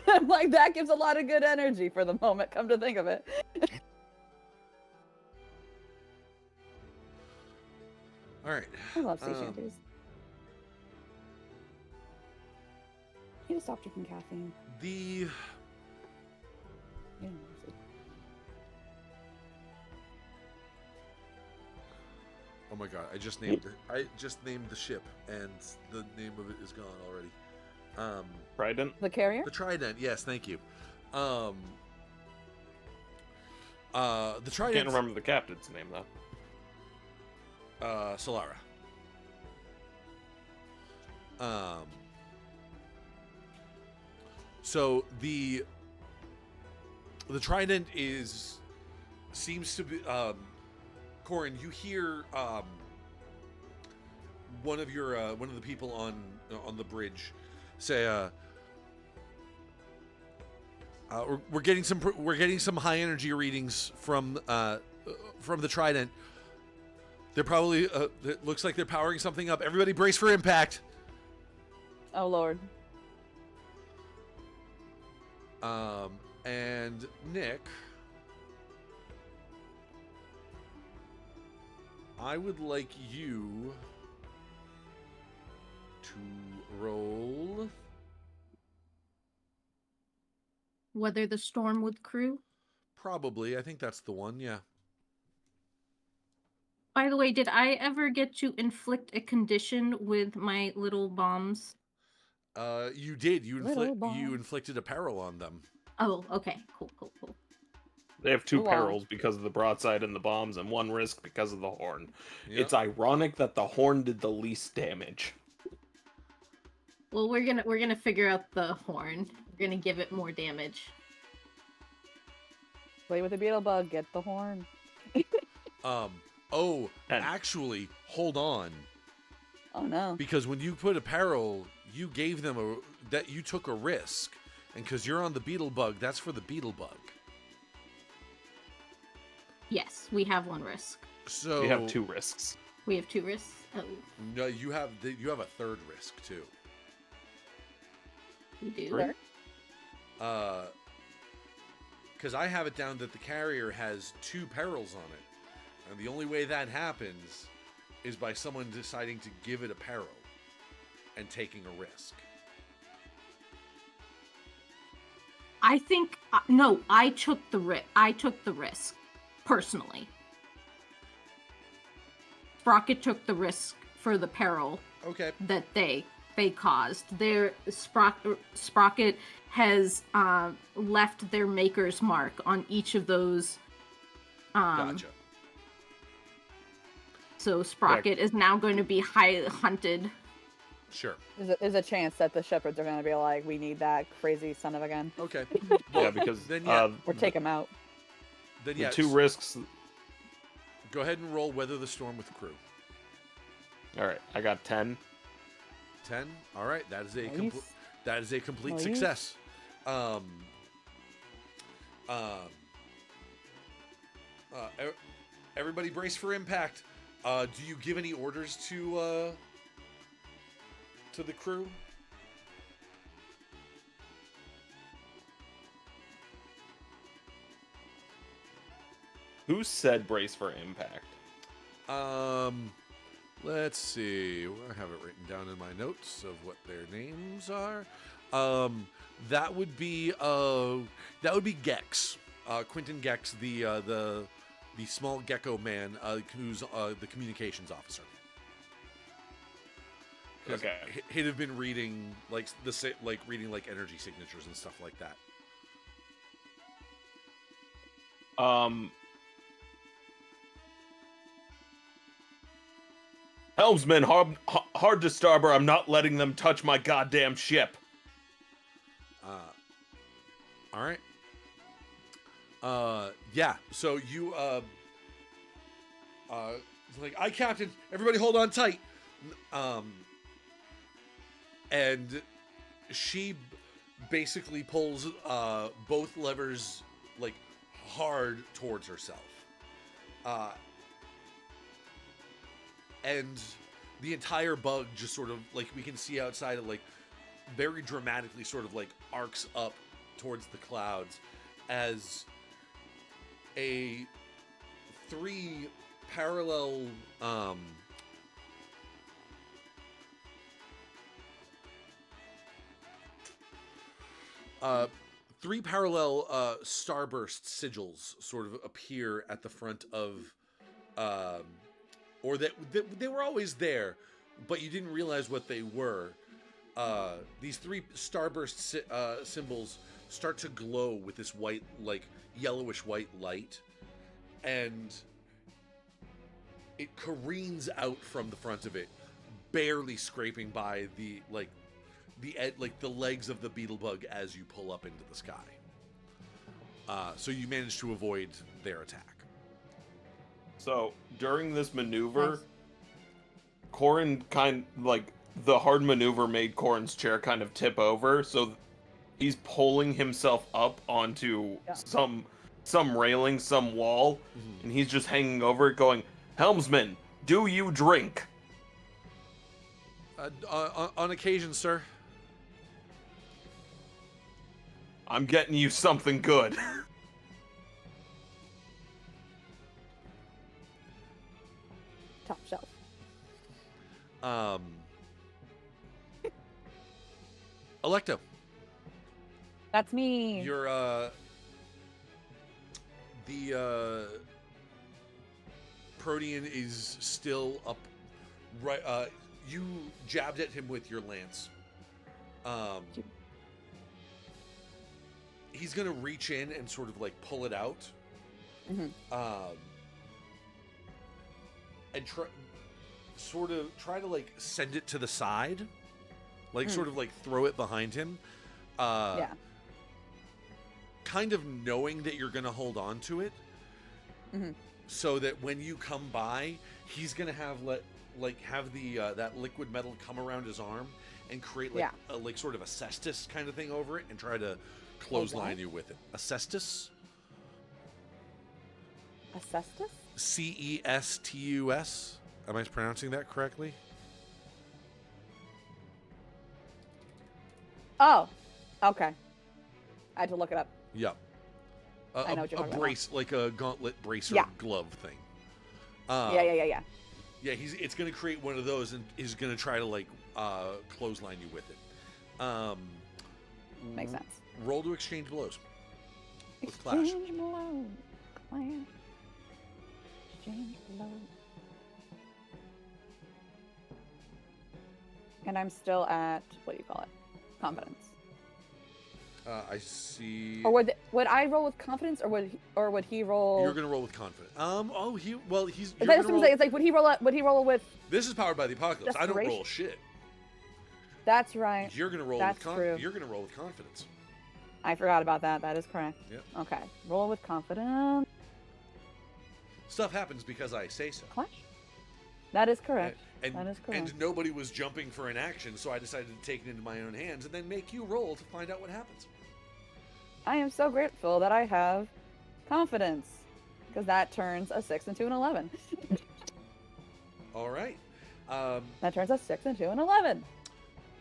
Speaker 2: I'm like, that gives a lot of good energy for the moment, come to think of it.
Speaker 3: All right.
Speaker 2: I love sea shanties. You need to stop drinking caffeine.
Speaker 3: The
Speaker 2: Yeah,
Speaker 3: oh my god! I just named the ship, and the name of it is gone already.
Speaker 1: Trident?
Speaker 2: the carrier?
Speaker 3: The Trident. Yes, thank you. The Trident.
Speaker 1: Can't remember the captain's name though.
Speaker 3: Solara. So the Trident seems to be Cohran, you hear one of the people on the bridge say we're getting some high energy readings from the Trident. They're probably it looks like they're powering something up. Everybody brace for impact.
Speaker 2: Oh, Lord.
Speaker 3: And Nick, I would like you to roll
Speaker 4: Weather the storm with crew.
Speaker 3: probably. I think that's the one. Yeah.
Speaker 4: By the way, did I ever get to inflict a condition with my little bombs?
Speaker 3: You did. You
Speaker 2: Little bomb.
Speaker 3: inflicted a peril on them.
Speaker 4: Oh, okay. Cool.
Speaker 1: They have two
Speaker 2: Go on.
Speaker 1: perils because of the broadside and the bombs, and one risk because of the horn.
Speaker 3: Yep.
Speaker 1: It's ironic that the horn did the least damage.
Speaker 4: Well, we're gonna figure out the horn. We're gonna give it more damage.
Speaker 2: Play with the beetle bug, get the horn.
Speaker 3: Oh,
Speaker 1: And-
Speaker 3: actually, hold on.
Speaker 2: Oh, no.
Speaker 3: Because when you put a peril, you gave them you took a risk. And because you're on the beetle bug, that's for the beetle bug.
Speaker 4: Yes, we have one risk.
Speaker 3: So
Speaker 1: We have two risks.
Speaker 4: We have two risks. Oh,
Speaker 3: No, you have a third risk too.
Speaker 4: we do.
Speaker 1: Three?
Speaker 3: Because I have it down that the carrier has 2 perils on it. And the only way that happens is by someone deciding to give it a peril and taking a risk.
Speaker 4: I think no. I took the risk personally. Sprocket took the risk for the peril
Speaker 3: Okay.
Speaker 4: that they caused. Sprocket has left their maker's mark on each of those.
Speaker 3: Gotcha.
Speaker 4: So Sprocket is now going to be hunted.
Speaker 3: Sure.
Speaker 2: There's a chance that the shepherds are going to be like, we need that crazy son of a gun.
Speaker 3: Okay.
Speaker 1: Yeah, because
Speaker 3: then yeah.
Speaker 2: Or take him out.
Speaker 3: Then
Speaker 1: the
Speaker 3: yeah.
Speaker 1: 2 risks.
Speaker 3: Go ahead and roll Weather the Storm with the crew.
Speaker 1: All right, I got 10.
Speaker 3: 10. All right, that is a
Speaker 2: Nice.
Speaker 3: complete
Speaker 2: Nice.
Speaker 3: success. Everybody brace for impact. Do you give any orders to the crew?
Speaker 1: Who said brace for impact?
Speaker 3: Let's see. I have it written down in my notes of what their names are. That would be Gex. Quentin Gex, the small gecko man, who's the communications officer.
Speaker 1: Okay.
Speaker 3: He'd have been reading reading energy signatures and stuff like that.
Speaker 1: Helmsman, hard to starboard. I'm not letting them touch my goddamn ship.
Speaker 3: All right. Yeah. So you like, aye, Captain. Everybody, hold on tight. And she basically pulls both levers like hard towards herself. And the entire bug just sort of like, we can see outside it, like very dramatically sort of like arcs up towards the clouds as a 3 parallel starburst sigils sort of appear at the front of or that they were always there, but you didn't realize what they were. These 3 starburst symbols start to glow with this white, like yellowish white light, and it careens out from the front of it, barely scraping by the legs of the beetle bug as you pull up into the sky. So you manage to avoid their attack.
Speaker 1: So during this maneuver,
Speaker 2: Nice.
Speaker 1: Cohran the hard maneuver made Cohran's chair kind of tip over, so he's pulling himself up onto some railing, some wall, and he's just hanging over it going, Helmsman, do you drink?
Speaker 3: On occasion, sir.
Speaker 1: I'm getting you something good.
Speaker 2: Top shelf.
Speaker 3: Electo,
Speaker 2: That's me.
Speaker 3: you're the Protean is still up. Right, you jabbed at him with your lance. He's gonna reach in and sort of like pull it out. And try to like send it to the side, like sort of like throw it behind him.
Speaker 2: Yeah.
Speaker 3: Kind of knowing that you're gonna hold on to it, so that when you come by, he's gonna have that liquid metal come around his arm and create a sort of a cestus kind of thing over it and try to clothesline you with it. A cestus?
Speaker 2: A cestus?
Speaker 3: Cestus. Am I pronouncing that correctly?
Speaker 2: Oh, okay. I had to look it up.
Speaker 3: Yep.
Speaker 2: I know what you're
Speaker 3: a
Speaker 2: talking
Speaker 3: brace, like a gauntlet bracer
Speaker 2: Yeah.
Speaker 3: glove thing.
Speaker 2: Yeah.
Speaker 3: Yeah, it's going to create one of those and is going to try to like clothesline you with it.
Speaker 2: Makes sense.
Speaker 3: Roll to exchange blows with Clash.
Speaker 2: Exchange blows. Clash. Exchange blows. And I'm still at, what do you call it? Confidence.
Speaker 3: I see.
Speaker 2: Or would I roll with confidence, or would he roll?
Speaker 3: You're gonna roll with confidence. He's.
Speaker 2: That's what I'm saying. It's like would he roll with?
Speaker 3: This is powered by the apocalypse. I don't roll
Speaker 2: Desperation?
Speaker 3: shit.
Speaker 2: That's right.
Speaker 3: You're gonna roll
Speaker 2: That's
Speaker 3: with
Speaker 2: true.
Speaker 3: You're gonna roll with confidence.
Speaker 2: I forgot about that. That is correct.
Speaker 3: Yep.
Speaker 2: Okay. Roll with confidence.
Speaker 3: Stuff happens because I say so.
Speaker 2: Clash. That is correct.
Speaker 3: And,
Speaker 2: that is correct.
Speaker 3: And nobody was jumping for an action, so I decided to take it into my own hands and then make you roll to find out what happens.
Speaker 2: I am so grateful that I have confidence, because that turns a 6 into an 11.
Speaker 3: All right.
Speaker 2: That turns a 6 into an 11.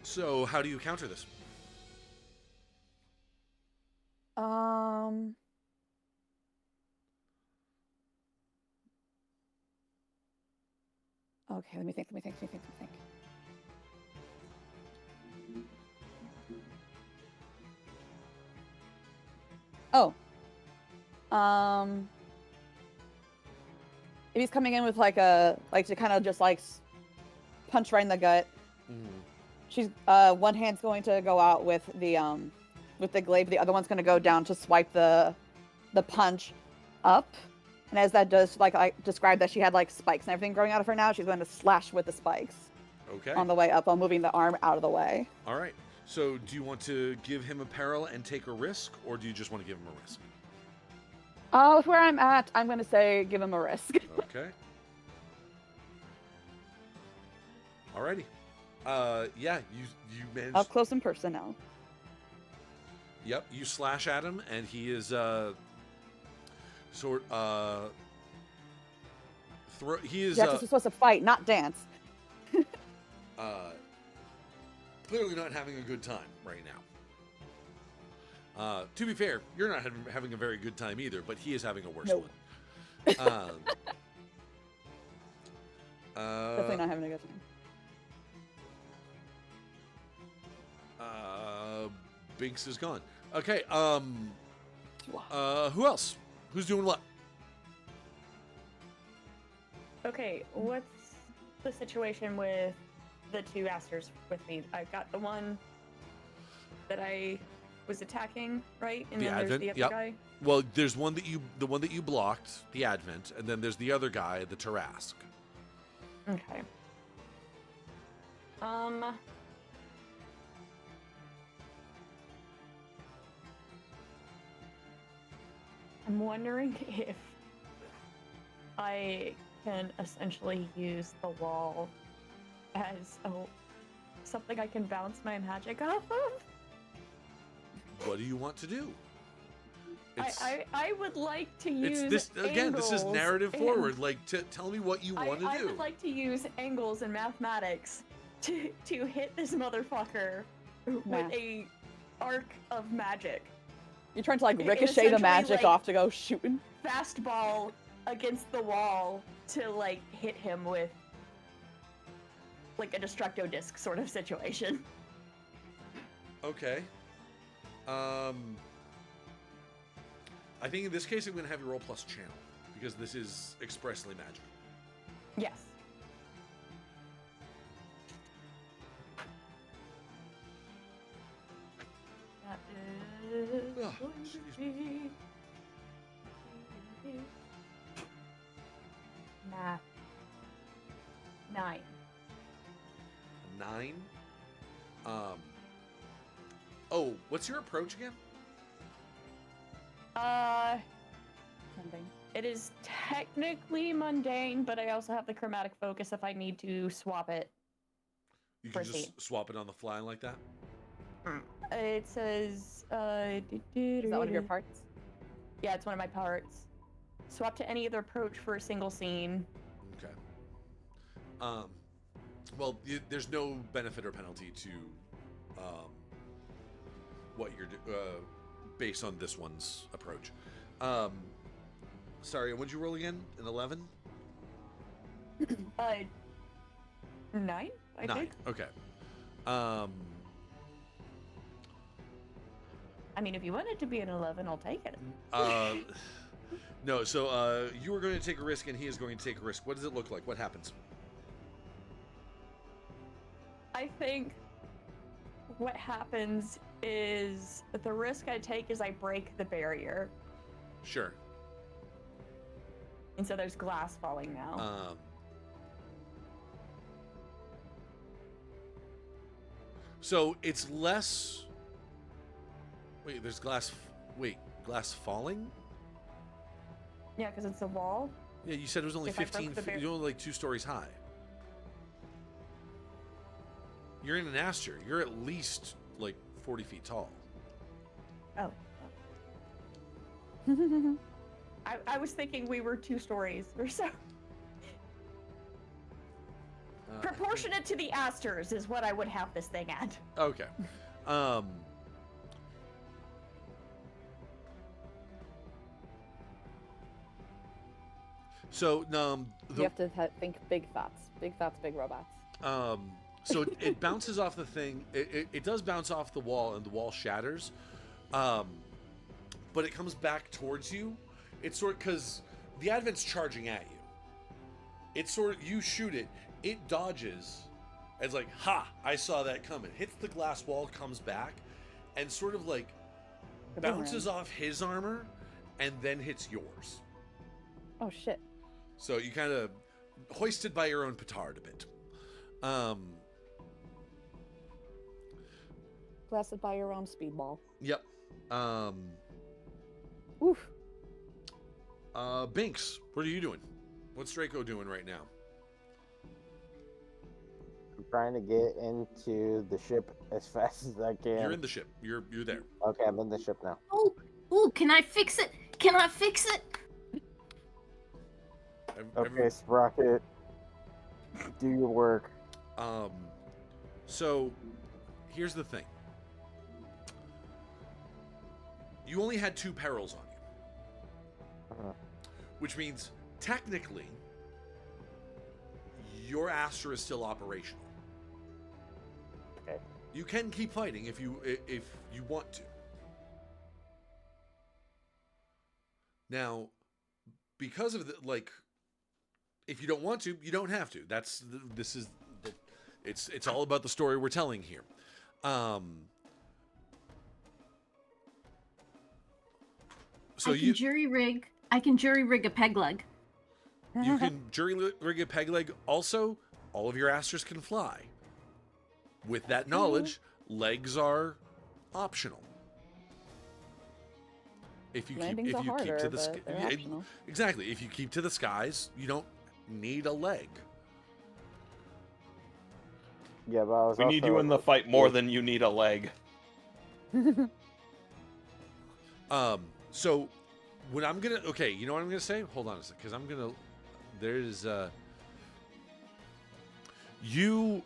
Speaker 3: So how do you counter this?
Speaker 2: Okay, let me think. Oh. If he's coming in with to kind of just punch right in the gut.
Speaker 3: Mm-hmm.
Speaker 2: She's one hand's going to go out with the glaive, the other one's going to go down to swipe the punch up. And as that does, I described that she had spikes and everything growing out of her now, she's going to slash with the spikes.
Speaker 3: Okay.
Speaker 2: On the way up while moving the arm out of the way.
Speaker 3: All right. So do you want to give him a peril and take a risk, or do you just want to give him a risk?
Speaker 2: With where I'm at, I'm going to say give him a risk.
Speaker 3: Okay. Alrighty. Yeah, you managed.
Speaker 2: Up close and personal.
Speaker 3: Yep, you slash at him, and he is he is
Speaker 2: Yeah, because we're supposed to fight, not dance.
Speaker 3: clearly not having a good time right now. To be fair, you're not having a very good time either, but he is having a worse
Speaker 2: Nope.
Speaker 3: one.
Speaker 2: Definitely not having a good time.
Speaker 3: Binks is gone. Okay, who else? Who's doing what?
Speaker 5: Okay, what's the situation with the two Asters with me? I've got the one that I was attacking, right? And
Speaker 3: The
Speaker 5: then
Speaker 3: Advent,
Speaker 5: there's the other
Speaker 3: yep.
Speaker 5: guy.
Speaker 3: Well, there's the one that you blocked, the Advent, and then there's the other guy, the Tarask.
Speaker 5: Okay. I'm wondering if I can essentially use the wall as something I can bounce my magic off of.
Speaker 3: What do you want to do?
Speaker 5: I would like to use
Speaker 3: This is narrative
Speaker 5: and-
Speaker 3: forward. Tell me what you want to
Speaker 5: I
Speaker 3: do.
Speaker 5: would like to use angles and mathematics to hit this motherfucker with
Speaker 2: Math.
Speaker 5: a arc of magic.
Speaker 2: You're trying to ricochet the
Speaker 5: essentially,
Speaker 2: magic off to go shooting.
Speaker 5: Fastball against the wall to hit him with a destructo disc sort of situation.
Speaker 3: Okay. I think in this case I'm going to have you roll plus channel, because this is expressly magic.
Speaker 5: Yes. That is
Speaker 3: Ugh,
Speaker 5: going
Speaker 3: excuse
Speaker 5: to be math 9.
Speaker 3: 9. Oh, what's your approach again?
Speaker 2: Something.
Speaker 5: It is technically mundane, but I also have the chromatic focus if I need to swap it.
Speaker 3: You can
Speaker 5: Proceed.
Speaker 3: just swap it on the fly like that?
Speaker 5: It says,
Speaker 2: Is that one of your parts?
Speaker 5: Yeah, it's one of my parts. Swap to any other approach for a single scene.
Speaker 3: Okay. Well, there's no benefit or penalty to what you're based on this one's approach. Sorry, what'd you roll again? An 11?
Speaker 5: 9, I
Speaker 3: 9.
Speaker 5: think.
Speaker 3: Okay.
Speaker 5: I mean, if you want it to be an 11, I'll take it.
Speaker 3: No, so you are going to take a risk, and he is going to take a risk. What does it look like? What happens?
Speaker 5: I think what happens is the risk I take is I break the barrier.
Speaker 3: Sure.
Speaker 5: And so there's glass falling now.
Speaker 3: So it's less. Wait, there's glass. Wait, glass falling?
Speaker 5: Yeah, because it's a wall.
Speaker 3: Yeah, you said it was only
Speaker 5: If I broke
Speaker 3: 15
Speaker 5: the
Speaker 3: feet. You're only like 2 stories high. You're in an Astir. You're at least like 40 feet tall.
Speaker 5: Oh. I was thinking we were 2 stories or so. Proportionate to the Asters is what I would have this thing at.
Speaker 3: Okay. So
Speaker 2: You have to think big thoughts. Big thoughts, big robots.
Speaker 3: So it bounces off the thing. It does bounce off the wall, and the wall shatters. But it comes back towards you. It's sort because the Advent's charging at you. It's sort of, you shoot it. It dodges. It's like, ha! I saw that coming. Hits the glass wall, comes back, and sort of like bounces off his armor, and then hits yours.
Speaker 2: Oh shit!
Speaker 3: So you kind of hoisted by your own petard a bit.
Speaker 2: Blasted by your own speedball.
Speaker 3: Yep.
Speaker 2: Oof.
Speaker 3: Binks, what are you doing? What's Draco doing right now?
Speaker 6: I'm trying to get into the ship as fast as I can.
Speaker 3: You're in the ship. You're there.
Speaker 6: Okay, I'm in the ship now.
Speaker 4: Oh, can I fix it? Can I fix it?
Speaker 6: Okay, Sprocket, do your work.
Speaker 3: So here's the thing. You only had 2 perils on you. Which means, technically, your Astir is still operational.
Speaker 6: Okay.
Speaker 3: You can keep fighting if you want to. Now, because of the, if you don't want to, you don't have to. It's all about the story we're telling here. So
Speaker 4: I can jury rig a peg leg.
Speaker 3: You can jury rig a peg leg. Also, all of your Astirs can fly. With that knowledge, legs are optional. If you keep to the exactly, if you keep to the skies, you don't need a leg.
Speaker 6: Yeah, but
Speaker 1: we need you in the fight more than you need a leg.
Speaker 3: So what I'm gonna you know what I'm gonna say? Hold on a second, because I'm gonna there's you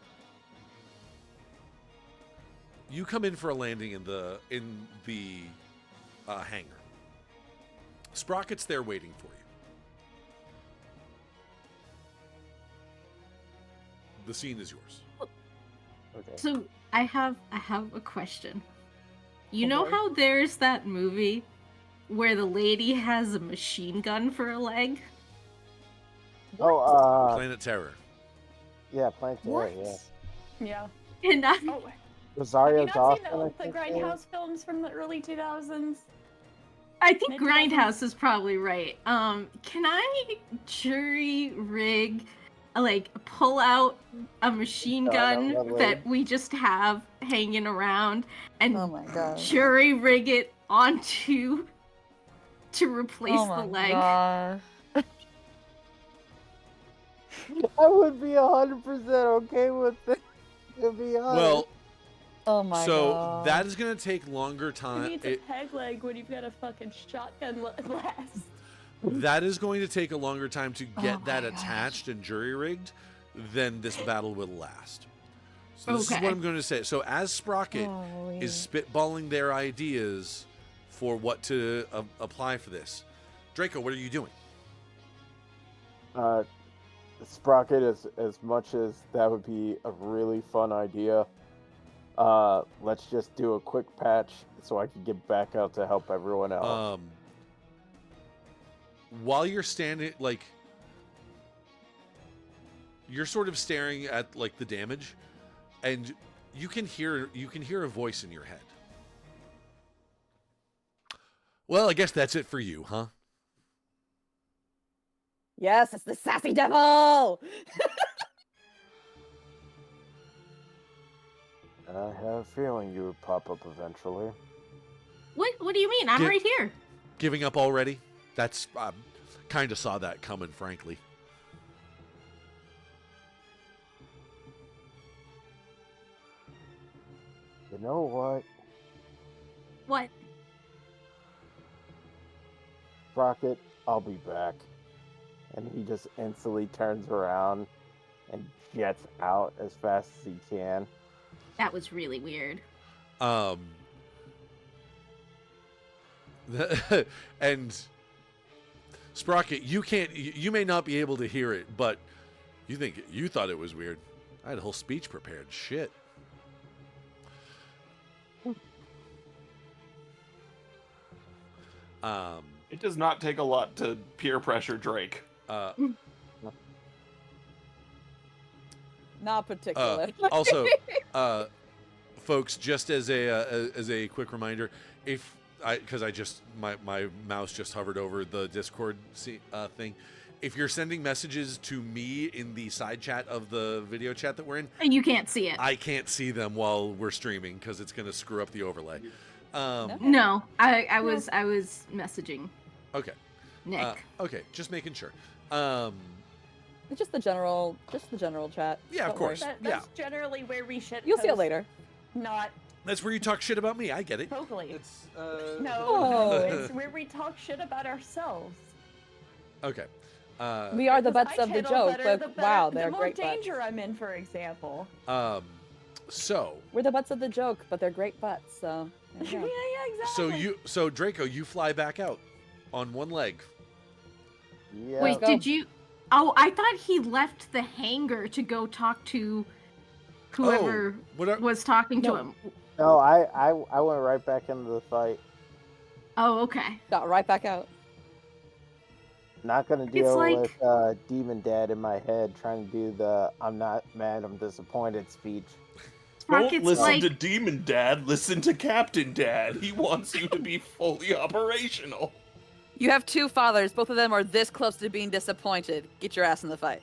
Speaker 3: come in for a landing in the hangar. Sprocket's there waiting for you. The scene is yours.
Speaker 6: Okay.
Speaker 4: So I have a question. You know how there's that movie where the lady has a machine gun for a leg?
Speaker 6: Oh,
Speaker 3: Planet Terror.
Speaker 6: Yeah, Planet Terror,
Speaker 5: What?
Speaker 6: yeah.
Speaker 5: Yeah.
Speaker 4: And I,
Speaker 5: Oh,
Speaker 6: Rosario
Speaker 5: have you not
Speaker 6: Dawson,
Speaker 5: seen
Speaker 6: I
Speaker 5: the
Speaker 6: think
Speaker 5: Grindhouse films from the early 2000s?
Speaker 4: I think
Speaker 5: Maybe
Speaker 4: Grindhouse is probably right. Can I jury rig, pull out a machine gun that we just have hanging around and
Speaker 2: Oh my god.
Speaker 4: jury rig it onto to replace
Speaker 2: Oh my
Speaker 4: the leg?
Speaker 2: god.
Speaker 6: I would be 100% okay with it, to be honest.
Speaker 3: Well,
Speaker 2: Oh my god.
Speaker 3: so that is going to take longer
Speaker 5: Who
Speaker 3: time.
Speaker 5: needs a peg leg when you've got a fucking shotgun blast?
Speaker 3: That is going to take a longer time to get
Speaker 2: Oh
Speaker 3: that
Speaker 2: my gosh.
Speaker 3: attached and jury rigged than this battle will last. So this is
Speaker 4: Okay.
Speaker 3: what I'm going to say. So as Sprocket
Speaker 2: Holy.
Speaker 3: is spitballing their ideas for what to apply for this. Draco, what are you doing?
Speaker 6: Sprocket, as much as that would be a really fun idea, let's just do a quick patch so I can get back out to help everyone else.
Speaker 3: While you're standing, like, you're sort of staring at like the damage, and you can hear a voice in your head. Well, I guess that's it for you, huh?
Speaker 2: Yes, it's the sassy devil!
Speaker 6: I have a feeling you would pop up eventually.
Speaker 4: What do you mean? I'm right here.
Speaker 3: Giving up already? That's kind of saw that coming, frankly.
Speaker 6: You know what?
Speaker 4: What?
Speaker 6: Sprocket, I'll be back. And he just instantly turns around and jets out as fast as he can.
Speaker 4: That was really weird.
Speaker 3: And Sprocket, you may not be able to hear it, but you thought it was weird. I had a whole speech prepared. Shit.
Speaker 1: It does not take a lot to peer pressure Drake.
Speaker 2: Not particularly.
Speaker 3: Also, folks, just as a quick reminder, because my mouse just hovered over the Discord thing. If you're sending messages to me in the side chat of the video chat that we're in,
Speaker 4: You can't see it.
Speaker 3: I can't see them while we're streaming because it's going to screw up the overlay.
Speaker 4: No, I was messaging
Speaker 3: Okay.
Speaker 4: Nick.
Speaker 3: Okay, just making sure.
Speaker 2: It's just the general chat.
Speaker 3: Yeah, of
Speaker 2: Don't
Speaker 3: course.
Speaker 2: worry.
Speaker 5: That's generally where we shit.
Speaker 2: You'll see it
Speaker 5: post,
Speaker 2: later.
Speaker 5: Not
Speaker 3: That's where you talk shit about me. I get it.
Speaker 5: totally.
Speaker 1: It's
Speaker 5: No, it's where we talk shit about ourselves.
Speaker 3: Okay.
Speaker 2: We are the
Speaker 5: Because
Speaker 2: butts
Speaker 5: I
Speaker 2: of the
Speaker 5: channel
Speaker 2: joke,
Speaker 5: better,
Speaker 2: but
Speaker 5: the
Speaker 2: wow,
Speaker 5: better,
Speaker 2: they're
Speaker 5: the more
Speaker 2: great butts.
Speaker 5: danger I'm in, for example.
Speaker 3: So
Speaker 2: We're the butts of the joke, but they're great butts, so there you
Speaker 5: Yeah,
Speaker 2: go.
Speaker 5: exactly.
Speaker 3: so Draco, you fly back out on one leg.
Speaker 6: Yeah.
Speaker 4: Wait,
Speaker 2: go.
Speaker 4: did you? Oh, I thought he left the hangar to go talk to whoever was talking to him.
Speaker 6: No, I went right back into the fight.
Speaker 4: Oh, okay.
Speaker 2: Got right back out.
Speaker 6: Not gonna
Speaker 4: It's
Speaker 6: deal
Speaker 4: like-
Speaker 6: with Demon Dad in my head trying to do the "I'm not mad, I'm disappointed" speech.
Speaker 1: Don't
Speaker 4: Sprocket's
Speaker 1: listen
Speaker 4: like,
Speaker 1: to Demon Dad, listen to Captain Dad. He wants you to be fully operational.
Speaker 2: You have two fathers. Both of them are this close to being disappointed. Get your ass in the fight.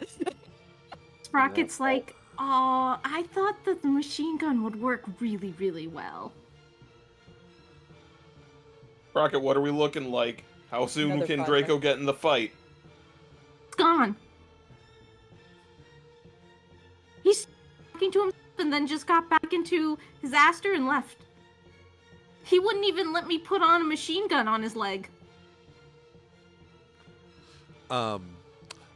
Speaker 4: Sprocket's like, oh, I thought that the machine gun would work really, really well.
Speaker 1: Rocket, what are we looking like? How soon
Speaker 2: Another
Speaker 1: can
Speaker 2: fight,
Speaker 1: Draco
Speaker 2: right?
Speaker 1: get in the fight?
Speaker 4: It's gone. He's talking to himself and then just got back into his Astir and left. He wouldn't even let me put on a machine gun on his leg.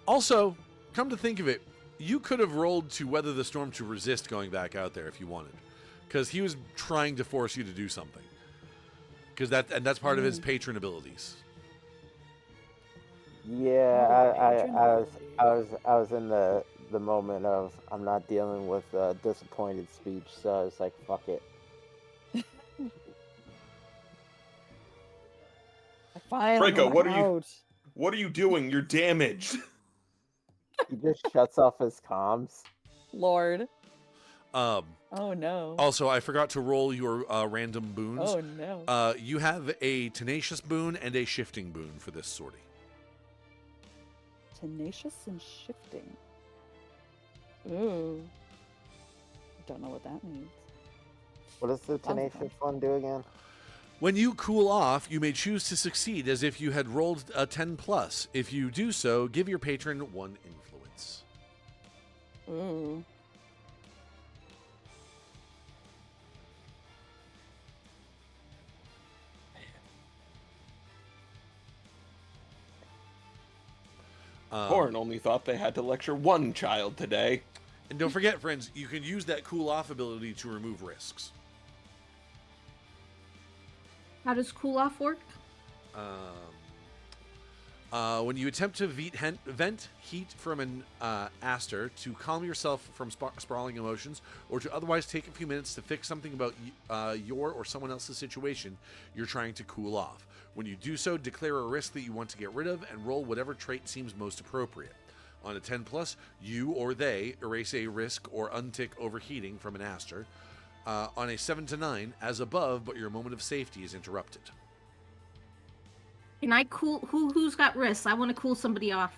Speaker 3: Also, come to think of it, you could have rolled to weather the storm to resist going back out there if you wanted, because he was trying to force you to do something. Because that's part of his patron abilities.
Speaker 6: Yeah, I was in the moment of I'm not dealing with disappointed speech, so I was like, fuck it.
Speaker 2: Finally,
Speaker 1: Draco, what
Speaker 2: I'm
Speaker 1: are you-
Speaker 2: out.
Speaker 1: What are you doing? You're damaged.
Speaker 6: He just shuts off his comms.
Speaker 2: Lord.
Speaker 3: Um,
Speaker 2: Oh no.
Speaker 3: also, I forgot to roll your random boons.
Speaker 2: Oh no.
Speaker 3: You have a tenacious boon and a shifting boon for this sortie.
Speaker 2: Tenacious and shifting. Ooh. Don't know what that means.
Speaker 6: What does the
Speaker 2: Sounds fun.
Speaker 6: tenacious one do again?
Speaker 3: When you cool off, you may choose to succeed as if you had rolled a 10+. If you do so, give your patron 1 influence.
Speaker 2: Ooh.
Speaker 1: Cohran only thought they had to lecture one child today.
Speaker 3: And don't forget, friends, you can use that cool off ability to remove risks.
Speaker 4: How does cool off work?
Speaker 3: When you attempt to vent heat from an Astir to calm yourself from sprawling emotions, or to otherwise take a few minutes to fix something about your or someone else's situation you're trying to cool off. When you do so, declare a risk that you want to get rid of and roll whatever trait seems most appropriate. On a 10+, you or they erase a risk or untick overheating from an Astir. On a 7 to 9, as above, but your moment of safety is interrupted.
Speaker 4: Can I cool? Who's got risks? I want to cool somebody off.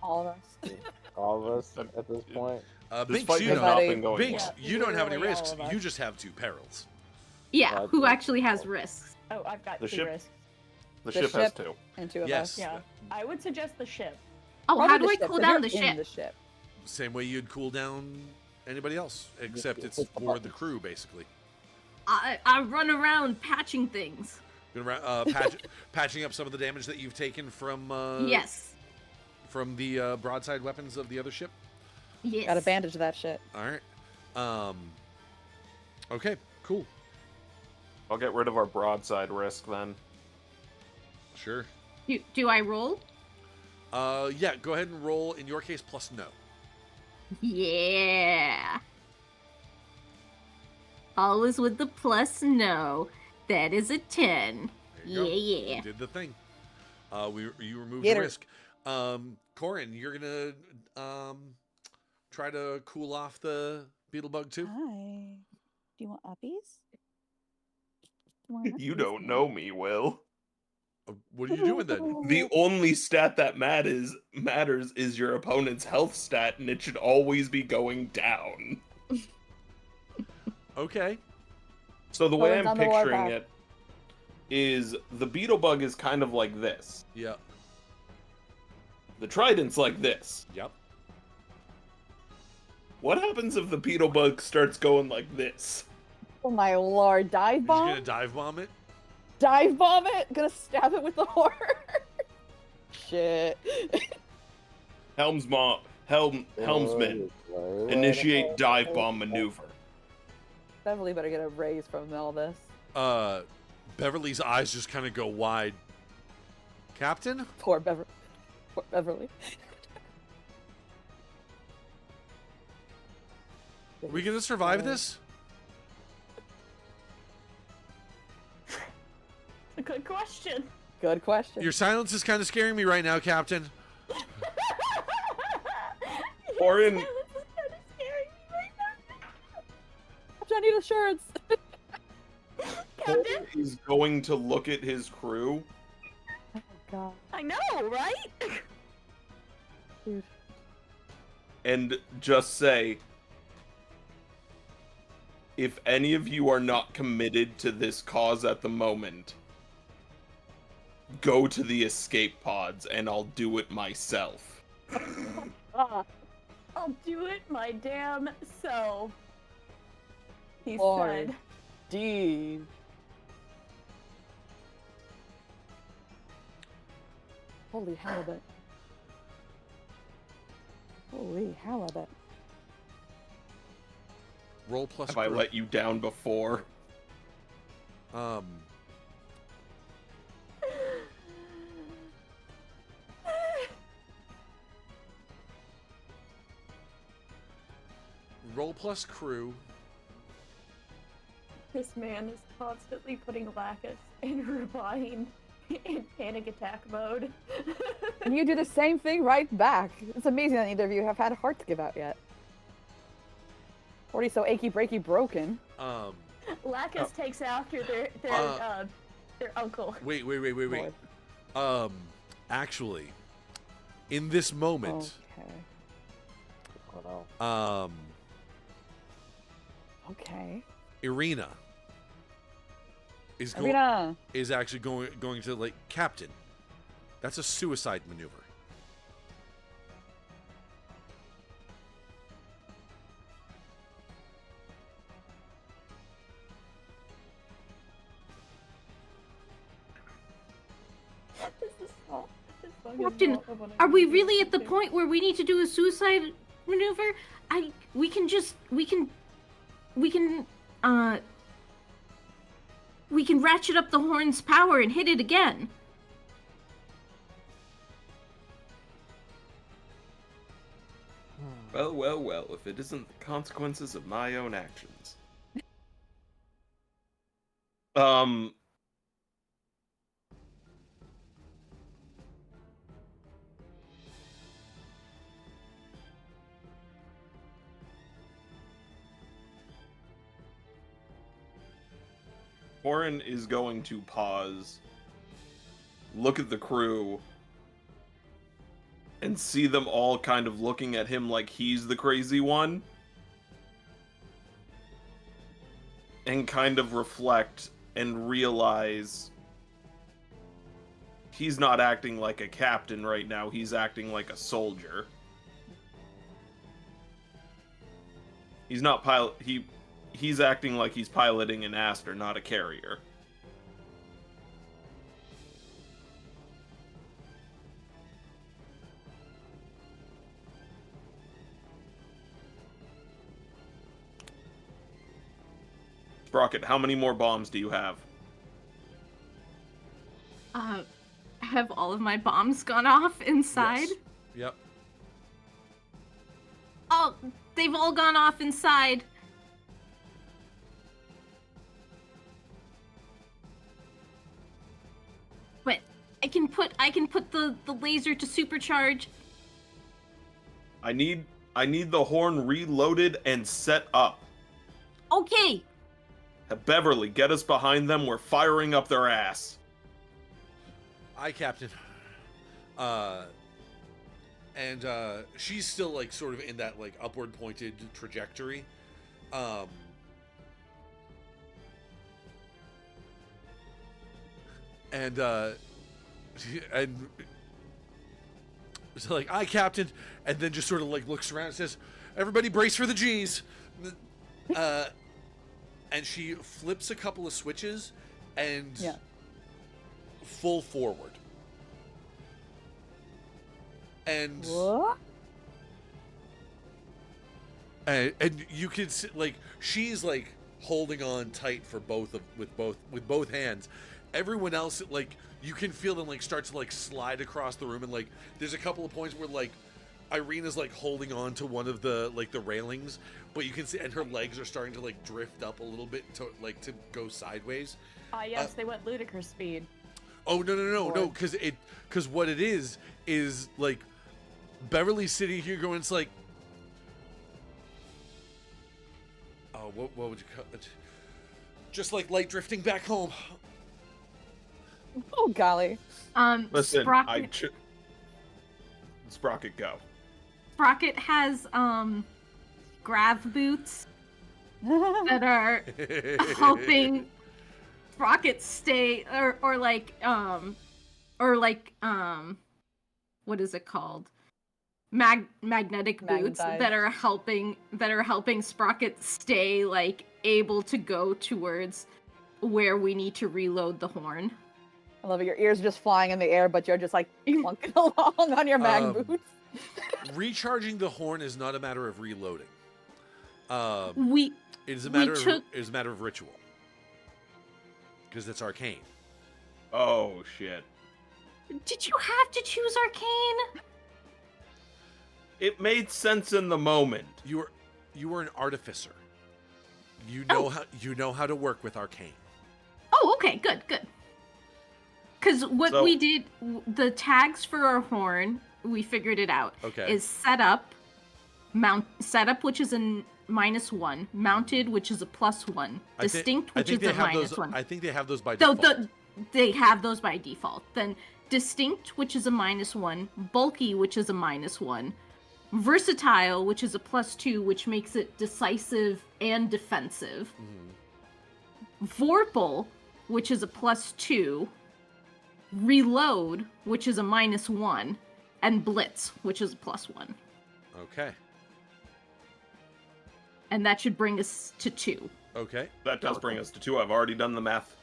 Speaker 2: All of us.
Speaker 6: All of us at this point.
Speaker 1: This
Speaker 3: Binks,
Speaker 1: fight
Speaker 3: you
Speaker 1: has
Speaker 3: don't.
Speaker 1: not
Speaker 2: Everybody-
Speaker 1: been going
Speaker 3: Binks,
Speaker 1: well.
Speaker 3: you don't have any
Speaker 2: Literally all
Speaker 3: risks.
Speaker 2: of us.
Speaker 3: You just have 2 perils.
Speaker 4: Yeah, who actually has risks?
Speaker 5: Oh, I've got
Speaker 1: The
Speaker 5: 2
Speaker 1: ship-
Speaker 5: risks.
Speaker 1: The
Speaker 2: The
Speaker 1: ship has
Speaker 2: ship-
Speaker 1: 2.
Speaker 2: And 2 of
Speaker 3: Yes.
Speaker 2: us.
Speaker 5: Yeah, I would suggest the ship.
Speaker 4: Oh,
Speaker 2: Probably
Speaker 4: how
Speaker 2: the
Speaker 4: do I
Speaker 2: ship,
Speaker 4: cool
Speaker 2: 'cause
Speaker 4: down
Speaker 2: you're
Speaker 4: the
Speaker 2: in
Speaker 4: ship?
Speaker 2: the ship.
Speaker 3: Same way you'd cool down anybody else, except it's for the crew, basically.
Speaker 4: I run around patching things.
Speaker 3: Patching up some of the damage that you've taken from
Speaker 4: Yes.
Speaker 3: from the broadside weapons of the other ship.
Speaker 4: Yes.
Speaker 2: Got a bandage that shit.
Speaker 3: All right. Okay. Cool.
Speaker 1: I'll get rid of our broadside risk then.
Speaker 3: Sure.
Speaker 4: Do I roll?
Speaker 3: Yeah. Go ahead and roll. In your case, plus no.
Speaker 4: Yeah. Always with the plus no. That is a 10.
Speaker 3: There you go.
Speaker 4: Yeah.
Speaker 3: You did the thing. You removed
Speaker 2: Get
Speaker 3: the
Speaker 2: her.
Speaker 3: risk. Corin, you're gonna try to cool off the beetle bug too.
Speaker 2: Hi. Do you want uppies?
Speaker 1: You don't know me, Will.
Speaker 3: What are you doing then?
Speaker 1: The only stat that matters is your opponent's health stat, and it should always be going down.
Speaker 3: Okay.
Speaker 1: So the way
Speaker 2: Colin's
Speaker 1: I'm
Speaker 2: on the
Speaker 1: picturing
Speaker 2: warpath.
Speaker 1: it is the beetle bug is kind of like this.
Speaker 3: Yep.
Speaker 1: The trident's like this.
Speaker 3: Yep.
Speaker 1: What happens if the beetle bug starts going like this?
Speaker 2: Oh my lord. Dive
Speaker 3: You're just
Speaker 2: bomb?
Speaker 3: gonna dive bomb it.
Speaker 2: Dive bomb it? Gonna stab it with the horn? Shit.
Speaker 1: Helmsman, initiate dive bomb maneuver.
Speaker 2: Beverly better get a raise from all this.
Speaker 3: Beverly's eyes just kind of go wide. Captain?
Speaker 2: Poor Beverly. Poor Beverly.
Speaker 3: Are we gonna survive this?
Speaker 5: A good question.
Speaker 2: Good question.
Speaker 3: Your silence is kind of scaring me right now, Captain.
Speaker 1: Corin,
Speaker 5: This is kind of scaring me right now.
Speaker 2: I need assurance.
Speaker 1: Corin
Speaker 5: Captain?
Speaker 1: is going to look at his crew
Speaker 2: Oh god.
Speaker 5: I know, right?
Speaker 2: Dude.
Speaker 1: and just say, if any of you are not committed to this cause at the moment, go to the escape pods and I'll do it myself.
Speaker 2: Ah,
Speaker 5: I'll do it my damn self. He
Speaker 2: Lord.
Speaker 5: said.
Speaker 2: Dean. Holy halibut. Holy halibut.
Speaker 3: Roll plus.
Speaker 1: Have I
Speaker 3: crew.
Speaker 1: let you down before?
Speaker 3: Roll plus crew.
Speaker 5: This man is constantly putting Lacus and Rabine in panic attack mode.
Speaker 2: And you do the same thing right back. It's amazing that neither of you have had a heart to give out yet. Already so achy breaky broken.
Speaker 5: Lacus takes after their uncle.
Speaker 3: Wait.
Speaker 2: Boy.
Speaker 3: Actually, in this moment,
Speaker 6: Oh no.
Speaker 2: Okay.
Speaker 3: Irina is
Speaker 2: Arena.
Speaker 3: is actually going to like Captain. That's a suicide maneuver.
Speaker 4: Captain, are we really at the point where we need to do a suicide maneuver? we can ratchet up the horn's power and hit it again.
Speaker 1: Well, well, well, if it isn't the consequences of my own actions. Cohran is going to pause, look at the crew, and see them all kind of looking at him like he's the crazy one. And kind of reflect and realize he's not acting like a captain right now, he's acting like a soldier. He's not he's acting like he's piloting an Astir, not a carrier. Sprocket, how many more bombs do you have?
Speaker 4: Have all of my bombs gone off inside?
Speaker 3: Yes. Yep.
Speaker 4: Oh, they've all gone off inside. But I can put the laser to supercharge.
Speaker 1: I need the horn reloaded and set up.
Speaker 4: Okay.
Speaker 1: Beverly, get us behind them. We're firing up their ass.
Speaker 3: Aye, Captain. And she's still like sort of in that like upward pointed trajectory. And so like, aye, Captain, and then just sort of like looks around and says, "Everybody brace for the G's." And she flips a couple of switches and full forward. And
Speaker 2: What?
Speaker 3: and you can see, like, she's like holding on tight for with both hands. Everyone else, like, you can feel them like start to like slide across the room, and like there's a couple of points where like Irina's like holding on to one of the like the railings, but you can see, and her legs are starting to like drift up a little bit to go sideways.
Speaker 5: Yes, they went ludicrous speed.
Speaker 3: Oh no, because what it is like Beverly's sitting here going, it's like, oh, what would you call it? Just like light drifting back home.
Speaker 2: Oh golly.
Speaker 1: Listen,
Speaker 4: Sprocket.
Speaker 1: Sprocket, go.
Speaker 4: Sprocket has grav boots that are helping Sprocket stay, or what is it called? Magnetic boots
Speaker 2: Magnetized.
Speaker 4: that are helping Sprocket stay like able to go towards where we need to reload the horn.
Speaker 2: I love it. Your ears are just flying in the air, but you're just like clunking along on your mag boots.
Speaker 3: Recharging the horn is not a matter of reloading.
Speaker 4: We
Speaker 3: It is a matter of ritual. Because it's arcane.
Speaker 1: Oh, shit.
Speaker 4: Did you have to choose arcane?
Speaker 1: It made sense in the moment.
Speaker 3: You were an artificer. You know how to work with arcane.
Speaker 4: Oh, okay, good. Because what we did, the tags for our horn, we figured it out.
Speaker 3: Okay.
Speaker 4: Is setup, which is a -1, mounted, which is a +1, distinct, which is a -1.
Speaker 3: I think they have those by default.
Speaker 4: They have those by default. Then distinct, which is a -1, bulky, which is a -1, versatile, which is a +2, which makes it decisive and defensive. Vorpal, which is a +2, reload, which is a -1, and blitz, which is a +1.
Speaker 3: Okay.
Speaker 4: And that should bring us to 2.
Speaker 3: Okay.
Speaker 1: That does bring us to 2. I've already done the math.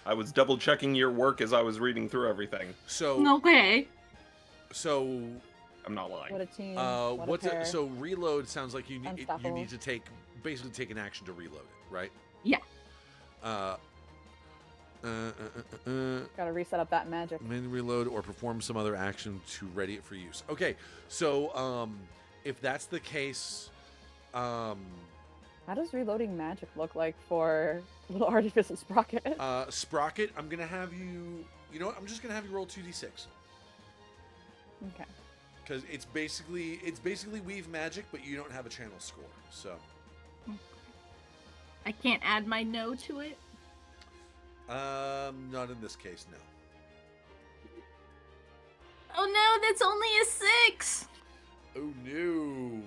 Speaker 1: I was double checking your work as I was reading through everything.
Speaker 3: So
Speaker 4: Okay.
Speaker 1: I'm not lying.
Speaker 2: What a team. What a pair.
Speaker 3: So reload sounds like you need
Speaker 2: Unstoppable.
Speaker 3: to take an action to reload it, right?
Speaker 4: Yeah.
Speaker 2: Gotta reset up that magic.
Speaker 3: Manually reload or perform some other action to ready it for use. Okay, so if that's the case,
Speaker 2: How does reloading magic look like for little artificial Sprocket?
Speaker 3: Sprocket, I'm gonna have you. You know what? I'm just gonna have you roll 2d6
Speaker 2: Okay.
Speaker 3: because it's basically weave magic, but you don't have a channel score. So
Speaker 4: I can't add my no to it.
Speaker 3: not in this case, no.
Speaker 4: Oh no, that's only a 6.
Speaker 3: Oh no.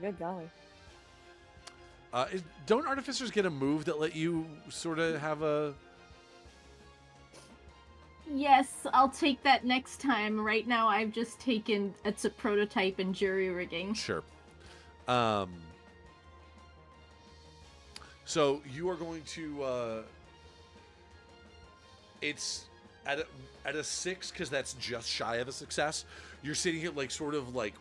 Speaker 2: Good golly.
Speaker 3: Don't artificers get a move that let you sort of have a?
Speaker 4: Yes, I'll take that next time. Right now, I've just taken it's a prototype and jury rigging.
Speaker 3: Sure. So you are going to. It's at a 6 because that's just shy of a success. You're sitting here like sort of like.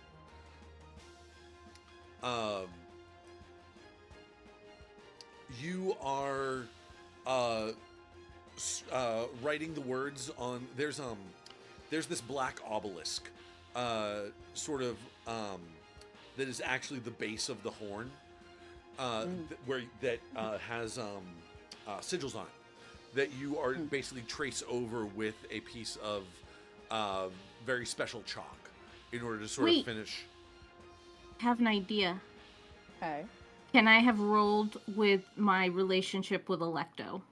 Speaker 3: You are writing the words on there's this black obelisk sort of that is actually the base of the horn where that has sigils on it that you are basically trace over with a piece of very special chalk in order to sort of finish.
Speaker 4: I have an idea.
Speaker 2: Okay.
Speaker 4: Can I have rolled with my relationship with Electo?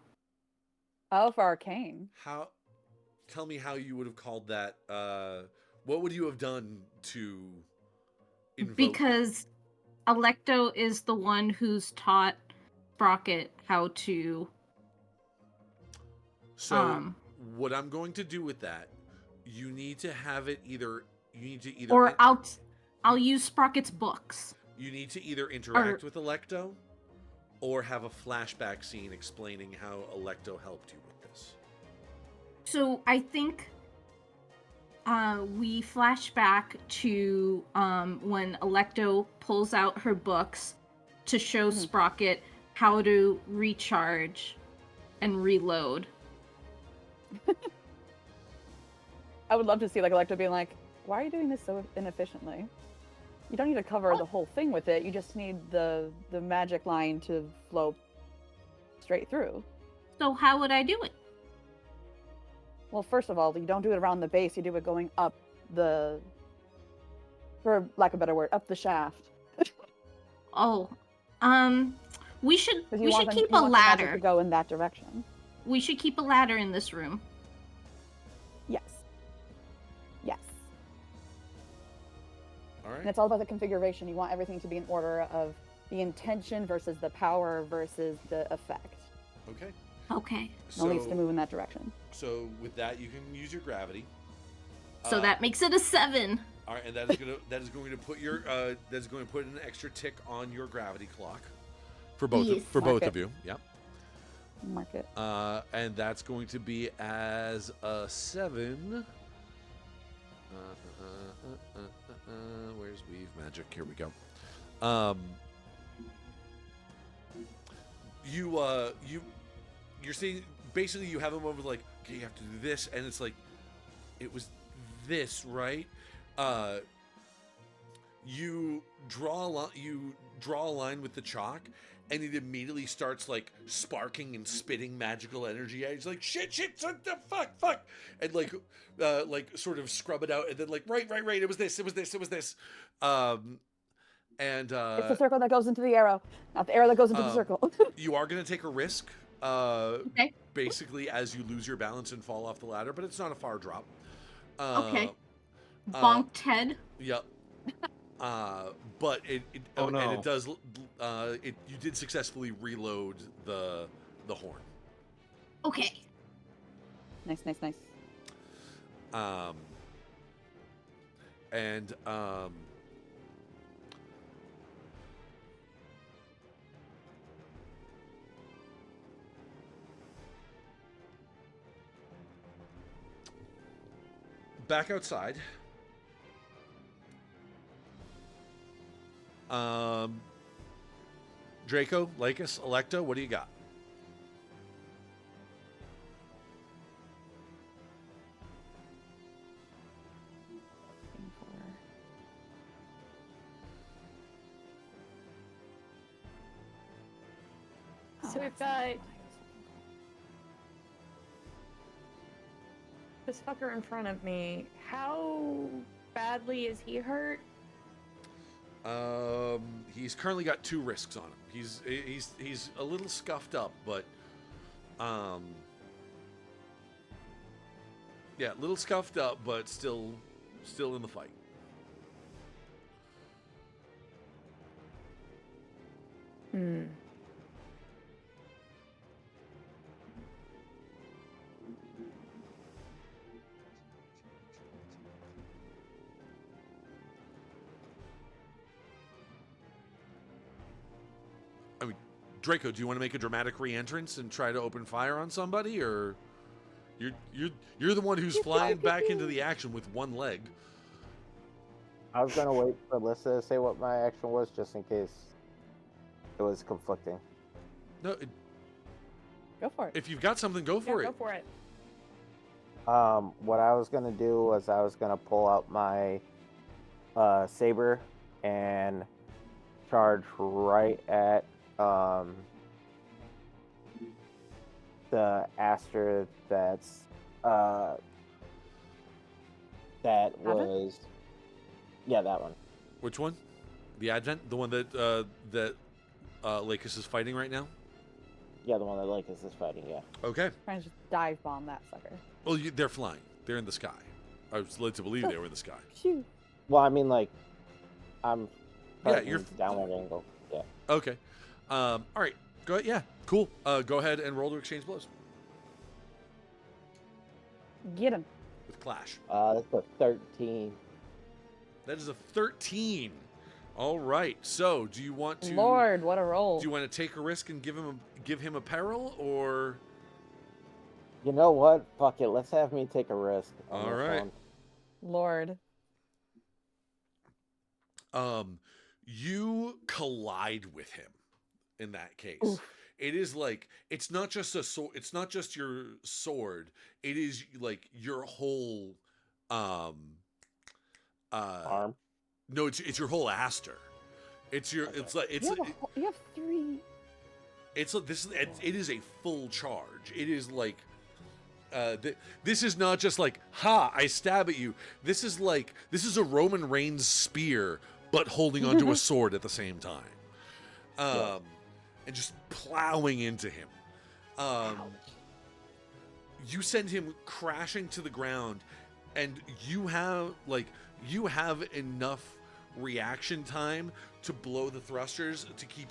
Speaker 2: Oh, for arcane.
Speaker 3: How? Tell me how you would have called that. What would you have done to invoke?
Speaker 4: Because Electo is the one who's taught Sprocket how to.
Speaker 3: So what I'm going to do with that, you need to have it either. You need to either.
Speaker 4: Or I'll use Sprocket's books.
Speaker 3: You need to either interact with Electo, or have a flashback scene explaining how Electo helped you with this.
Speaker 4: So I think we flash back to when Electo pulls out her books to show Sprocket how to recharge and reload.
Speaker 2: I would love to see like Electro being like, "Why are you doing this so inefficiently? You don't need to cover the whole thing with it. You just need the magic line to flow straight through."
Speaker 4: So how would I do it?
Speaker 2: Well, first of all, you don't do it around the base. You do it going up the, for lack of a better word, up the shaft.
Speaker 4: We should keep a
Speaker 2: you want the magic
Speaker 4: ladder.
Speaker 2: to go in that direction.
Speaker 4: We should keep a ladder in this room.
Speaker 2: Yes. Yes.
Speaker 3: All right.
Speaker 2: And it's all about the configuration. You want everything to be in order of the intention versus the power versus the effect.
Speaker 3: Okay.
Speaker 4: Okay.
Speaker 2: It all needs to move in that direction.
Speaker 3: So with that, you can use your gravity.
Speaker 4: So that makes it a 7.
Speaker 3: All right, and that is going to put your that's going to put an extra tick on your gravity clock for both
Speaker 4: Yes.
Speaker 3: both of you. Yep.
Speaker 2: Mark it.
Speaker 3: And that's going to be as a 7. Where's weave magic? Here we go. You're seeing basically you have them over like, okay, you have to do this, and it's like it was this, right? You draw a line with the chalk, and it immediately starts like sparking and spitting magical energy at you. It's like shit, what the fuck, and like sort of scrub it out, and then like right. It was this. And
Speaker 2: It's the circle that goes into the arrow, not the arrow that goes into the circle.
Speaker 3: you are going to take a risk,
Speaker 4: Okay.
Speaker 3: basically as you lose your balance and fall off the ladder, but it's not a far drop.
Speaker 4: Okay. Bonked head.
Speaker 3: Yep. But it
Speaker 1: Oh, no.
Speaker 3: and it does. You did successfully reload the horn.
Speaker 4: Okay.
Speaker 2: Nice.
Speaker 3: And back outside. Draco, Lycus, Electo, what do you got?
Speaker 5: So we've got this fucker in front of me. How badly is he hurt?
Speaker 3: He's currently got 2 risks on him. He's a little scuffed up, but yeah, a little scuffed up, but still in the fight.
Speaker 5: Hmm.
Speaker 3: I mean, Draco, do you want to make a dramatic re-entrance and try to open fire on somebody, or you're the one who's flying back into the action with 1 leg?
Speaker 6: I was gonna wait for Alyssa to say what my action was, just in case it was conflicting.
Speaker 3: No,
Speaker 2: Go for it.
Speaker 3: if you've got something, go for
Speaker 5: Go
Speaker 3: it.
Speaker 5: for it.
Speaker 6: What I was gonna do was I was gonna pull out my saber and charge right at the Astir that's that was that one.
Speaker 3: Which one? The Advent, the one that Lycus is fighting right now.
Speaker 6: Yeah, the one that Lycus is fighting. Yeah.
Speaker 3: Okay.
Speaker 2: Trying to just dive bomb that sucker.
Speaker 3: Well, they're flying. They're in the sky. I was led to believe they were in the sky.
Speaker 2: Shoot.
Speaker 6: Well, I mean, like, I'm
Speaker 3: Yeah, you're
Speaker 6: downward angle. Yeah.
Speaker 3: Okay. All right. Go ahead. Yeah. Cool. Go ahead and roll to exchange blows
Speaker 2: Get him.
Speaker 3: with Clash.
Speaker 6: That's a 13.
Speaker 3: That is a 13. All right. So, do you want to?
Speaker 2: Lord, what a roll.
Speaker 3: Do you want to take a risk and give him a peril, or?
Speaker 6: You know what? Fuck it. Let's have me take a risk. On
Speaker 3: All
Speaker 6: this
Speaker 3: right.
Speaker 6: one.
Speaker 2: Lord.
Speaker 3: You collide with him in that case.
Speaker 2: Oof.
Speaker 3: It is like, it's not just a sword, it's not just your sword, it is like your whole
Speaker 6: Arm.
Speaker 3: no, it's your whole Astir. It's your
Speaker 6: Okay.
Speaker 3: it's like it's
Speaker 2: You have 3.
Speaker 3: it's this it is a full charge. It is like this is not just like, ha, I stab at you. This is a Roman Reigns spear, but holding onto a sword at the same time. And just plowing into him. You send him crashing to the ground, and you have enough reaction time to blow the thrusters to keep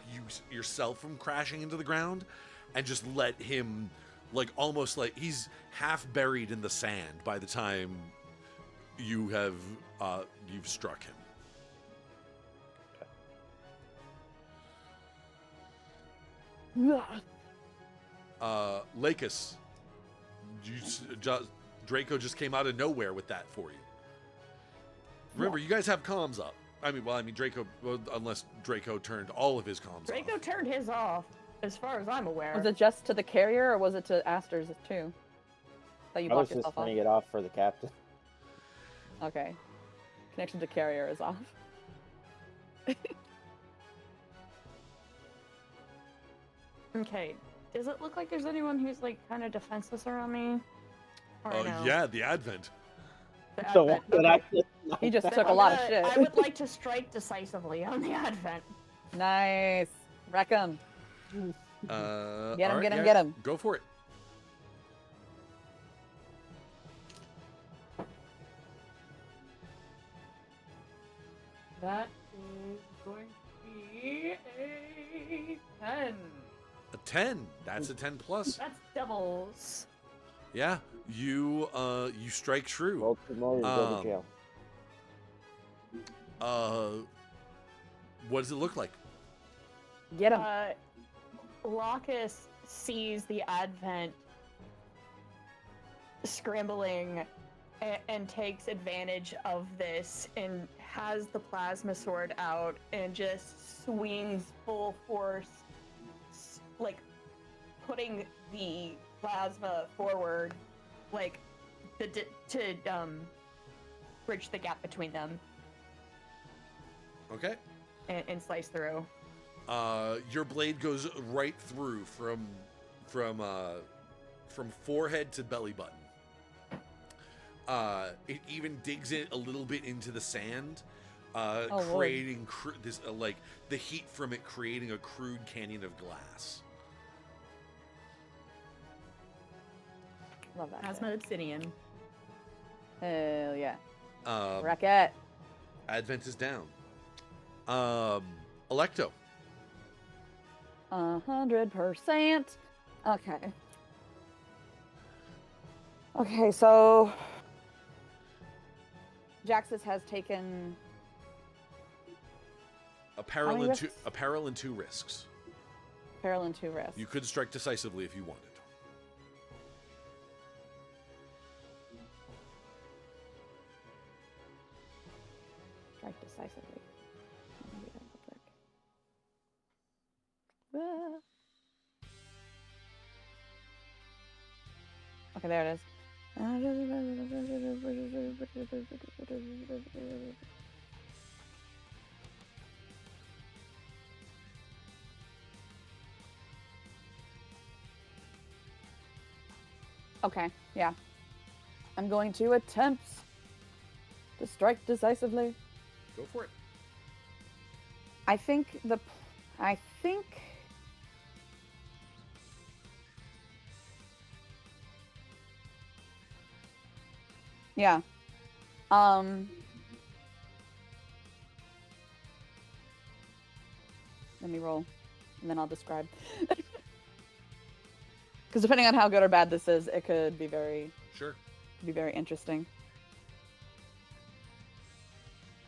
Speaker 3: yourself from crashing into the ground, and just let him, like, almost like he's half buried in the sand by the time you've struck him. Lycus, Draco just came out of nowhere with that for you. Remember, you guys have comms up. Draco, unless Draco turned all of his comms
Speaker 5: Draco
Speaker 3: off.
Speaker 5: turned his off, as far as I'm aware.
Speaker 2: Was it just to the carrier, or was it to Astir's too? That you
Speaker 6: I was
Speaker 2: blocked
Speaker 6: just
Speaker 2: yourself off?
Speaker 6: turning it off for the captain.
Speaker 2: Okay. Connection to carrier is off.
Speaker 5: Okay. Does it look like there's anyone who's like kind of defenseless around me? Or no?
Speaker 3: Yeah, the Advent.
Speaker 5: The
Speaker 6: So
Speaker 5: Advent,
Speaker 6: what
Speaker 5: okay.
Speaker 2: He just
Speaker 5: Then
Speaker 2: took a
Speaker 5: I'm
Speaker 2: lot of
Speaker 5: gonna-
Speaker 2: shit.
Speaker 5: I would like to strike decisively on the Advent.
Speaker 2: Nice. Wreck him.
Speaker 3: Get him,
Speaker 2: get him.
Speaker 3: Go for it.
Speaker 5: That is going to be a 10.
Speaker 3: A 10. That's a 10 plus.
Speaker 5: That's doubles.
Speaker 3: Yeah, you strike true.
Speaker 6: Roll 2 more, you go to jail.
Speaker 3: What does it look like?
Speaker 2: Get him.
Speaker 5: Locus sees the Advent scrambling and takes advantage of this and has the plasma sword out and just swings full force like putting the plasma forward, like to bridge the gap between them.
Speaker 3: Okay.
Speaker 5: And slice through.
Speaker 3: Your blade goes right through from forehead to belly button. It even digs in a little bit into the sand, creating this like the heat from it creating a crude canyon of glass.
Speaker 2: Love that.
Speaker 5: Plasma obsidian.
Speaker 2: Hell yeah.
Speaker 3: Racket.
Speaker 2: Racket.
Speaker 3: Advent is down. Electo.
Speaker 2: 100%. Okay. Okay, so Jaxus has taken
Speaker 3: A peril
Speaker 2: many
Speaker 3: and two
Speaker 2: risks?
Speaker 3: a peril and 2 risks.
Speaker 2: peril and 2 risks.
Speaker 3: You could strike decisively if you wanted.
Speaker 2: Strike decisively. Let me read that real quick. Okay, there it is. Okay, yeah. I'm going to attempt to strike decisively.
Speaker 3: Go for it.
Speaker 2: I think yeah. Let me roll, and then I'll describe. Because depending on how good or bad this is, it could be very interesting.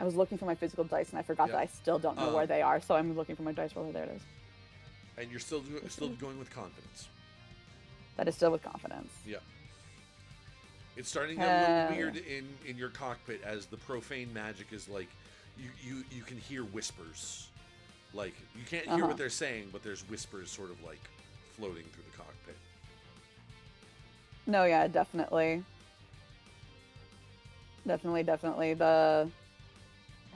Speaker 2: I was looking for my physical dice, and I forgot that I still don't know where they are, so I'm looking for my dice roller. There it is.
Speaker 3: And you're still going with confidence.
Speaker 2: That is still with confidence.
Speaker 3: Yeah. It's starting to get a little weird in your cockpit as the profane magic is like you can hear whispers. Like you can't hear what they're saying, but there's whispers sort of like floating through the cockpit.
Speaker 2: No, yeah, definitely. Definitely.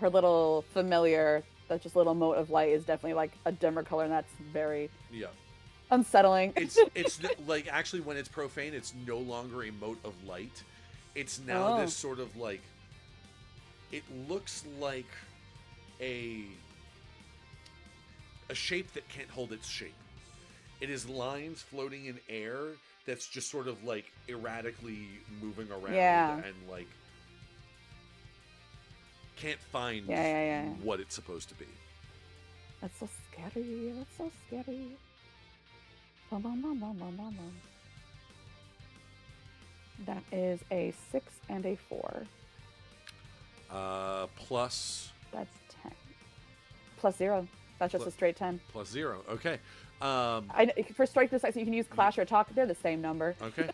Speaker 2: Her little familiar, that just little mote of light is definitely like a dimmer color, and that's very unsettling.
Speaker 3: It's like actually when it's profane, it's no longer a mote of light. It's now this sort of like it looks like a shape that can't hold its shape. It is lines floating in air that's just sort of like erratically moving around and like can't find what it's supposed to be.
Speaker 2: That's so scary. Bum, bum, bum, bum, bum, bum, bum. That is a 6 and a 4.
Speaker 3: Plus.
Speaker 2: That's 10. Plus 0. That's just a straight 10.
Speaker 3: Plus 0. Okay.
Speaker 2: For strike decisive, you can use clash or talk. They're the same number.
Speaker 3: Okay.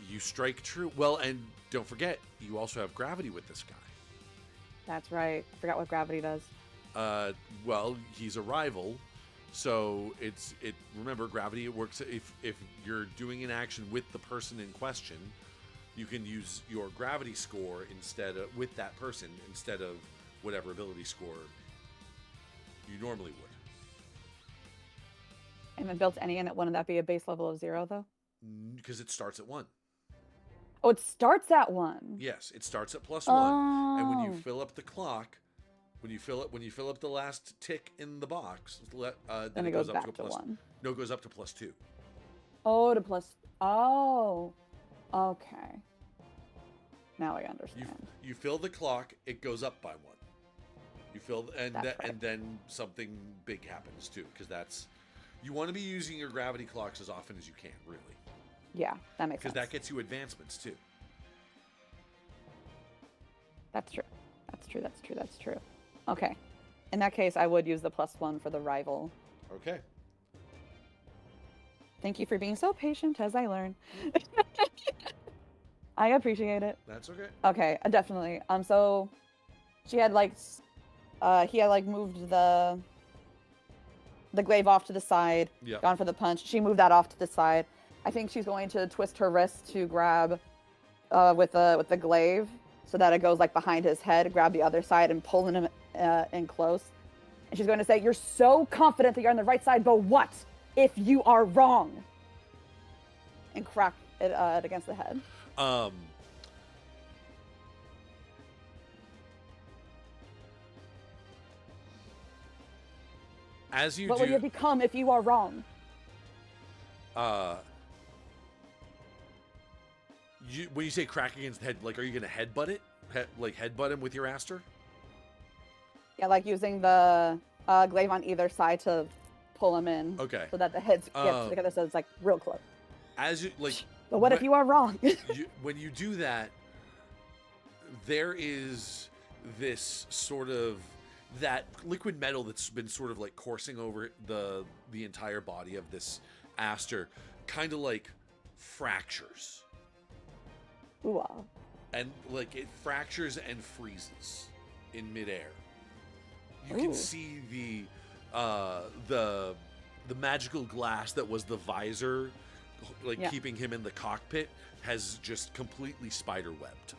Speaker 3: You strike true. Well, and don't forget, you also have gravity with this guy.
Speaker 2: That's right. I forgot what gravity does.
Speaker 3: Well, he's a rival, so remember gravity. It works if you're doing an action with the person in question, you can use your gravity score instead of with that person instead of whatever ability score you normally would.
Speaker 2: And then built any in it, wouldn't that be a base level of 0 though?
Speaker 3: Because it starts at 1.
Speaker 2: Oh, it starts at 1.
Speaker 3: Yes, it starts at +1, and when you fill up the clock, when you fill up the last tick in the box, then it goes up to +1. No, it goes up to +2.
Speaker 2: Oh, to plus. Oh, okay. Now I understand.
Speaker 3: You fill the clock, it goes up by 1. You fill and then something big happens too, because you want to be using your gravity clocks as often as you can, really.
Speaker 2: Yeah, that makes sense.
Speaker 3: Because that gets you advancements too.
Speaker 2: That's true. Okay. In that case, I would use the +1 for the rival.
Speaker 3: Okay.
Speaker 2: Thank you for being so patient as I learn. I appreciate it.
Speaker 3: That's okay.
Speaker 2: Okay, definitely. So he had moved the the glaive off to the side,
Speaker 3: Yep.
Speaker 2: gone for the punch. She moved that off to the side. I think she's going to twist her wrist to grab with the glaive so that it goes like behind his head, grab the other side and pulling him in close. And she's going to say, "You're so confident that you're on the right side, but what if you are wrong?" And crack it against the head.
Speaker 3: As you
Speaker 2: What will you become if you are wrong?
Speaker 3: When you say crack against the head, like, are you going to headbutt it? Headbutt him with your Astir?
Speaker 2: Yeah, like using the glaive on either side to pull him in.
Speaker 3: Okay.
Speaker 2: So that the heads get together, so it's like real close.
Speaker 3: As you like.
Speaker 2: But what if you are wrong?
Speaker 3: When you do that, there is this sort of that liquid metal that's been sort of like coursing over the entire body of this Astir, kind of like fractures.
Speaker 2: Ooh, wow.
Speaker 3: And like it fractures and freezes in midair. You can see the magical glass that was the visor, like keeping him in the cockpit, has just completely spider webbed.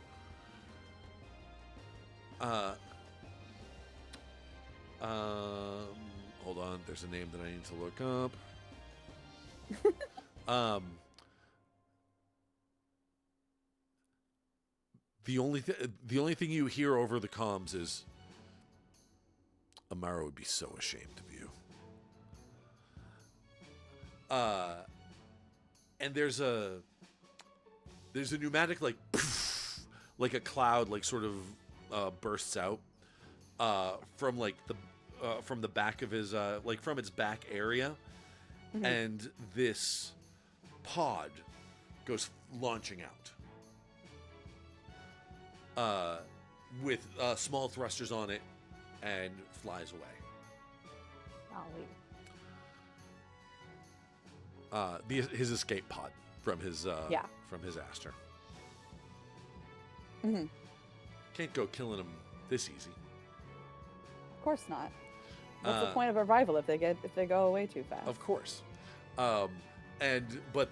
Speaker 3: Hold on, there's a name that I need to look up. The only thing you hear over the comms is, "Amara would be so ashamed of you." And there's a pneumatic like like a cloud like sort of bursts out from like from the back of his like from its back area, and this pod goes launching out. With small thrusters on it, and flies away. His escape pod from his Astir. Can't go killing him this easy.
Speaker 2: Of course not. What's the point of a rival if they go away too fast?
Speaker 3: Of course. But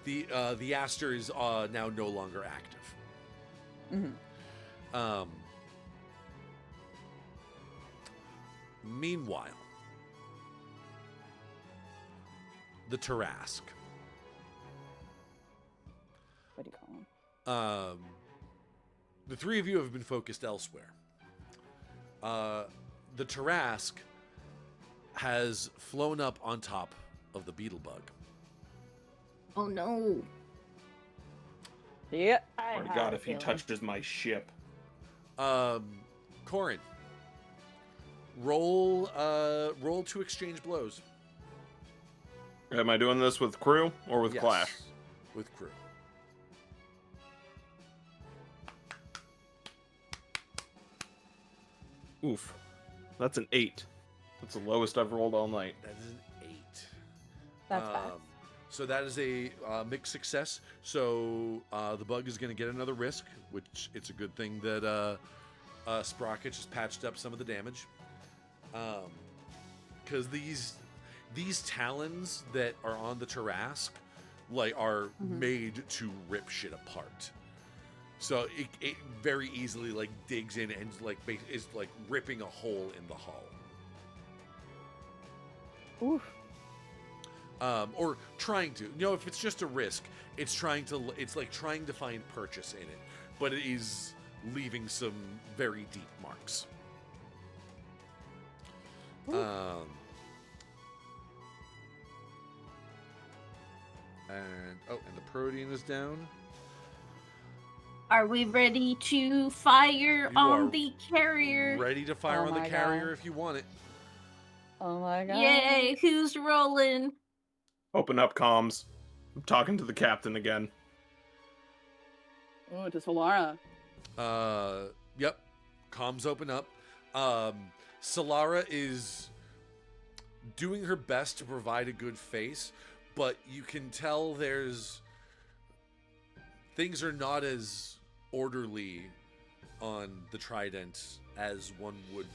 Speaker 3: the Astir is now no longer active. Meanwhile, the Tarrasque.
Speaker 2: What do you call him?
Speaker 3: The three of you have been focused elsewhere. The Tarrasque has flown up on top of the beetle bug.
Speaker 4: Oh no.
Speaker 2: Yeah.
Speaker 1: Oh my god, if he touches my ship.
Speaker 3: Cohran, roll to exchange blows.
Speaker 1: Am I doing this with crew or with
Speaker 3: Yes,
Speaker 1: Clash?
Speaker 3: with crew.
Speaker 1: Oof. That's an 8. That's the lowest I've rolled all night.
Speaker 3: That is an 8.
Speaker 2: That's fast.
Speaker 3: So that is a mixed success. So the bug is going to get another risk, which it's a good thing that Sprocket just patched up some of the damage. Because these talons that are on the Tarrasque are made to rip shit apart. So it very easily digs in and is ripping a hole in the hull.
Speaker 2: Oof.
Speaker 3: Or trying to. If it's just a risk, it's trying to find purchase in it, but it is leaving some very deep marks. And the Protean is down.
Speaker 4: Are we ready to fire on the carrier?
Speaker 3: Ready to fire on the carrier if you want it.
Speaker 2: Oh my god.
Speaker 4: Yay, who's rolling?
Speaker 1: Open up comms. I'm talking to the captain again.
Speaker 2: Oh, to Solara.
Speaker 3: Yep. Comms open up. Solara is doing her best to provide a good face, but you can tell things are not as orderly on the Trident as one would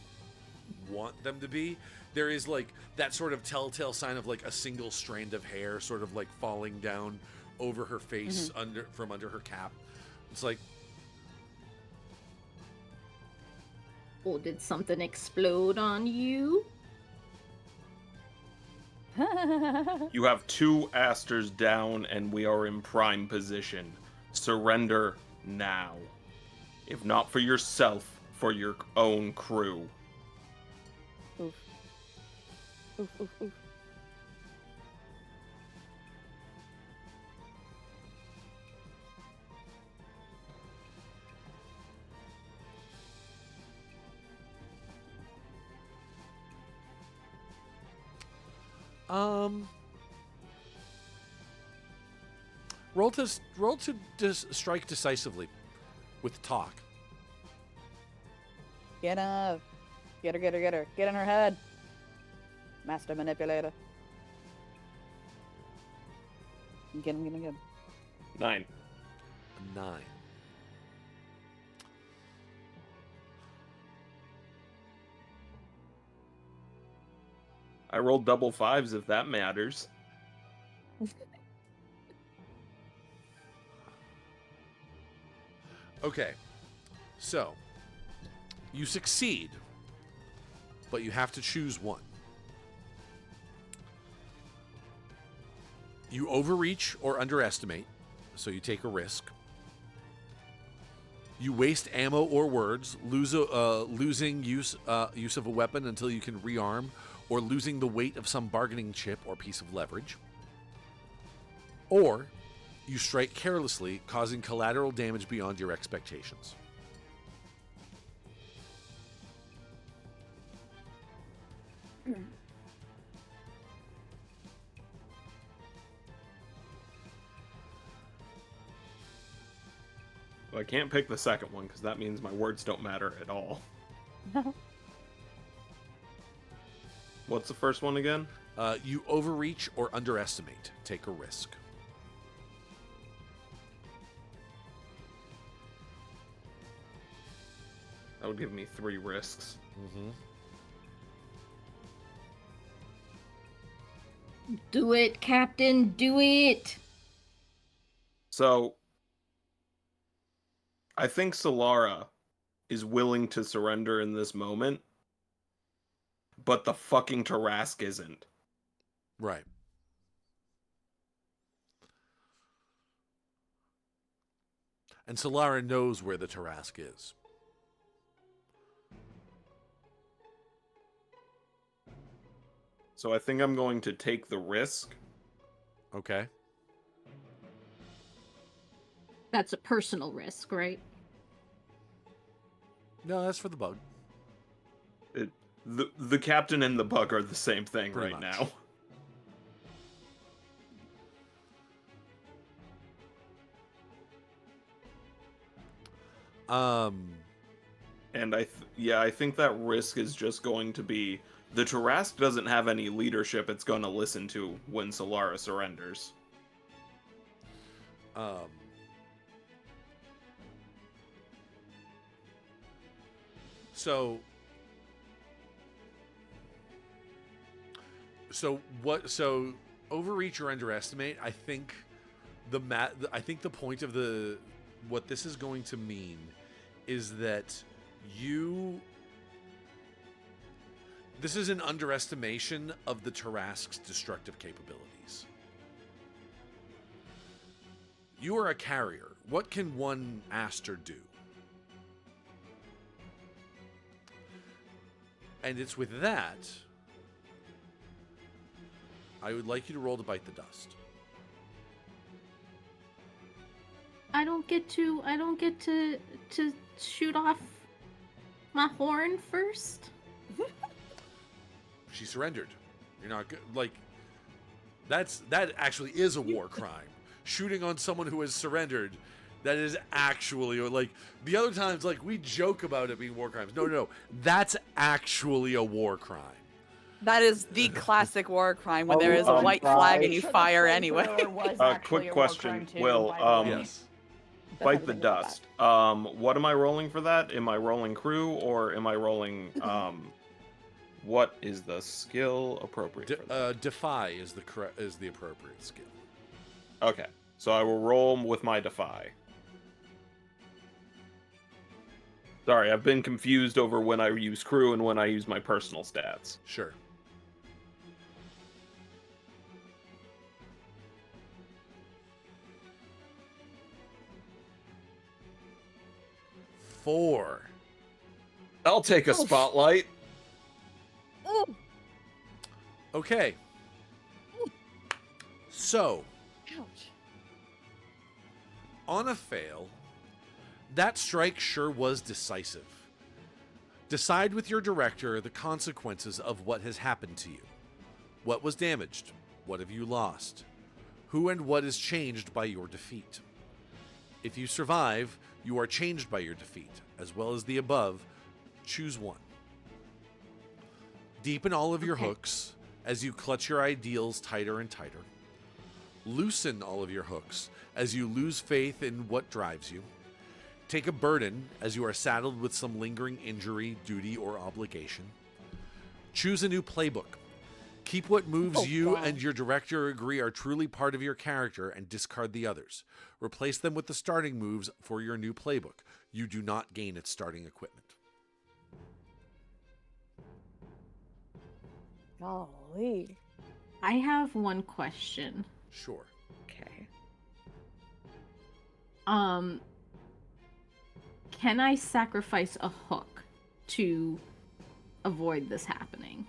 Speaker 3: want them to be. There is like that sort of telltale sign of like a single strand of hair sort of like falling down over her face from under her cap. It's like,
Speaker 4: oh, did something explode on you?
Speaker 1: You have 2 Asters down, and we are in prime position. Surrender now. If not for yourself, for your own crew.
Speaker 2: Oof. Oof, oof, oof.
Speaker 3: roll to strike decisively with talk.
Speaker 2: Get her. Get her. Get in her head. Master manipulator. Get him.
Speaker 1: 9.
Speaker 3: 9.
Speaker 1: I rolled double 5s if that matters.
Speaker 3: Okay, so you succeed, but you have to choose one. You overreach or underestimate, so you take a risk. You waste ammo or words, losing use of a weapon until you can rearm, or losing the weight of some bargaining chip or piece of leverage. Or you strike carelessly, causing collateral damage beyond your expectations.
Speaker 1: Well, I can't pick the second one because that means my words don't matter at all. What's the first one again?
Speaker 3: You overreach or underestimate. Take a risk.
Speaker 1: That would give me 3 risks.
Speaker 3: Mm-hmm.
Speaker 4: Do it, Captain. Do it.
Speaker 1: So, I think Solara is willing to surrender in this moment, but the fucking Tarask isn't.
Speaker 3: Right. And Solara knows where the Tarask is.
Speaker 1: So I think I'm going to take the risk.
Speaker 3: Okay.
Speaker 4: That's a personal risk, right?
Speaker 3: No, that's for the bug.
Speaker 1: The captain and the bug are the same thing
Speaker 3: Pretty
Speaker 1: right
Speaker 3: much.
Speaker 1: now. And I think that risk is just going to be the Tarask doesn't have any leadership it's going to listen to when Solara surrenders.
Speaker 3: So overreach or underestimate, I think the point of what this is going to mean is that this is an underestimation of the Tarask's destructive capabilities. You are a carrier. What can one Astir do? And it's with that, I would like you to roll to bite the dust.
Speaker 4: I don't get to shoot off my horn first.
Speaker 3: She surrendered. You're not good. Like, that actually is a war crime. Shooting on someone who has surrendered, that is actually, like, the other times, like, we joke about it being war crimes. No. That's actually a war crime.
Speaker 2: That is the classic war crime when there is a white flag and you fire anyway.
Speaker 1: Quick question, Will.
Speaker 3: Yes.
Speaker 1: Bite the dust. What am I rolling for that? Am I rolling crew or am I rolling what is the skill appropriate for that?
Speaker 3: Defy is the appropriate skill.
Speaker 1: Okay, so I will roll with my Defy. Sorry, I've been confused over when I use crew and when I use my personal stats.
Speaker 3: Sure. Four.
Speaker 1: I'll take a spotlight.
Speaker 3: Okay. So,
Speaker 2: Ouch.
Speaker 3: on a fail, that strike sure was decisive. Decide with your director the consequences of what has happened to you. What was damaged? What have you lost? Who and what is changed by your defeat? If you survive, you are changed by your defeat, as well as the above. Choose one. Deepen all of your hooks as you clutch your ideals tighter and tighter. Loosen all of your hooks as you lose faith in what drives you. Take a burden as you are saddled with some lingering injury, duty, or obligation. Choose a new playbook. Keep what moves you and your director agree are truly part of your character and discard the others. Replace them with the starting moves for your new playbook. You do not gain its starting equipment.
Speaker 2: Golly.
Speaker 4: I have one question.
Speaker 3: Sure.
Speaker 2: Okay.
Speaker 4: Can I sacrifice a hook to avoid this happening?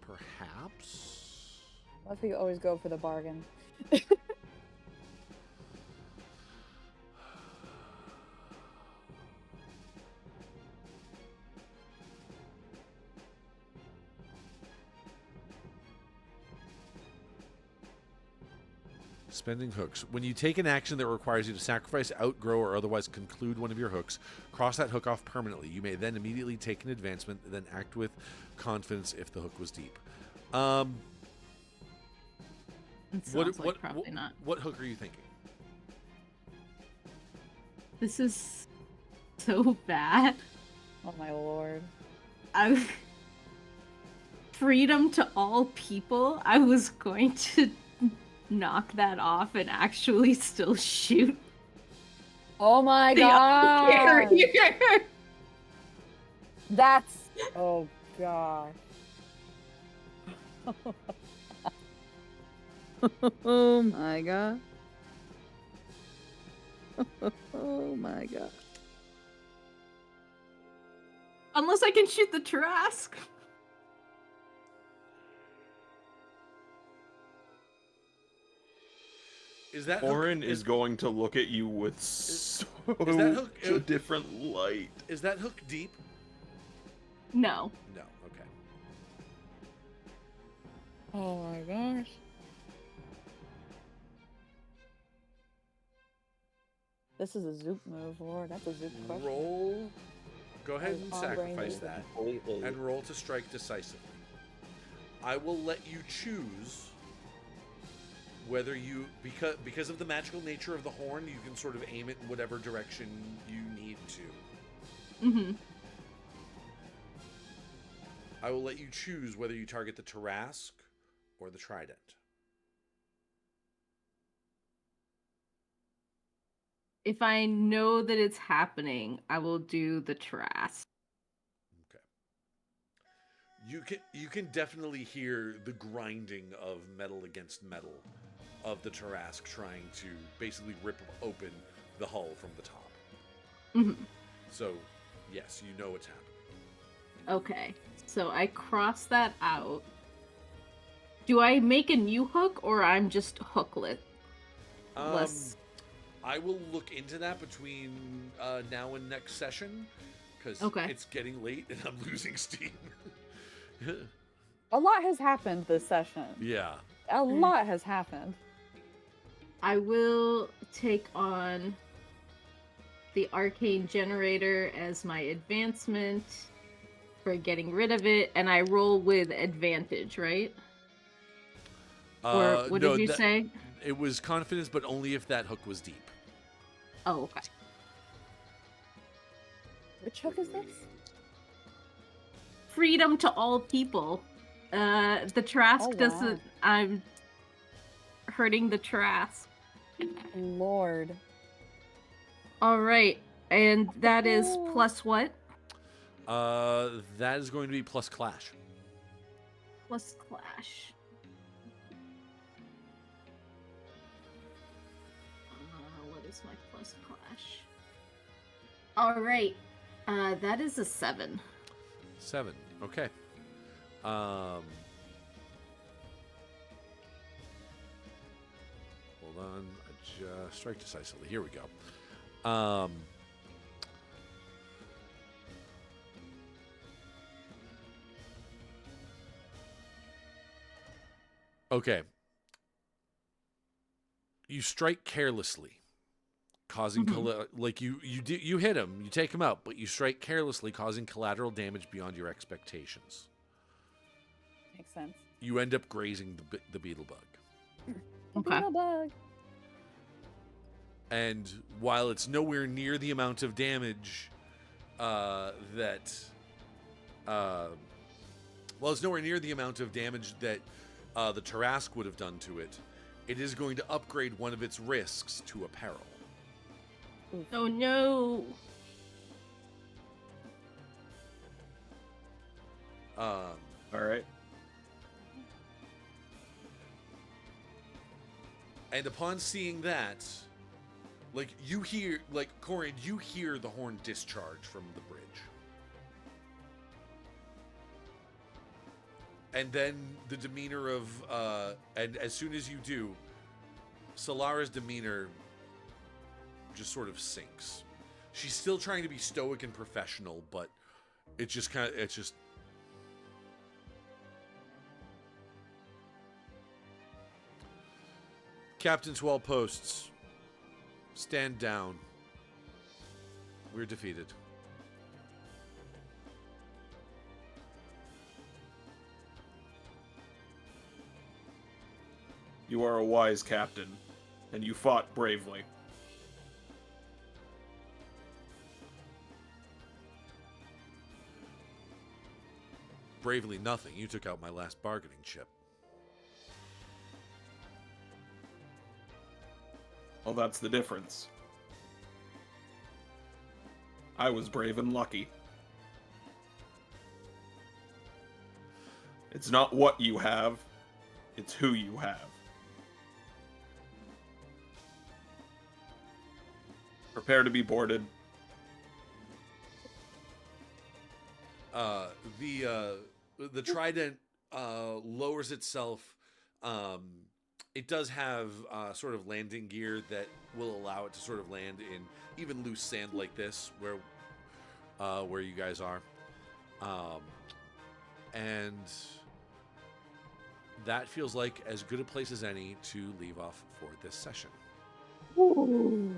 Speaker 3: Perhaps.
Speaker 2: I think we always go for the bargain.
Speaker 3: Spending hooks. When you take an action that requires you to sacrifice, outgrow, or otherwise conclude one of your hooks, cross that hook off permanently. You may then immediately take an advancement, then act with confidence if the hook was deep.
Speaker 4: It sounds like probably not.
Speaker 3: What hook are you thinking?
Speaker 4: This is so bad.
Speaker 2: Oh my lord.
Speaker 4: Freedom to all people. I was going to knock that off and actually still shoot.
Speaker 2: Oh my
Speaker 4: the
Speaker 2: god.
Speaker 4: carrier.
Speaker 2: That's. Oh gosh. Oh my god. Oh my god.
Speaker 4: Unless I can shoot the Trask.
Speaker 3: Is that
Speaker 1: Cohran is going to look at you with so
Speaker 3: that hook-
Speaker 1: a different light.
Speaker 3: Is that hook deep?
Speaker 4: No.
Speaker 3: No. Okay.
Speaker 2: Oh my gosh. This is a Zoop move, Lord. That's a Zoop question.
Speaker 3: Roll. Go ahead and
Speaker 2: On
Speaker 3: sacrifice
Speaker 2: range.
Speaker 3: that,
Speaker 6: Completely.
Speaker 3: and roll to strike decisively. I will let you choose whether you, because of the magical nature of the horn, you can sort of aim it in whatever direction you need to.
Speaker 4: Mm-hmm.
Speaker 3: I will let you choose whether you target the Tarask or the Trident.
Speaker 4: If I know that it's happening, I will do the Trask.
Speaker 3: Okay. You can definitely hear the grinding of metal against metal of the Tarask trying to basically rip open the hull from the top.
Speaker 4: Mm-hmm.
Speaker 3: So, yes, you know what's happening.
Speaker 4: Okay, so I cross that out. Do I make a new hook, or I'm just hooklet?
Speaker 3: I will look into that between now and next session, because it's getting late and I'm losing steam.
Speaker 2: A lot has happened this session.
Speaker 3: Yeah.
Speaker 2: A lot has happened.
Speaker 4: I will take on the arcane generator as my advancement for getting rid of it, and I roll with advantage, right? Or what did you say?
Speaker 3: It was confidence, but only if that hook was deep.
Speaker 4: Oh, okay.
Speaker 2: Which hook is this?
Speaker 4: freedom to all people. The Trask
Speaker 2: Oh, wow.
Speaker 4: doesn't. I'm hurting the Trask.
Speaker 2: Lord.
Speaker 4: All right, and that is plus what?
Speaker 3: That is going to be plus clash.
Speaker 4: Plus clash. What is my plus clash? All right, that is a 7.
Speaker 3: 7. Okay. Hold on. Strike decisively. Here we go. Okay. You strike carelessly, causing like you hit him, you take him out, but you strike carelessly, causing collateral damage beyond your expectations.
Speaker 2: Makes sense.
Speaker 3: You end up grazing the beetle bug.
Speaker 4: Okay.
Speaker 2: Beetle bug.
Speaker 3: And while it's nowhere near the amount of damage that the Tarrasque would have done to it, it is going to upgrade one of its risks to a peril.
Speaker 4: Oh no!
Speaker 1: All right.
Speaker 3: And upon seeing that, like you hear, like Cohran, you hear the horn discharge from the bridge. And then the demeanor of, and as soon as you do, Solara's demeanor just sort of sinks. She's still trying to be stoic and professional, but it's just Captain to all posts, stand down. We're defeated.
Speaker 1: You are a wise captain, and you fought bravely.
Speaker 3: Bravely nothing. You took out my last bargaining chip.
Speaker 1: Well, that's the difference. I was brave and lucky. It's not what you have, it's who you have. Prepare to be boarded.
Speaker 3: The trident lowers itself. It does have sort of landing gear that will allow it to sort of land in even loose sand like this, where you guys are, and that feels like as good a place as any to leave off for this session.
Speaker 2: Ooh.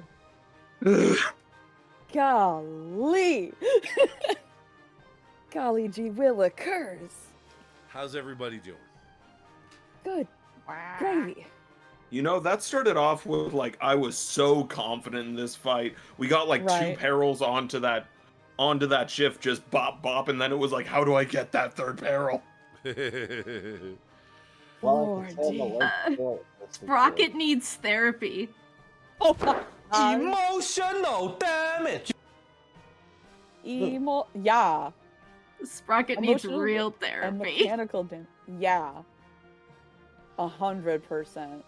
Speaker 2: Golly. Golly gee willikers.
Speaker 3: How's everybody doing?
Speaker 2: Good. Gravy.
Speaker 1: You know, that started off with, like, I was so confident in this fight. We got, like,
Speaker 2: Right.
Speaker 1: 2 perils onto that shift, just bop, bop, and then it was like, how do I get that 3rd peril?
Speaker 6: Well, I can say the
Speaker 2: Lordy.
Speaker 6: late sport, that's for
Speaker 4: Sprocket
Speaker 6: sure.
Speaker 4: needs therapy.
Speaker 2: Oh my God.
Speaker 7: Emotional damage.
Speaker 2: Yeah.
Speaker 4: Sprocket needs
Speaker 2: Emotional
Speaker 4: real
Speaker 2: And
Speaker 4: therapy.
Speaker 2: mechanical damage. Yeah. 100%.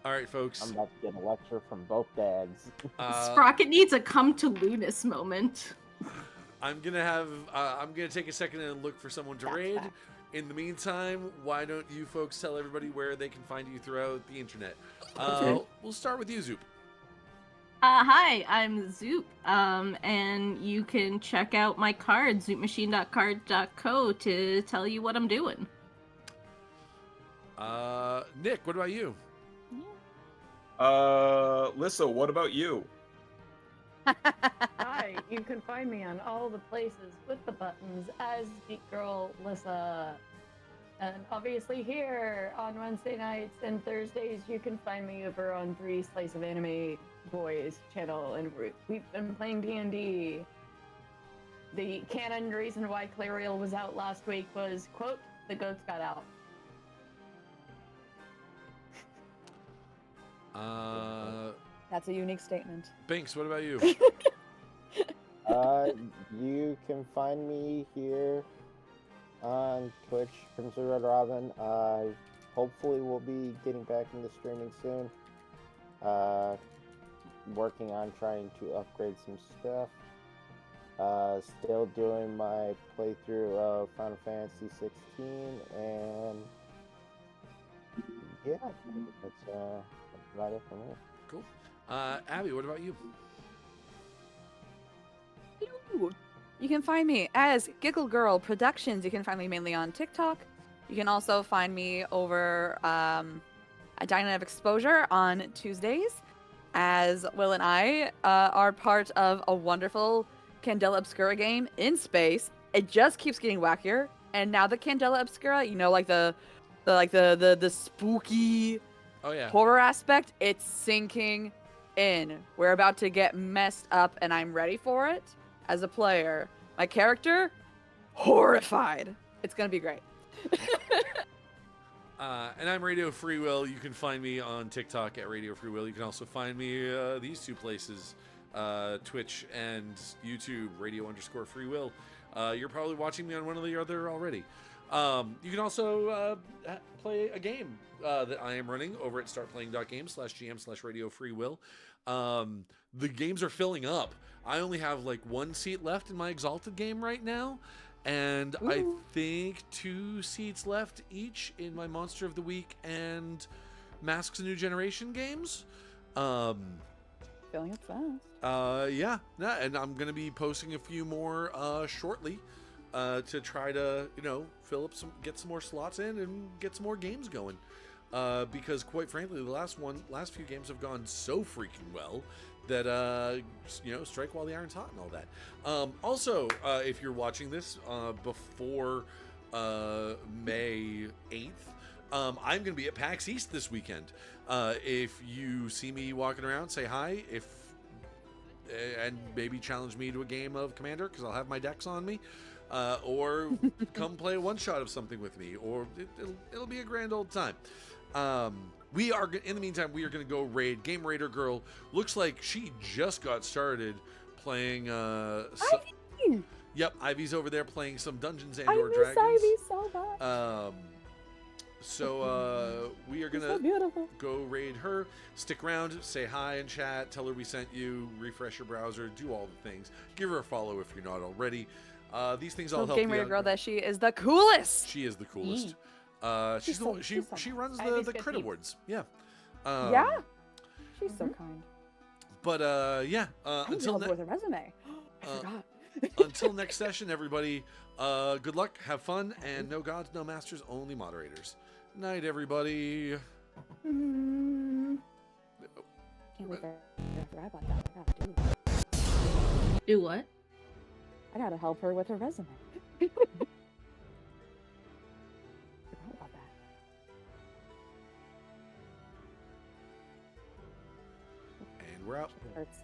Speaker 3: All right, folks.
Speaker 6: I'm about to get a lecture from both dads.
Speaker 4: Sprocket needs a come to Lunas moment.
Speaker 3: I'm gonna take a second and look for someone to raid. In the meantime, why don't you folks tell everybody where they can find you throughout the internet? We'll start with you, Zoop.
Speaker 4: Hi, I'm Zoop, and you can check out my card, zoopmachine.card.co, to tell you what I'm doing.
Speaker 3: Nick, what about you?
Speaker 1: Lissa, what about you?
Speaker 5: Hi, you can find me on all the places with the buttons as Geek Girl Lissa. And obviously here on Wednesday nights and Thursdays, you can find me over on 3 Slice of Anime Boys channel, and we've been playing D&D. the canon reason why Clariel was out last week was, quote, the goats got out.
Speaker 2: That's a unique statement.
Speaker 3: Binks, what about you?
Speaker 6: You can find me here on Twitch, CrimsonRedRobin. Hopefully we'll be getting back into streaming soon. Working on trying to upgrade some stuff. Still doing my playthrough of Final Fantasy 16, and yeah, that's about it for me.
Speaker 3: Cool. Abby, what about you?
Speaker 2: You can find me as Giggle Girl Productions. You can find me mainly on TikTok. You can also find me over at Dynamic Exposure on Tuesdays, as Will and I are part of a wonderful Candela Obscura game in space. It just keeps getting wackier, and now the Candela Obscura, you know, like the spooky horror aspect, it's sinking in. We're about to get messed up, and I'm ready for it as a player. My character, horrified. It's gonna be great.
Speaker 3: And I'm Radio Free Will. You can find me on TikTok at Radio Free Will. You can also find me these two places, Twitch and YouTube, Radio_Free Will. You're probably watching me on one or the other already. You can also play a game that I am running over at startplaying.games/GM/Radio Free Will. The games are filling up. I only have like one seat left in my Exalted game right now. And
Speaker 2: Ooh.
Speaker 3: I think 2 seats left each in my Monster of the Week and Masks of New Generation games.
Speaker 2: Filling up fast.
Speaker 3: Yeah, and I'm gonna be posting a few more shortly to try to, you know, fill up get some more slots in and get some more games going. Because quite frankly, the last few games have gone so freaking well that you know, strike while the iron's hot and all that. Also, if you're watching this before May 8th, I'm gonna be at PAX East this weekend. If you see me walking around, say hi. And maybe challenge me to a game of Commander, because I'll have my decks on me. Or come play a one-shot of something with me, or it'll be a grand old time. In the meantime, we are going to go raid Game Raider Girl. Looks like she just got started playing.
Speaker 2: Ivy!
Speaker 3: Yep, Ivy's over there playing some Dungeons and
Speaker 2: I
Speaker 3: or
Speaker 2: miss
Speaker 3: Dragons.
Speaker 2: Ivy so much.
Speaker 3: So we are
Speaker 2: She's
Speaker 3: gonna
Speaker 2: so beautiful.
Speaker 3: go raid her. Stick around, say hi in chat, tell her we sent you, refresh your browser, do all the things. Give her a follow if you're not already. These things all help
Speaker 2: Game
Speaker 3: you
Speaker 2: Raider
Speaker 3: out.
Speaker 2: Girl that she is the coolest.
Speaker 3: She is the coolest.
Speaker 2: She's so
Speaker 3: She
Speaker 2: nice.
Speaker 3: runs
Speaker 5: Ivy's
Speaker 3: the
Speaker 5: good
Speaker 3: Crit
Speaker 5: peeps.
Speaker 3: Awards. Yeah.
Speaker 2: Yeah. She's so kind.
Speaker 3: But yeah.
Speaker 2: I need to help her with a resume. I forgot.
Speaker 3: Until next session, everybody. Good luck, have fun, and no gods, no masters, only moderators. Night, everybody.
Speaker 2: Can't wait for her to forget about that. I gotta do that.
Speaker 4: Do what?
Speaker 2: I gotta help her with her resume. Forgot about that.
Speaker 3: And we're out.
Speaker 2: Hurts.